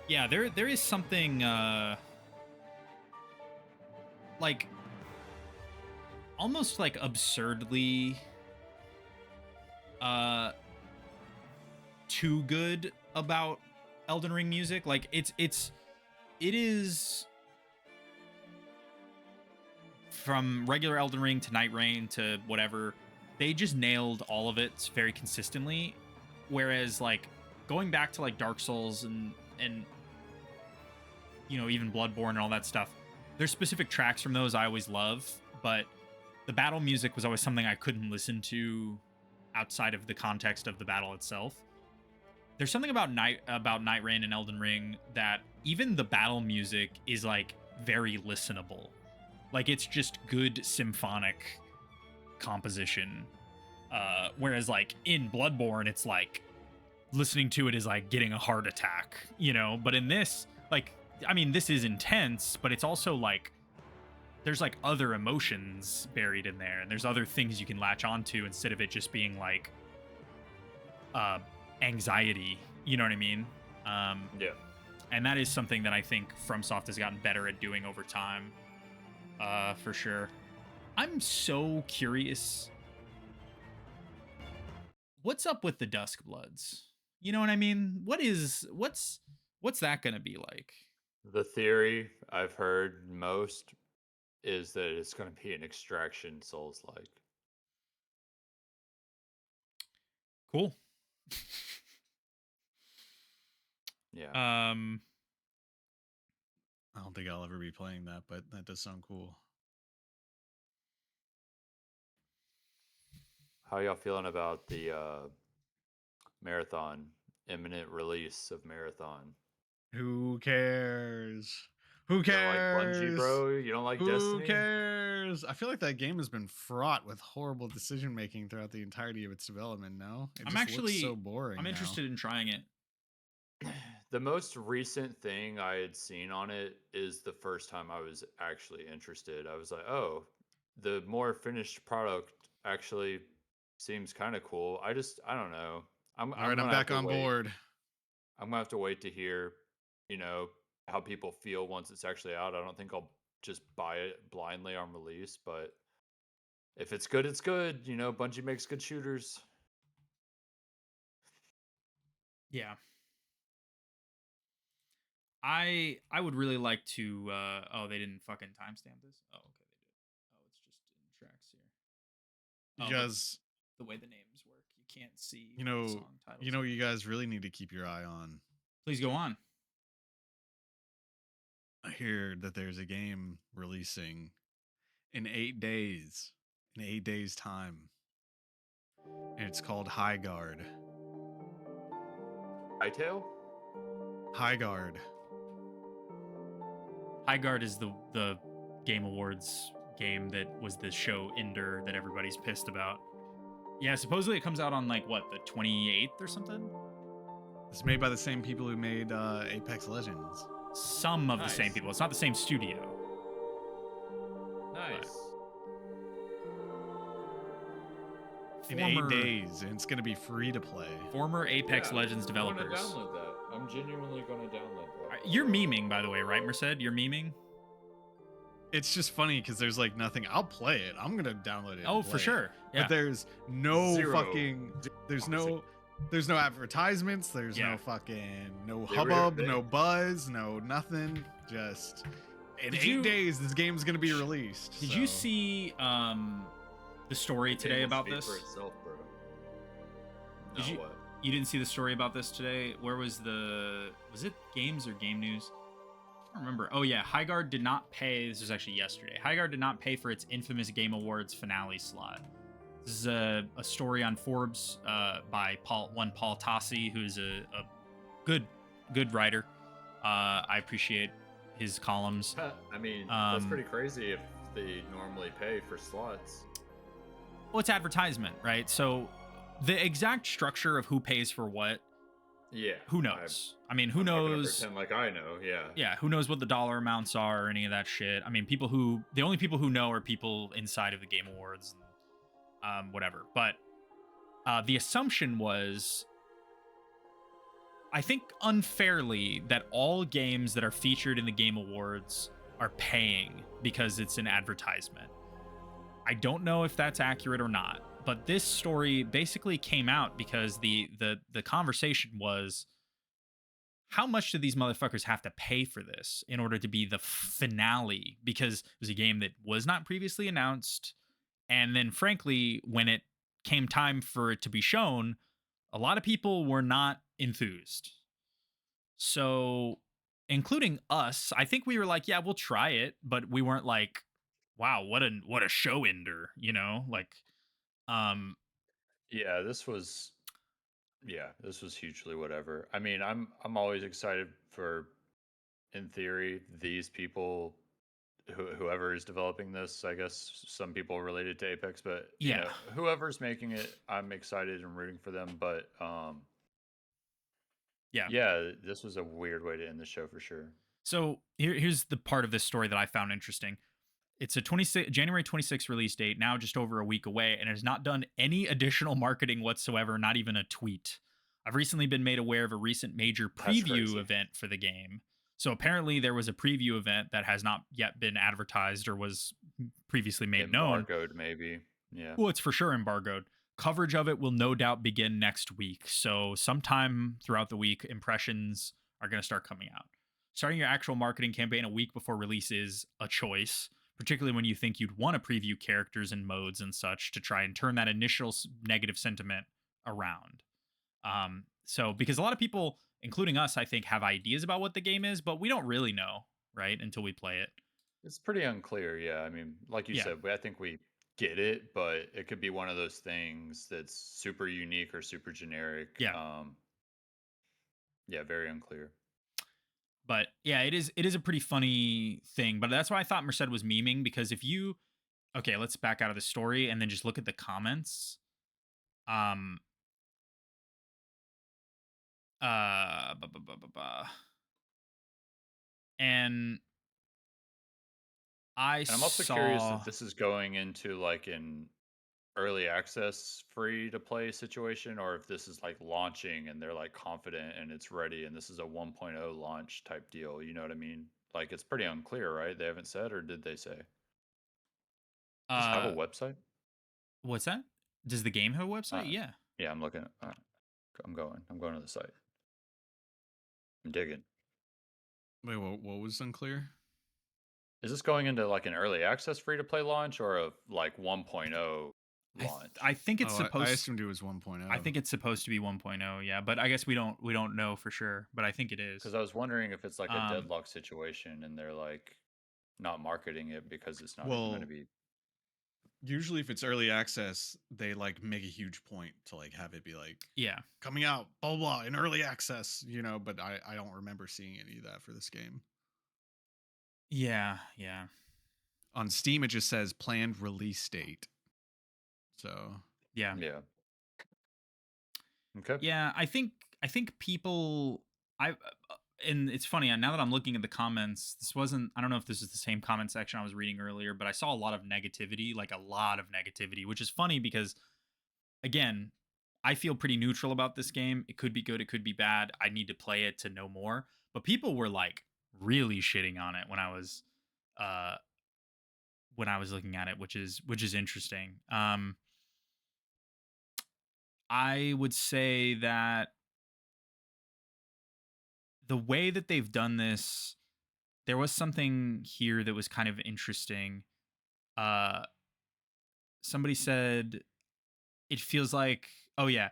yeah, there is something like almost like absurdly too good about Elden Ring music. Like it is from regular Elden Ring to Night Rain to whatever, they just nailed all of it very consistently. Whereas like going back to like Dark Souls and you know, even Bloodborne and all that stuff, there's specific tracks from those I always love, but the battle music was always something I couldn't listen to outside of the context of the battle itself. there's something about Night Rain and Elden Ring that even the battle music is like very listenable. Like it's just good symphonic composition. Whereas like in Bloodborne, it's like listening to it is like getting a heart attack, you know? But in this, like, I mean, this is intense, but it's also like there's like other emotions buried in there, and there's other things you can latch onto instead of it just being like uh anxiety, you know what I mean? Yeah. And that is something that I think FromSoft has gotten better at doing over time, for sure. I'm so curious. What's up with the Duskbloods? You know what I mean? What's that gonna be like? The theory I've heard most is that it's going to be an Extraction Souls like. Cool. Yeah. I don't think I'll ever be playing that, but that does sound cool. How y'all feeling about the Marathon, imminent release of Marathon? Who cares? Who You don't like cares? Bungie, bro? You don't like Who Destiny? cares? I feel like that game has been fraught with horrible decision making throughout the entirety of its development. No, it I'm just actually looks so boring. I'm now. interested in trying it. The most recent thing I had seen on it is the first time I was actually interested. I was like, oh, the more finished product actually seems kind of cool. I don't know. All right, I'm gonna have back to on wait. board. I'm gonna have to wait to hear, you know, how people feel once it's actually out. I don't think I'll just buy it blindly on release, but if it's good, it's good. You know, Bungie makes good shooters. Yeah. I would really like to oh, they didn't fucking timestamp this. Oh, okay, they did. Oh, it's just in tracks here. You Oh, but guys, the way the names work, you can't see you what the know, song titles you know, are. you guys really need to keep your eye on. Please go on. I hear that there's a game releasing in 8 days, in 8 days' time, and it's called High Guard. Hytale? High Guard. High Guard is the Game Awards game that was the show Ender that everybody's pissed about. Yeah, supposedly it comes out on like what, the 28th or something? It's made by the same people who made Apex Legends. Some of the same Nice. people. It's not the same studio. Nice. In 8 days, and it's going to be free to play. Former Apex Legends I'm gonna developers. download that. I'm genuinely gonna download that. You're memeing, by the way, right, Merced? You're memeing? It's just funny because there's like nothing. I'll play it. I'm gonna download it. and Oh, play for it. sure. Yeah. But there's no Zero. fucking. There's no advertisements. There's Yeah. no fucking no They hubbub, re- no buzz, no nothing. Just in Did 8 you- days, this game's gonna be released. Did you so- see the story The game today will about speak this? For itself, bro. Did No, you- what? You didn't see the story about this today? Where was it Games or Game News? I don't remember. Oh yeah, Highguard did not pay. This was actually yesterday. Highguard did not pay for its infamous Game Awards finale slot. This is a story on Forbes by Paul Tassi, who's a good writer. I appreciate his columns. I mean, that's Um, pretty crazy if they normally pay for slots. Well, it's advertisement, right? So the exact structure of who pays for what, Yeah. who knows? I mean, who I'm not gonna knows? pretend like I know. Yeah. Yeah, who knows what the dollar amounts are or any of that shit. I mean, the only people who know are people inside of the Game Awards and whatever. But the assumption was, I think unfairly, that all games that are featured in the Game Awards are paying because it's an advertisement. I don't know if that's accurate or not, but this story basically came out because the conversation was, how much do these motherfuckers have to pay for this in order to be the finale? Because it was a game that was not previously announced. And then, frankly, when it came time for it to be shown, a lot of people were not enthused. So, including us, I think we were like, yeah, we'll try it. But we weren't like, wow, what a show ender, you know? Like, Yeah, this was Yeah, this was hugely whatever. I mean, I'm always excited for, in theory, these people, whoever is developing this. I guess some people related to Apex, but Yeah. whoever's making it, I'm excited and rooting for them. But Yeah. yeah, this was a weird way to end the show for sure. So here's the part of this story that I found interesting. It's a January 26th release date, now just over a week away, and has not done any additional marketing whatsoever, not even a tweet. I've recently been made aware of a recent major That's preview crazy. event for the game. So apparently there was a preview event that has not yet been advertised or was previously made known. Embargoed, maybe. Yeah. Well, it's for sure embargoed. Coverage of it will no doubt begin next week. So, sometime throughout the week, impressions are going to start coming out. Starting your actual marketing campaign a week before release is a choice, particularly when you think you'd want to preview characters and modes and such to try and turn that initial negative sentiment around. So, because a lot of people, including us, I think, have ideas about what the game is, but we don't really know, right, until we play it. It's pretty unclear. Yeah. I mean, like you Yeah. said, I think we get it, but it could be one of those things that's super unique or super generic. Yeah. Yeah, very unclear. But yeah, it is a pretty funny thing. But that's why I thought Merced was memeing, because if you okay, let's back out of the story and then just look at the comments. Um and I And I'm also curious saw if this is going into like an early access free to play situation, or if this is like launching and they're like confident and it's ready and this is a 1.0 launch type deal. You know what I mean? Like it's pretty unclear, right? They haven't said, or did they say? Does this have a uh website? what's that? Does the game have a website? Uh, Yeah. yeah, I'm looking. I'm going. I'm going to the site. I'm digging. Wait, what was unclear? Is this going into like an early access free to play launch or a like 1.0 launch? I think it's I supposed assumed it was 1.0. I think it's supposed to be 1.0, yeah, but I guess we don't know for sure, but I think it is. Because I was wondering if it's like a Um deadlock situation and they're like not marketing it because it's not even going to Well, be. usually if it's early access, they like make a huge point to like have it be like yeah. coming out, blah blah, in early access, but I don't remember seeing any of that for this game. Yeah, yeah. On Steam, it just says planned release date. So Yeah. Yeah. Okay. Yeah, I think people and it's funny, now that I'm looking at the comments, this wasn't I don't know if this is the same comment section I was reading earlier, but I saw a lot of negativity, like a lot of negativity, which is funny because again, I feel pretty neutral about this game. It could be good, it could be bad. I need to play it to know more. But people were like really shitting on it uh when I was looking at it, which is interesting. I would say that the way that they've done this, there was something here that was kind of interesting. Uh, Somebody said it feels like, oh yeah,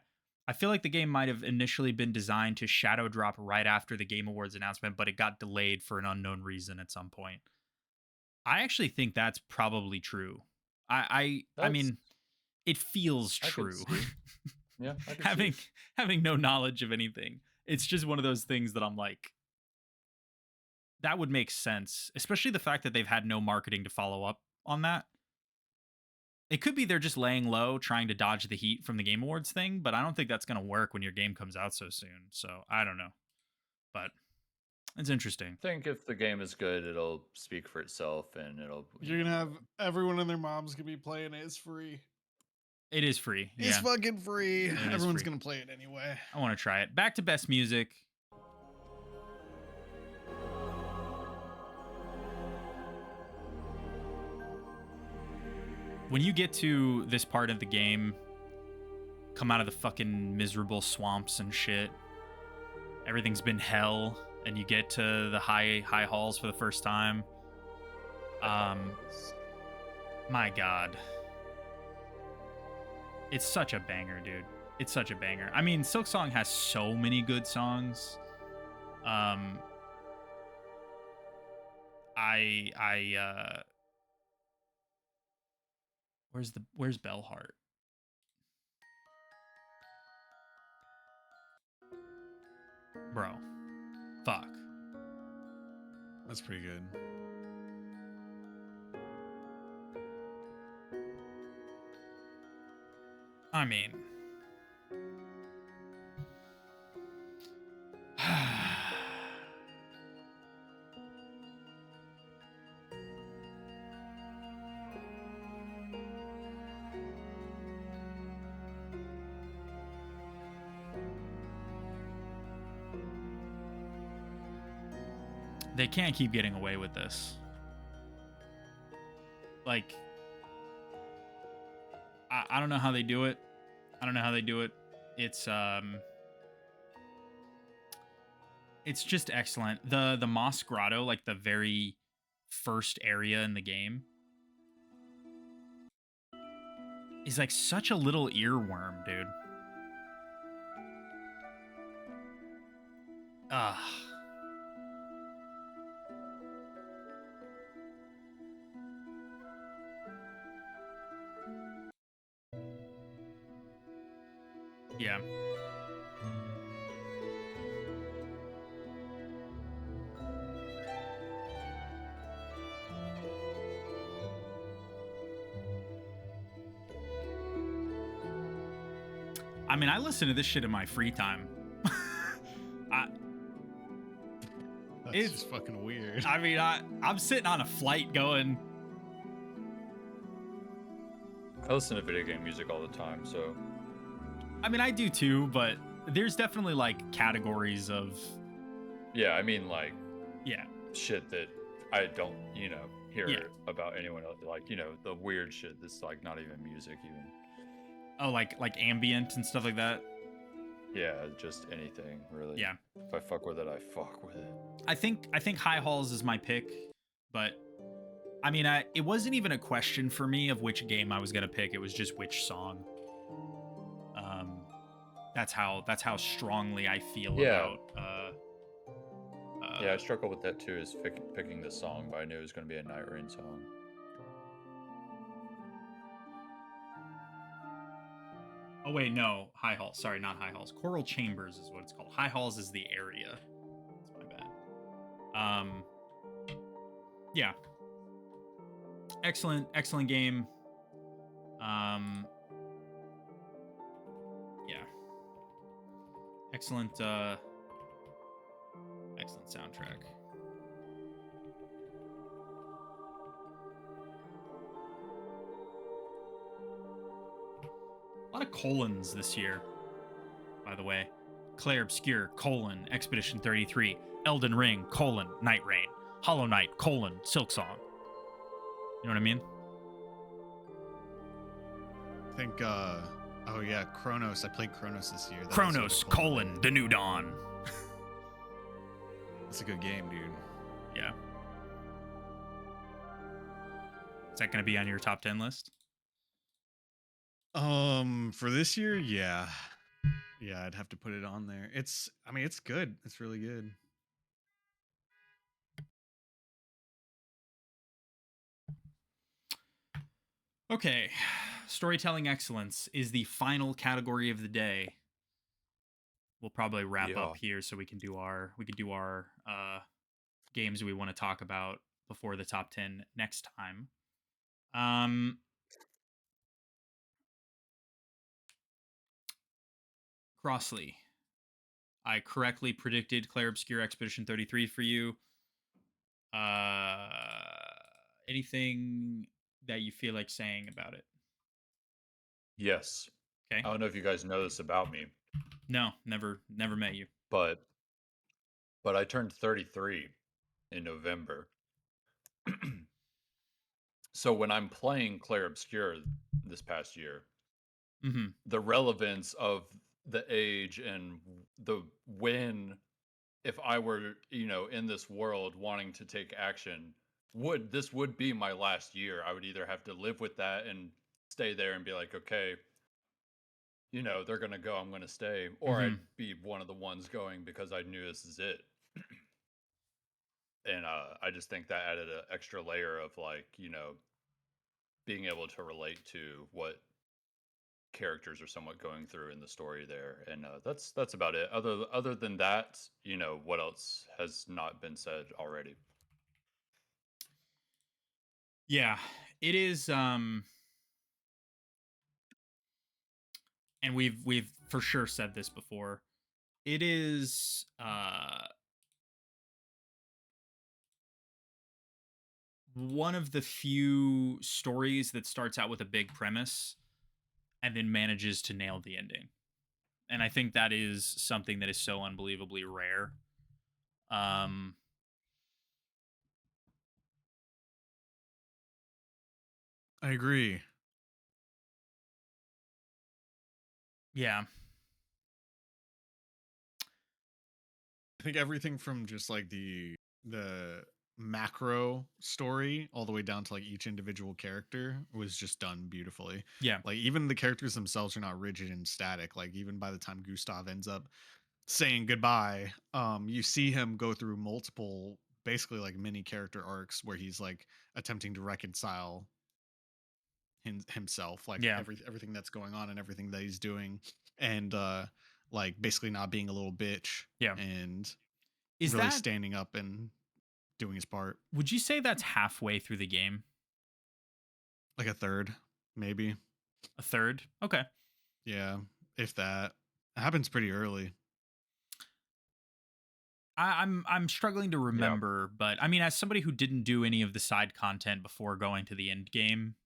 I feel like the game might have initially been designed to shadow drop right after the Game Awards announcement, but it got delayed for an unknown reason at some point. I actually think that's probably true. I That's mean, it feels I could true. see. Yeah, I could see. having having no knowledge of anything, it's just one of those things that I'm like, that would make sense, especially the fact that they've had no marketing to follow up on that. It could be they're just laying low, trying to dodge the heat from the Game Awards thing, but I don't think that's going to work when your game comes out so soon. So I don't know, but it's interesting. I think if the game is good, it'll speak for itself and it'll. you're gonna have everyone and their moms gonna be playing it. It's free. It is free. It's Yeah, fucking free. is Everyone's free. gonna play it anyway. I want to try it. Back to best music. When you get to this part of the game, come out of the fucking miserable swamps and shit. Everything's been hell, and you get to the high halls for the first time. My God, it's such a banger, dude. It's such a banger. I mean, Silksong has so many good songs. Um, I where's Bellheart? Bro. Fuck. That's pretty good. I mean, they can't keep getting away with this. Like, I don't know how they do it. I don't know how they do it. It's just excellent. The Moss Grotto, like the very first area in the game, is like such a little earworm, dude. Ugh. Yeah. I mean, I listen to this shit in my free time. That's It's- just fucking weird. I mean, I'm sitting on a flight going, I listen to video game music all the time, so I mean, I do too, but there's definitely like categories of, yeah, I mean like yeah. shit that I don't, hear Yeah. about anyone else. Like, the weird shit that's like not even music even. Oh, like ambient and stuff like that. Yeah, just anything really. Yeah. If I fuck with it, I fuck with it. I think High Halls is my pick, but I mean, it wasn't even a question for me of which game I was gonna pick. It was just which song. That's how strongly I feel Yeah. about. Yeah, I struggled with that too, is picking the song, but I knew it was going to be a Night Rain song. Oh wait, no, High Halls. Sorry, not High Halls. Coral Chambers is what it's called. High Halls is the area. That's my bad. Yeah. Excellent game. Yeah. Excellent soundtrack. A lot of colons this year, by the way. Claire Obscure, Expedition 33, Elden Ring, Night Rain, Hollow Knight, Silksong. You know what I mean? I think, oh yeah, Chronos. I played Chronos this year. That was Chronos, what I played. The New Dawn. It's a good game, dude. Yeah. Is that going to be on your top 10 list? For this year, yeah. Yeah, I'd have to put it on there. It's good. It's really good. Okay. Storytelling excellence is the final category of the day. We'll probably wrap up here so we can do our games we want to talk about before the top 10 next time. Crossley, I correctly predicted Claire Obscure Expedition 33 for you. Anything that you feel like saying about it? Yes. Okay. I don't know if you guys know this about me, No, never met you. but I turned 33 in November. So when I'm playing Claire Obscure this past year, Mm-hmm. the relevance of the age and the when, if I were, in this world wanting to take action, this would be my last year. I would either have to live with that and stay there and be like, okay, they're going to go, I'm going to stay, or I'd be one of the ones going because I knew this is it. And I just think that added an extra layer of like, being able to relate to what characters are somewhat going through in the story there, and that's about it. Other than that, what else has not been said already? Yeah, it is. And we've for sure said this before. It is one of the few stories that starts out with a big premise and then manages to nail the ending. And I think that is something that is so unbelievably rare. Um, I agree. yeah, I think everything from just like the macro story all the way down to like each individual character was just done beautifully. yeah, Like even the characters themselves are not rigid and static. Like even by the time Gustav ends up saying goodbye, you see him go through multiple basically like mini character arcs where he's like attempting to reconcile himself, like yeah. everything that's going on and everything that he's doing, and like basically not being a little bitch Yeah. and Is really that, standing up and doing his part. would you say that's halfway through the game? Like a third, maybe. A third? Okay. Yeah, if that. It happens pretty early. I'm struggling to Yeah. remember, but I mean, as somebody who didn't do any of the side content before going to the end game,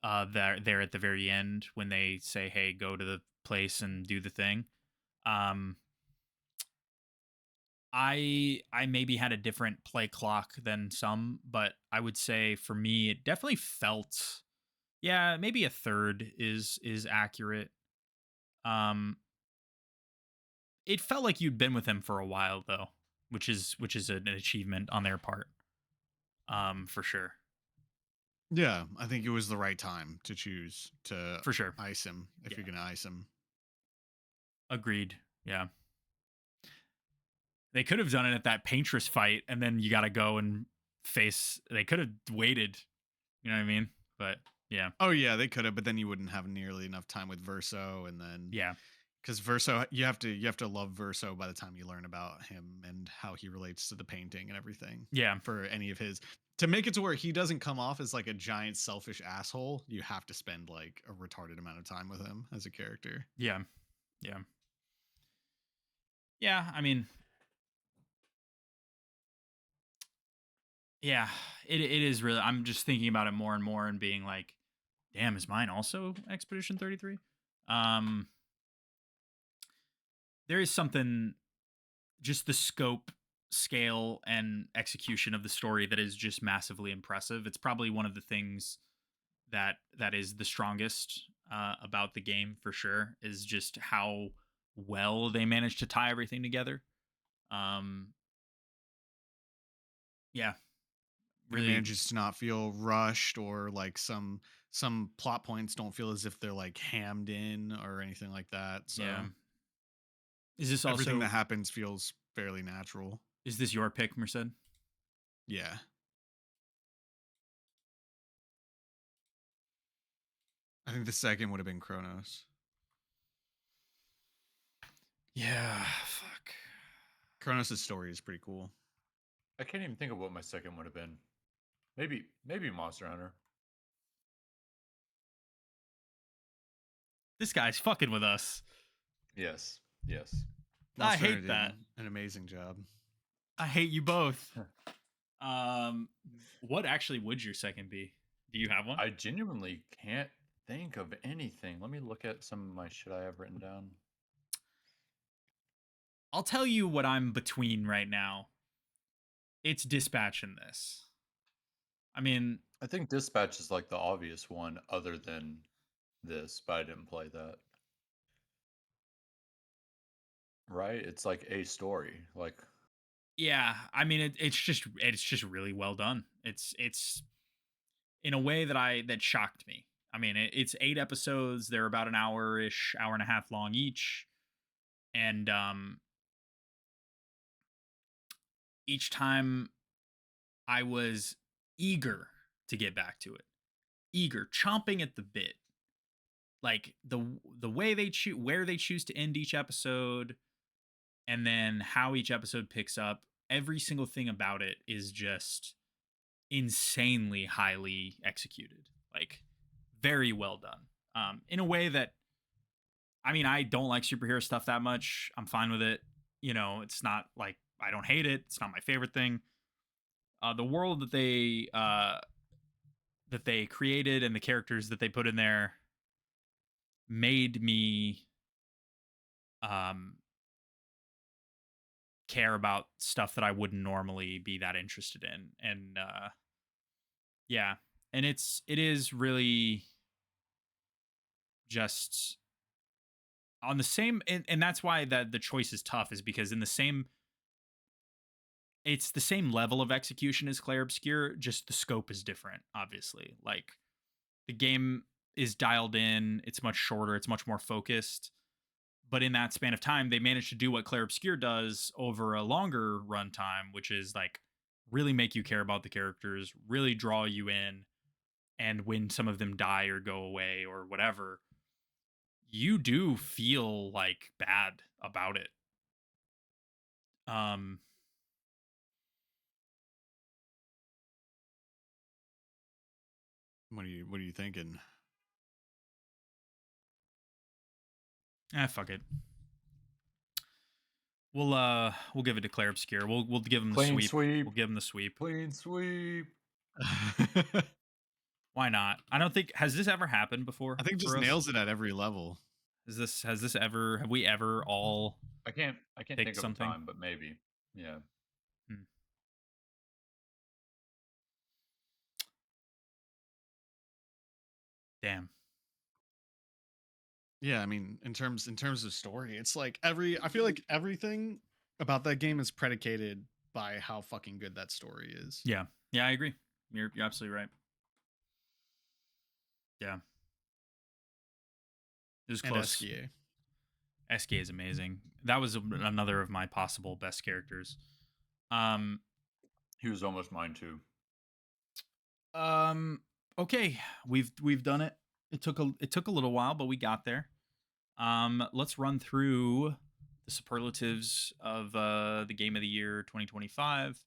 there at the very end when they say, "Hey, go to the place and do the thing," um, I maybe had a different play clock than some, but I would say for me, it definitely felt, yeah, maybe a third is accurate. Um, it felt like you'd been with him for a while though, which is an achievement on their part, for sure, Yeah, I think it was the right time to choose to for sure, ice him if yeah, you're gonna ice him. agreed, yeah. They could have done it at that Paintress fight, and then you got to go and face. They could have waited. You know what I mean? But yeah, Oh yeah, they could have, but then you wouldn't have nearly enough time with Verso, and then yeah, because Verso, you have to love Verso by the time you learn about him and how he relates to the painting and everything. yeah, For any of his, to make it to where he doesn't come off as like a giant selfish asshole, you have to spend like a retarded amount of time with him as a character. yeah, yeah, yeah. I mean, yeah. It is really. I'm just thinking about it more and more and being like, damn, is mine also Expedition 33? Um, there is something, just the scope, scale, and execution of the story that is just massively impressive. It's probably one of the things that is the strongest about the game for sure, is just how well they managed to tie everything together. Um, yeah, And it really, manages to not feel rushed or like some plot points don't feel as if they're like hammed in or anything like that. So yeah. Is this everything that also, happens feels fairly natural. is this your pick, Merced? Yeah. I think the second would have been Kronos. Yeah, fuck. Kronos' story is pretty cool. I can't even think of what my second would have been. Maybe Monster Hunter. This guy's fucking with us. Yes. Yes. I Monster Hunter hate did that. an amazing job. I hate you both. What actually would your second be? Do you have one? I genuinely can't think of anything. Let me look at some of my shit I have written down. I'll tell you what I'm between right now. It's Dispatch in this. I mean, I think Dispatch is like the obvious one other than this, but I didn't play that. Right? It's like a story. Like yeah, I mean it's just really well done. It's in a way that shocked me. I mean, it's 8 episodes. They're about an hour-ish, hour and a half long each, and each time I was eager to get back to it, eager, chomping at the bit. like the way they choose, where they choose to end each episode, and then how each episode picks up. Every single thing about it is just insanely highly executed, like very well done. In a way that, I mean, I don't like superhero stuff that much. I'm fine with it. It's not like I don't hate it. It's not my favorite thing. The world that they created and the characters that they put in there made me um care about stuff that I wouldn't normally be that interested in. And yeah, and it is really just on the same, and that's why the choice is tough, is because in the same, it's the same level of execution as Clair Obscur, just the scope is different, obviously. Like, the game is dialed in, it's much shorter, it's much more focused. But in that span of time, they managed to do what Clair Obscur does over a longer runtime, which is like really make you care about the characters, really draw you in. And when some of them die or go away or whatever, you do feel like bad about it. Um, What are you thinking? fuck it. We'll give it to Clair Obscur. We'll give him the Clean sweep. sweep. We'll give him the sweep. Clean sweep. Why not? I don't think, has this ever happened before? I think just for us? nails it at every level. Have we ever all I can't pick think of something? a time, but maybe. Yeah. Damn. Yeah, I mean, in terms of story, it's like I feel like everything about that game is predicated by how fucking good that story is. Yeah, I agree. You're absolutely right. Yeah, it was And close. SKA. SK is amazing. That was another of my possible best characters. He was almost mine too. Okay, we've done it. It took a little while, but we got there. Let's run through the superlatives of the Game of the Year 2025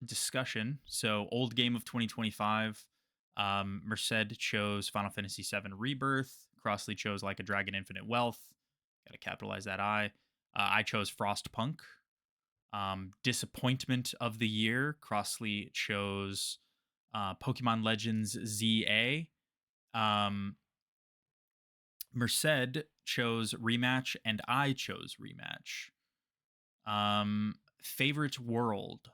discussion. So, old game of 2025. Merced chose Final Fantasy VII Rebirth. Crossley chose Like a Dragon Infinite Wealth. Got to capitalize that I. I chose Frostpunk. Disappointment of the year. Crossley chose Pokemon Legends ZA. Merced chose Rematch, and I chose Rematch. Favorite world.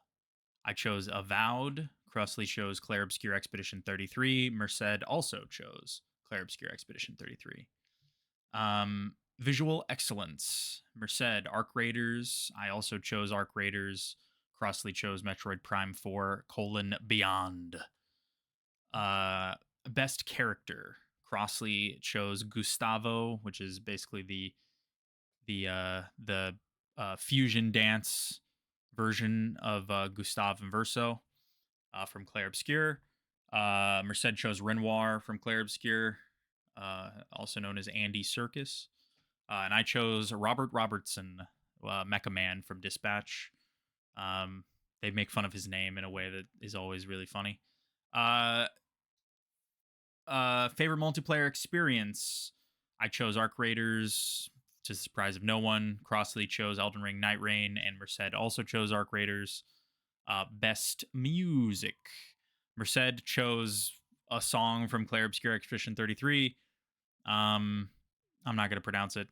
I chose Avowed. Crossley chose Clair Obscur Expedition 33. Merced also chose Clair Obscur Expedition 33. Visual excellence. Merced, Arc Raiders. I also chose Arc Raiders. Crossley chose Metroid Prime 4, Beyond. Best character. Crossley chose Gustavo, which is basically the fusion dance version of Gustave and Verso from Clair Obscur. Merced chose Renoir from Clair Obscur, also known as Andy Serkis. And I chose Robert Robertson, Mecha Man from Dispatch. They make fun of his name in a way that is always really funny. Favorite multiplayer experience. I chose Arc Raiders, to the surprise of no one. Crossley chose Elden Ring Night Rain, and Merced also chose Arc Raiders. Best music. Merced chose a song from Clair Obscur Expedition 33. I'm not going to pronounce it.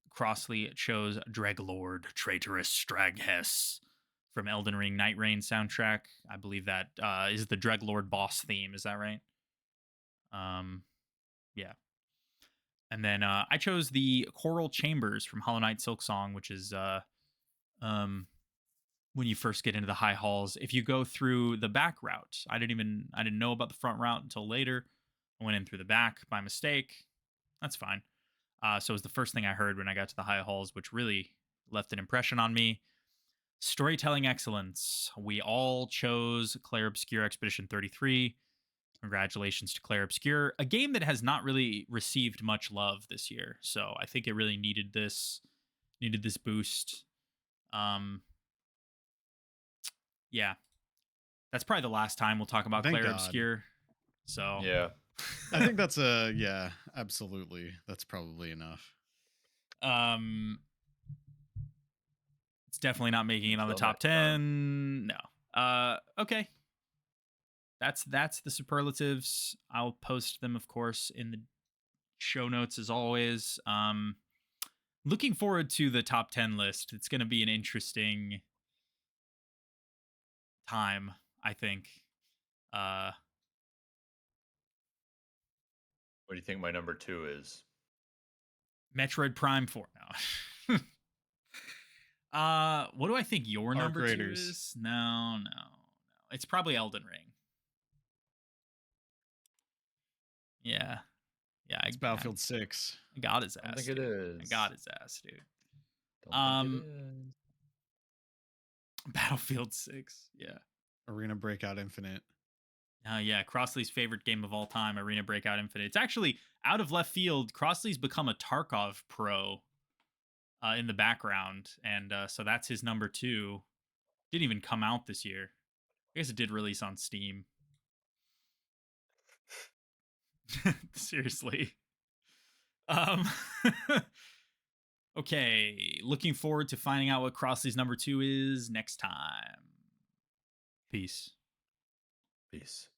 Crossley chose Dreglord, Traitorous Straghess from Elden Ring Night Rain soundtrack. I believe that is the Dreglord boss theme. Is that right? Yeah. And then I chose the Choral Chambers from Hollow Knight Silksong, which is when you first get into the high halls. If you go through the back route, I didn't know about the front route until later. I went in through the back by mistake. That's fine. So it was the first thing I heard when I got to the high halls, which really left an impression on me. Storytelling excellence. We all chose Clair Obscur Expedition 33. Congratulations to Claire Obscure, a game that has not really received much love this year. So I think it really needed this boost. Um, yeah, that's probably the last time we'll talk about Thank Claire God. Obscure. So Yeah. I think that's yeah, absolutely. That's probably enough. It's definitely not making it on the Until top next time. 10. No. Okay. That's the superlatives. I'll post them, of course, in the show notes as always. Looking forward to the top 10 list. It's going to be an interesting time, I think. What do you think my number 2 is? Metroid Prime 4 now. What do I think your Arc number 2 Raiders. is? No. It's probably Elden Ring. Yeah. It's Battlefield 6. I got his ass. I don't think it dude. I is. got his ass, dude. Don't think it is. Battlefield 6. Yeah. Arena Breakout Infinite. Yeah, Crossley's favorite game of all time, Arena Breakout Infinite. It's actually out of left field. Crossley's become a Tarkov pro in the background, and so that's his number 2. Didn't even come out this year. I guess it did release on Steam. Seriously. Okay, looking forward to finding out what Crossley's number 2 is next time. Peace. Peace.